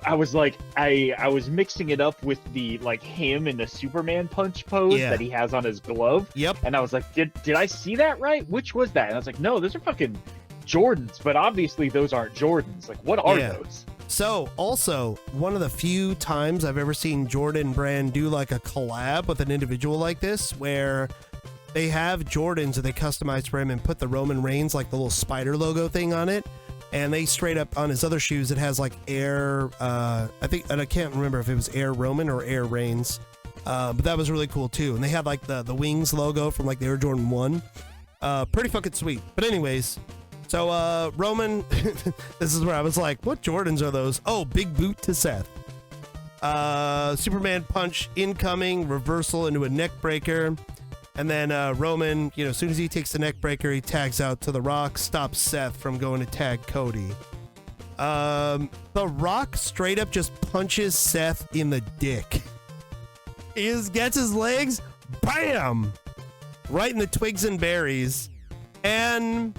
I was like, I was mixing it up with the, like, him in the Superman punch pose that he has on his glove. Yep. And I was like, did I see that right? Which was that? And I was like, no, those are fucking Jordans, but obviously those aren't Jordans. Like, what are those? So, also, one of the few times I've ever seen Jordan Brand do like a collab with an individual like this, where they have Jordans that they customize for him and put the Roman Reigns, like the little spider logo thing on it. and they straight up on his other shoes, it has like Air, I think, and I can't remember if it was Air Roman or Air Reigns, but that was really cool too. And they had like the Wings logo from like the Air Jordan 1. Pretty fucking sweet. But anyways, so Roman, this is where I was like, what Jordans are those? Oh, big boot to Seth. Superman punch incoming, reversal into a neck breaker. And then Roman, as soon as he takes the neck breaker, he tags out to The Rock, stops Seth from going to tag Cody. The Rock straight up just punches Seth in the dick. He just gets his legs, bam! Right in the twigs and berries. And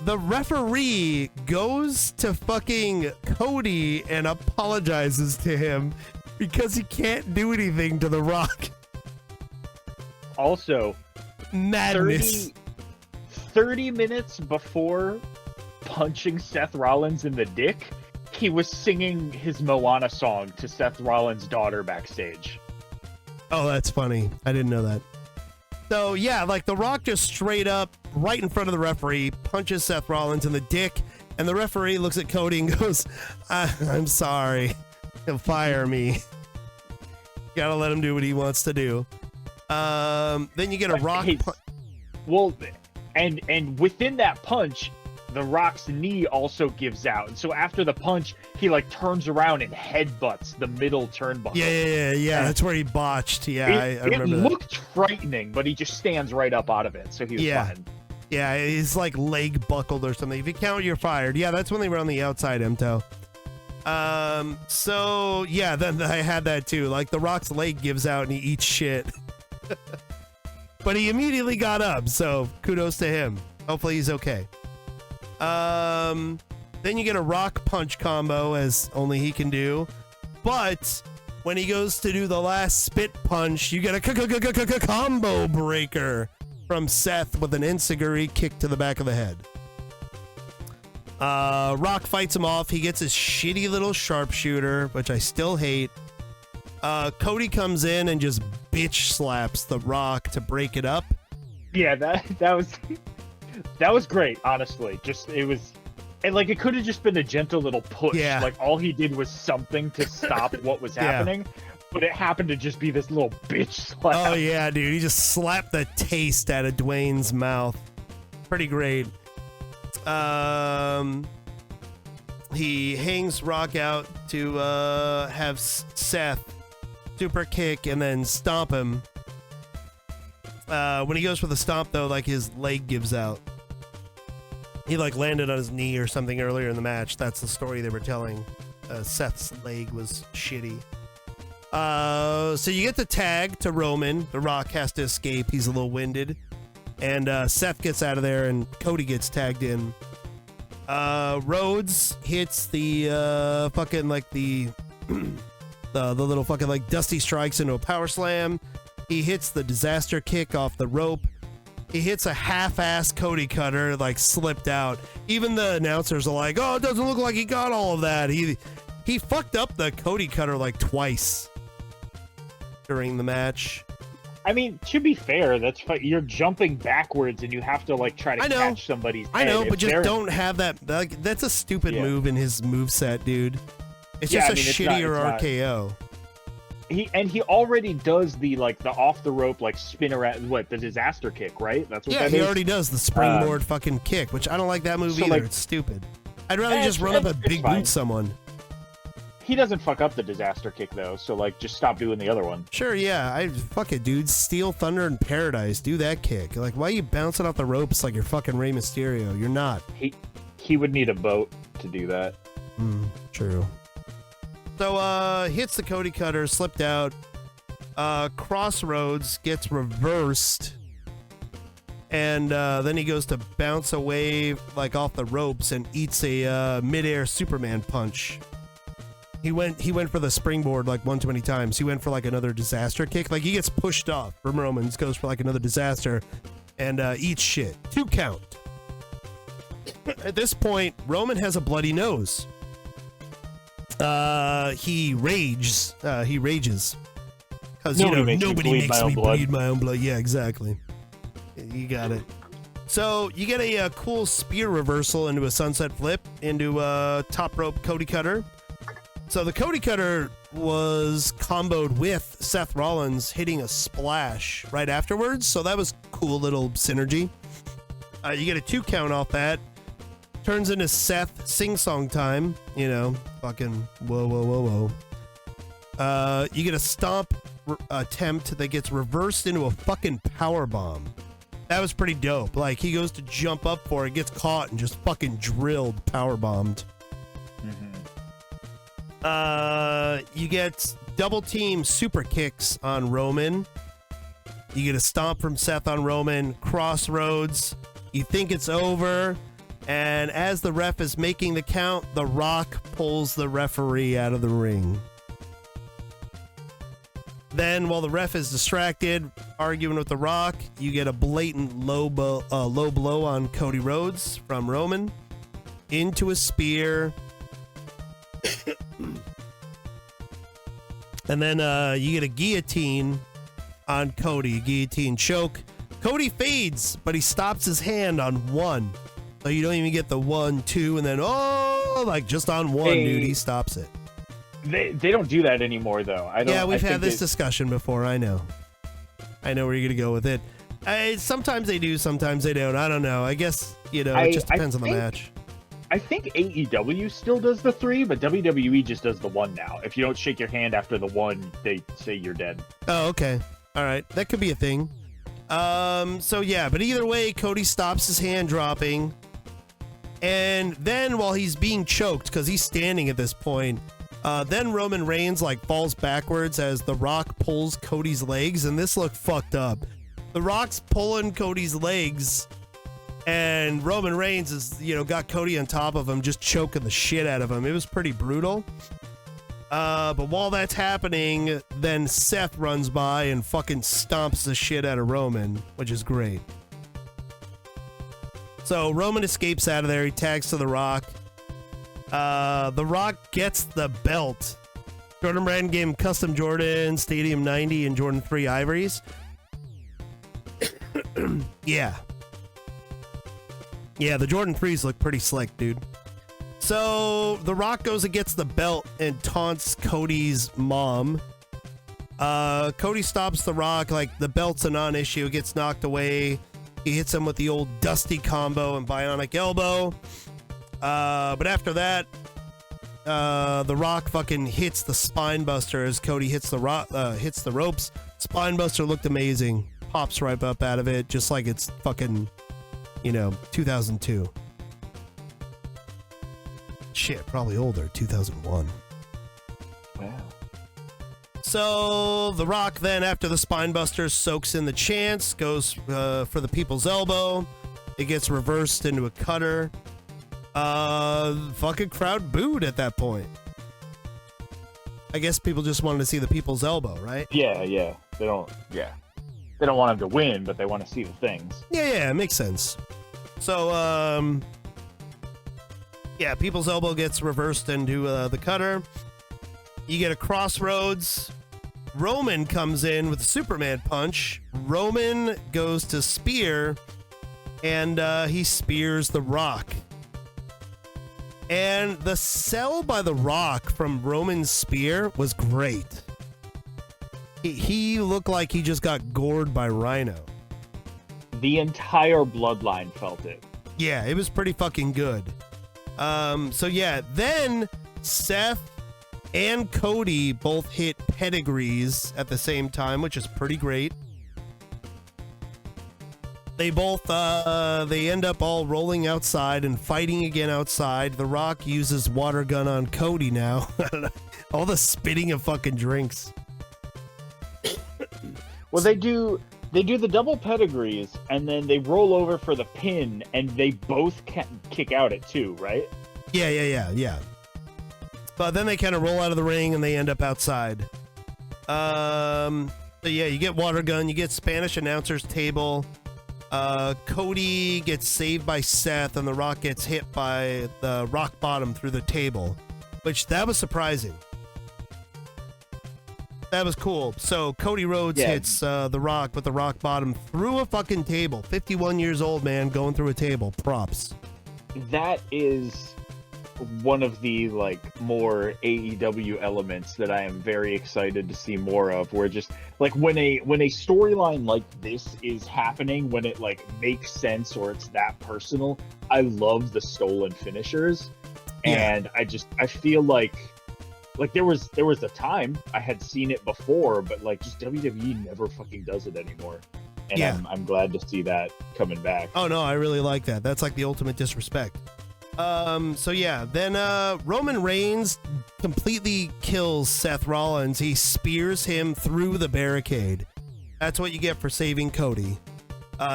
the referee goes to fucking Cody and apologizes to him because he can't do anything to The Rock. Also, madness. 30 minutes before punching Seth Rollins in the dick, he was singing his Moana song to Seth Rollins' daughter backstage. Oh, that's funny. I didn't know that. So, yeah, like The Rock just straight up, right in front of the referee, punches Seth Rollins in the dick, and the referee looks at Cody and goes, I'm sorry. He'll fire me. Gotta let him do what he wants to do. Then you get a Rock punch. Well, and within that punch, The Rock's knee also gives out. And so after the punch, he like turns around and headbutts the middle turnbuckle. Yeah. That's where he botched. Yeah, I remember that. It looked frightening, but he just stands right up out of it. So he was fine. Yeah, he's like leg buckled or something. If you count, you're fired. Yeah, that's when they were on the outside, Mto. So yeah, then I had that too. Like The Rock's leg gives out and he eats shit. But he immediately got up, so kudos to him. Hopefully he's okay. Then you get a Rock punch combo, as only he can do. But when he goes to do the last spit punch, you get a combo breaker from Seth with an enziguri kick to the back of the head. Rock fights him off. He gets his shitty little sharpshooter, which I still hate. Cody comes in and just bitch slaps The Rock to break it up. Yeah, that was great, honestly. And like it could have just been a gentle little push. Yeah. Like all he did was something to stop what was happening, but it happened to just be this little bitch slap. Oh yeah, dude, he just slapped the taste out of Dwayne's mouth. Pretty great. He hangs Rock out to have Seth super kick and then stomp him. When he goes for the stomp though, like his leg gives out. He like landed on his knee or something earlier in the match. That's the story they were telling. Seth's leg was shitty. So you get the tag to Roman. The Rock has to escape. He's a little winded. And Seth gets out of there and Cody gets tagged in. Rhodes hits the fucking like the little fucking like Dusty Strikes into a power slam. He hits the disaster kick off the rope. He hits a half-ass Cody cutter, like slipped out. Even the announcers are like, "Oh, it doesn't look like he got all of that." He fucked up the Cody cutter like twice during the match. I mean, to be fair, that's you're jumping backwards and you have to like try to catch somebody's head. I know, but just don't have that. Like, that's a stupid move in his moveset, dude. It's just a shittier RKO. He already does the off the rope like spin around the disaster kick, right? That's what that is. Yeah, he already does the springboard fucking kick, which I don't like that move either. Like, it's stupid. I'd rather just run up and big boot someone. He doesn't fuck up the disaster kick though, so like just stop doing the other one. Sure, yeah. Fuck it, dude. Steel Thunder in Paradise. Do that kick. Like, why are you bouncing off the ropes like you're fucking Rey Mysterio? You're not. He would need a boat to do that. True. So, hits the Cody cutter, slipped out. Crossroads gets reversed. And then he goes to bounce away like off the ropes and eats a midair Superman punch. He went for the springboard like one too many times. He went for like another disaster kick. Like he gets pushed off from Romans, goes for like another disaster, and eats shit. 2 count. At this point, Roman has a bloody nose. He rages. Because, nobody makes me bleed my own blood. Yeah, exactly. You got it. So you get a cool spear reversal into a sunset flip into a top rope Cody Cutter. So the Cody Cutter was comboed with Seth Rollins hitting a splash right afterwards. So that was cool little synergy. You get a 2 count off that. Turns into Seth sing-song time. You know, fucking whoa, whoa, whoa, whoa. You get a stomp attempt that gets reversed into a fucking power bomb. That was pretty dope. Like, he goes to jump up for it, gets caught, and just fucking drilled, power bombed. You get double team super kicks on Roman. You get a stomp from Seth on Roman. Crossroads. You think it's over. And as the ref is making the count, The Rock pulls the referee out of the ring. Then, while the ref is distracted, arguing with The Rock, you get a blatant low blow on Cody Rhodes from Roman into a spear. And then you get a guillotine on Cody, a guillotine choke. Cody fades, but he stops his hand on 1. So you don't even get the 1, 2, and then, like just on 1, dude, he stops it. They don't do that anymore, though. Yeah, we've had this discussion before. I know where you're gonna go with it. Sometimes they do, sometimes they don't. I don't know. I guess it just depends on the match. I think AEW still does the 3, but WWE just does the 1 now. If you don't shake your hand after the 1, they say you're dead. Oh, okay. All right, that could be a thing. So yeah, but either way, Cody stops his hand dropping, and then while he's being choked, because he's standing at this point. Then Roman Reigns falls backwards as The Rock pulls Cody's legs, and this looked fucked up. The Rock's pulling Cody's legs, and Roman Reigns is, got Cody on top of him, just choking the shit out of him. It was pretty brutal. But while that's happening, then Seth runs by and fucking stomps the shit out of Roman, which is great. So Roman escapes out of there. He tags to The Rock. The Rock gets the belt. Jordan Brand gave him custom Jordan, Stadium 90, and Jordan 3 Ivories. Yeah, the Jordan 3s look pretty slick, dude. So The Rock goes and gets the belt and taunts Cody's mom. Cody stops The Rock, the belt's a non-issue, it gets knocked away. He hits him with the old Dusty combo and Bionic Elbow. But after that, The Rock fucking hits the spine buster as Cody hits the ropes. Spine buster looked amazing. Pops right up out of it, just like it's fucking, 2002. Shit, probably older, 2001. Wow. So The Rock then, after the spine buster, soaks in the chance, goes for the people's elbow. It gets reversed into a cutter. Fucking crowd booed at that point. I guess people just wanted to see the people's elbow, right? Yeah. They don't want him to win, but they want to see the things. Yeah, it makes sense. So, people's elbow gets reversed into the cutter. You get a crossroads. Roman comes in with a Superman punch. Roman goes to spear, and he spears The Rock. And the sell by The Rock from Roman's spear was great. He looked like he just got gored by Rhino. The entire bloodline felt it. Yeah, it was pretty fucking good. Then Seth and Cody both hit pedigrees at the same time, which is pretty great. They both, they end up all rolling outside and fighting again outside. The Rock uses water gun on Cody now. All the spitting of fucking drinks. Well, they do the double pedigrees, and then they roll over for the pin, and they both kick out at 2, right? Yeah. But then they kind of roll out of the ring, and they end up outside. You get water gun, you get Spanish announcer's table. Cody gets saved by Seth, and The Rock gets hit by the rock bottom through the table, which that was surprising. That was cool. So Cody Rhodes hits The Rock with the rock bottom through a fucking table. 51 years old, man, going through a table. Props. That is one of the like more AEW elements that I am very excited to see more of, where just like when a storyline like this is happening, when it like makes sense or it's that personal, I love the stolen finishers. And I feel like there was a time I had seen it before, but like just WWE never fucking does it anymore. And I'm glad to see that coming back. Oh no, I really like that. That's like the ultimate disrespect. So yeah, then Roman Reigns completely kills Seth Rollins. He spears him through the barricade. That's what you get for saving Cody.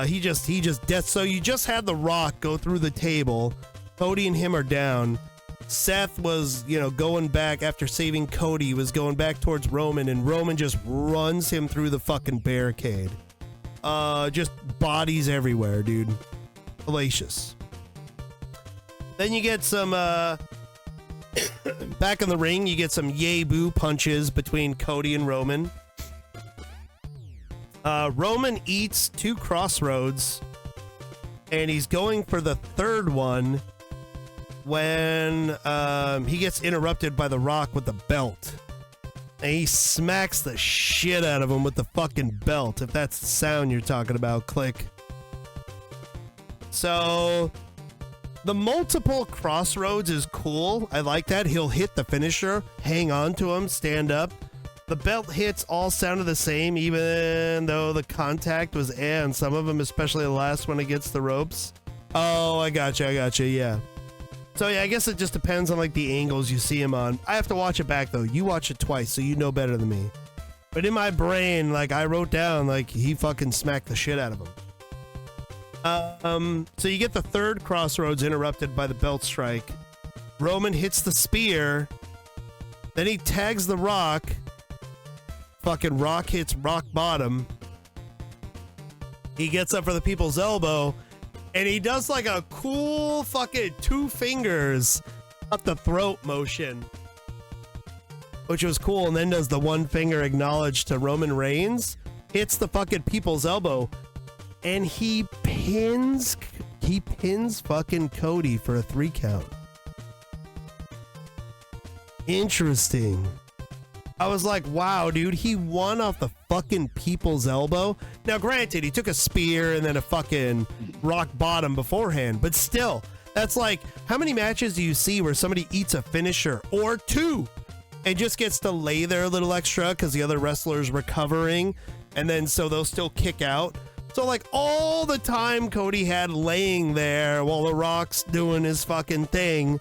He just death. So you just had The Rock go through the table. Cody and him are down. Seth was, going back after saving Cody, was going back towards Roman, and Roman just runs him through the fucking barricade. Just bodies everywhere, dude. Hellacious. Then you get some, back in the ring, you get some yay boo punches between Cody and Roman. Roman eats 2 crossroads, and he's going for the third one when he gets interrupted by The Rock with the belt. And he smacks the shit out of him with the fucking belt, if that's the sound you're talking about. Click. So the multiple crossroads is cool. I like that. He'll hit the finisher, hang on to him, stand up. The belt hits all sounded the same, even though the contact was and some of them, especially the last one against the ropes. Oh, I gotcha, yeah. So yeah, I guess it just depends on like the angles you see him on. I have to watch it back though. You watch it twice, so you know better than me. But in my brain, like I wrote down, like he fucking smacked the shit out of him. So you get the third crossroads interrupted by the belt strike. Roman hits the spear. Then he tags The Rock. Fucking Rock hits rock bottom. He gets up for the people's elbow. And he does like a cool fucking 2 fingers up the throat motion, which was cool. And then does the 1 finger acknowledge to Roman Reigns, hits the fucking people's elbow, and he pins fucking Cody for a 3 count. Interesting. I was like, wow, dude, he won off the fucking people's elbow. Now, granted, he took a spear and then a fucking rock bottom beforehand, but still, that's like, how many matches do you see where somebody eats a finisher or 2 and just gets to lay there a little extra because the other wrestler's recovering, and then so they'll still kick out? So, like, all the time Cody had laying there while The Rock's doing his fucking thing,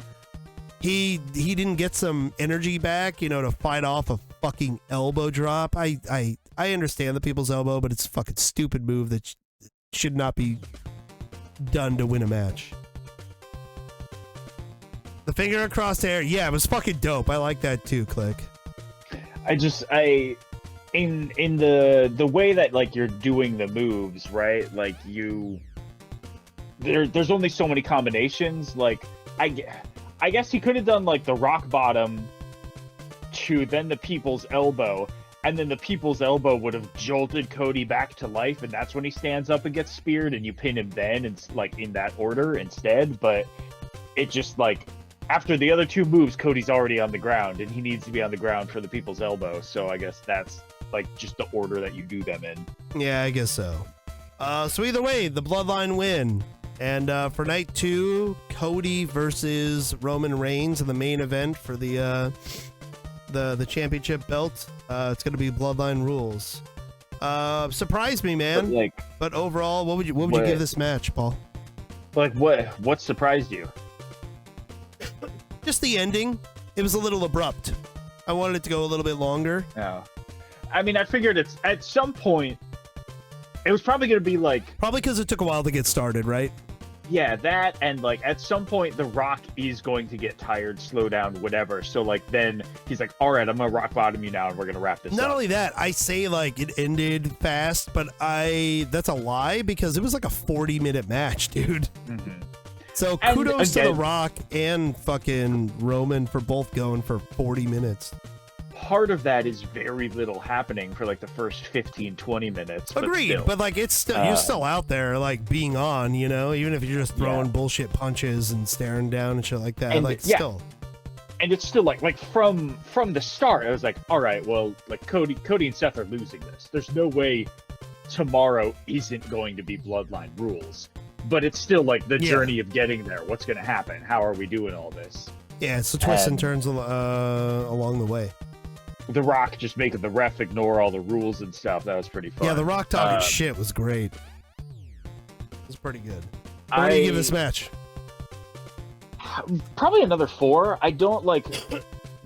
he didn't get some energy back, to fight off a fucking elbow drop. I understand the people's elbow, but it's a fucking stupid move that should not be done to win a match. The finger across there, yeah, it was fucking dope. I like that too, Click. In the way that like you're doing the moves, right? Like there's only so many combinations. Like I guess he could have done like the rock bottom to then the people's elbow, and then the people's elbow would have jolted Cody back to life, and that's when he stands up and gets speared, and you pin him then, and like in that order instead. But it just like after the other 2 moves, Cody's already on the ground, and he needs to be on the ground for the people's elbow. So I guess that's like just the order that you do them in. Yeah, I guess so. So either way, the Bloodline win. And for night 2, Cody versus Roman Reigns in the main event for the championship belt. It's gonna be Bloodline rules. Surprised me, man. But overall, what would you give this match, Paul? Like what surprised you? Just the ending. It was a little abrupt. I wanted it to go a little bit longer. Oh. I mean, I figured it's at some point it was probably going to be like... Probably because it took a while to get started, right? Yeah, that, and like at some point The Rock is going to get tired, slow down, whatever. So like then he's like, all right, I'm going to rock bottom you now and we're going to wrap this up. Not only that, I say like it ended fast, but that's a lie because it was like a 40-minute match, dude. Mm-hmm. So kudos to The Rock and fucking Roman for both going for 40 minutes. part of that is very little happening for like the first 15-20 minutes. Agreed, but like it's still you're still out there like being on, you know, even if you're just throwing bullshit punches and staring down and shit like that. And, like still. And it's still like from the start, I was like, all right, well, like Cody and Seth are losing this. There's no way tomorrow isn't going to be Bloodline rules. But it's still like the journey of getting there. What's going to happen? How are we doing all this? Yeah, it's the twists and turns along the way. The Rock just making the ref ignore all the rules and stuff. That was pretty fun. Yeah, The Rock talking shit was great. It was pretty good. What do you give this match? Probably another 4. I don't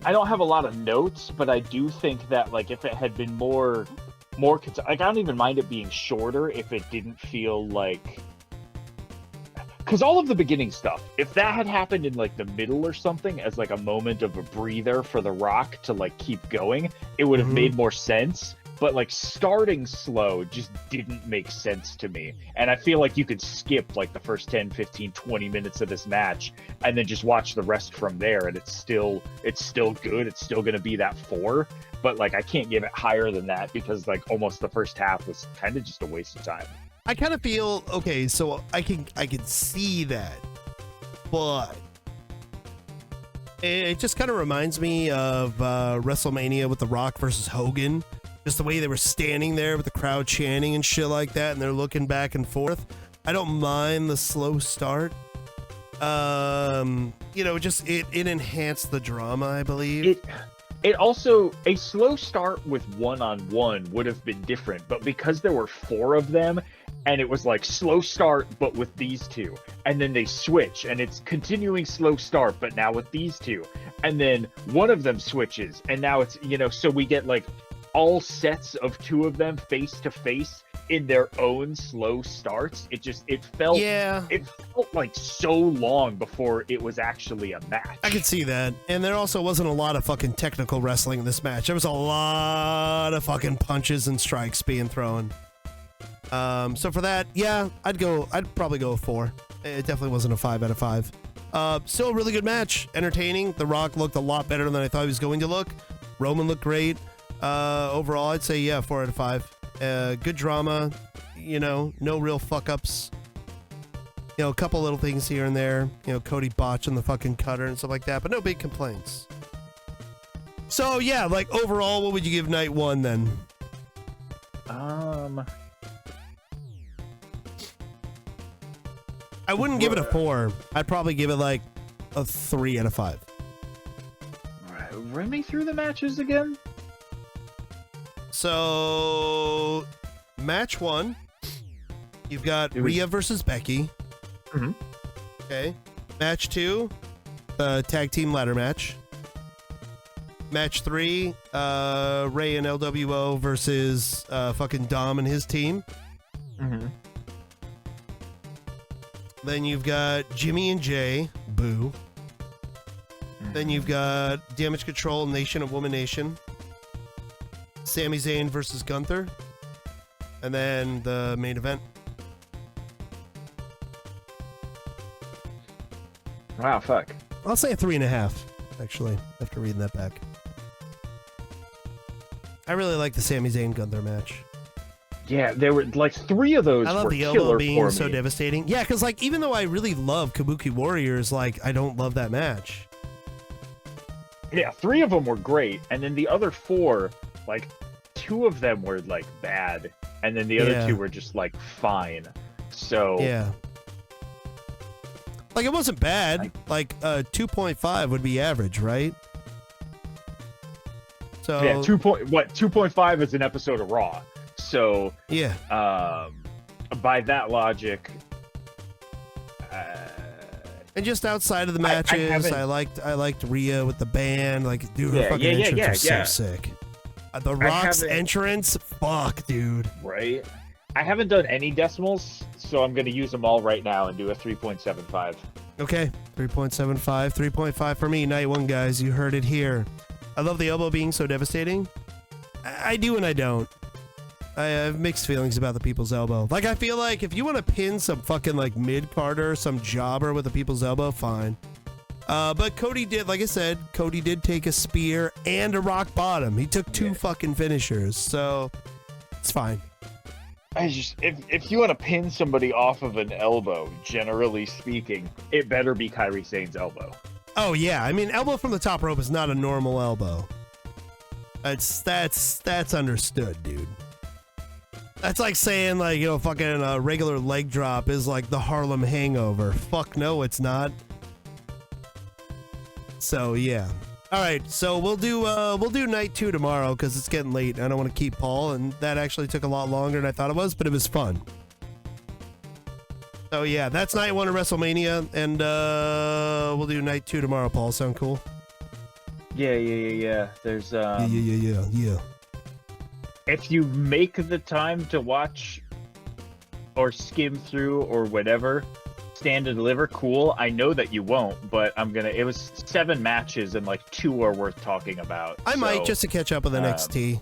have a lot of notes, but I do think that like if it had been more like I don't even mind it being shorter if it didn't feel like, because all of the beginning stuff, if that had happened in like the middle or something as like a moment of a breather for The Rock to like keep going, it would have made more sense. But like starting slow just didn't make sense to me. And I feel like you could skip like the first 10, 15, 20 minutes of this match and then just watch the rest from there. And it's still good. It's still going to be that 4. But like I can't give it higher than that because like almost the first half was kind of just a waste of time. I kind of feel okay, so I can see that, but it just kind of reminds me of WrestleMania with The Rock versus Hogan. Just the way they were standing there with the crowd chanting and shit like that, and they're looking back and forth. I don't mind the slow start. You know, just it enhanced the drama, I believe. It also, a slow start with one-on-one would have been different, but because there were 4 of them, and it was like slow start, but with these 2, and then they switch, and it's continuing slow start, but now with these 2, and then one of them switches, and now it's, you know, so we get like all sets of 2 of them face to face in their own slow starts. It felt like so long before it was actually a match. I could see that. And there also wasn't a lot of fucking technical wrestling in this match. There was a lot of fucking punches and strikes being thrown. So for that, yeah, I'd probably go a 4. It definitely wasn't a 5 out of 5. Still a really good match. Entertaining. The Rock looked a lot better than I thought he was going to look. Roman looked great. Overall, I'd say, yeah, 4 out of 5. Good drama, you know, no real fuck-ups. You know, a couple little things here and there. You know, Cody botching the fucking cutter and stuff like that, but no big complaints. So, yeah, like, overall, what would you give night 1, then? I wouldn't give it a 4. I'd probably give it, like, a 3 out of 5. All right, run me through the matches again. So, match 1, you've got Rhea versus Becky. Okay. Match 2, the tag team ladder match. Match 3, Ray and LWO versus fucking Dom and his team. Then you've got Jimmy and Jay, boo. Then you've got Damage Control, Nation of Woman Nation. Sami Zayn versus Gunther, and then the main event. Wow, fuck. I'll say a 3.5, actually, after reading that back. I really like the Sami Zayn Gunther match. Yeah, there were like 3 of those. I love were the elbow being so me. devastating. Yeah, because like even though I really love Kabuki Warriors, like I don't love that match. Yeah, 3 of them were great, and then the other 4, like 2 of them were like bad, and then the other 2 were just like fine. So yeah, like it wasn't bad. Like 2.5 would be average, right? So yeah, 2.5 is an episode of Raw. So yeah, by that logic. And just outside of the matches, I liked Rhea with the band. Like, dude, her fucking entrance was so sick. The Rock's entrance, fuck, dude. Right. I haven't done any decimals, so I'm gonna use them all right now and do a 3.75. Okay, 3.75, 3.5 for me. Night 1, guys. You heard it here. I love the elbow being so devastating. I do and I don't. I have mixed feelings about the people's elbow. Like, I feel like if you want to pin some fucking, like, mid-carder, some jobber with the people's elbow, fine. But Cody did, like I said, Cody did take a spear and a rock bottom. He took two fucking finishers, so it's fine. If you want to pin somebody off of an elbow, generally speaking, it better be Kairi Sane's elbow. Oh yeah, I mean, elbow from the top rope is not a normal elbow. That's understood, dude. That's like saying, like, you know, fucking a regular leg drop is like the Harlem Hangover. Fuck no, it's not. So yeah. All right, so we'll do night 2 tomorrow because it's getting late. I don't want to keep Paul, and that actually took a lot longer than I thought it was, but it was fun. So yeah, that's night 1 of WrestleMania, and we'll do night 2 tomorrow. Paul, sound cool? Yeah. There's Yeah. If you make the time to watch or skim through or whatever, Stand and Deliver, cool. I know that you won't, but it was 7 matches and like 2 are worth talking about. I might, just to catch up with NXT.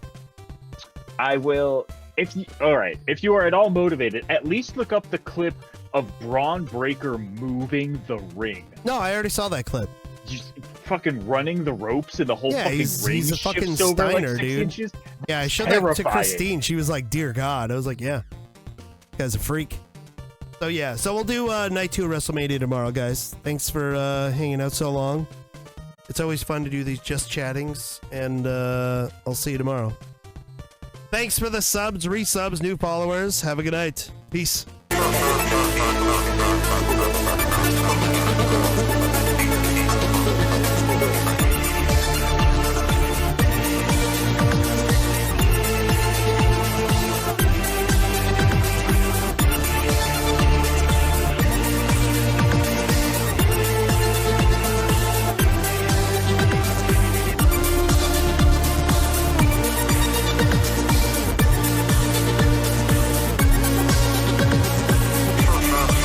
I will. If you are at all motivated, at least look up the clip of Braun Breaker moving the ring. No, I already saw that clip. Just fucking running the ropes and the whole fucking ring. He's a fucking shifts over Steiner, like 6 dude. inches. Yeah, I showed that to Christine. She was like, "Dear God," I was like, "Yeah, this guy's a freak." So yeah, so we'll do night 2 of WrestleMania tomorrow, guys. Thanks for hanging out so long. It's always fun to do these just chattings, and I'll see you tomorrow. Thanks for the subs, resubs, new followers. Have a good night. Peace.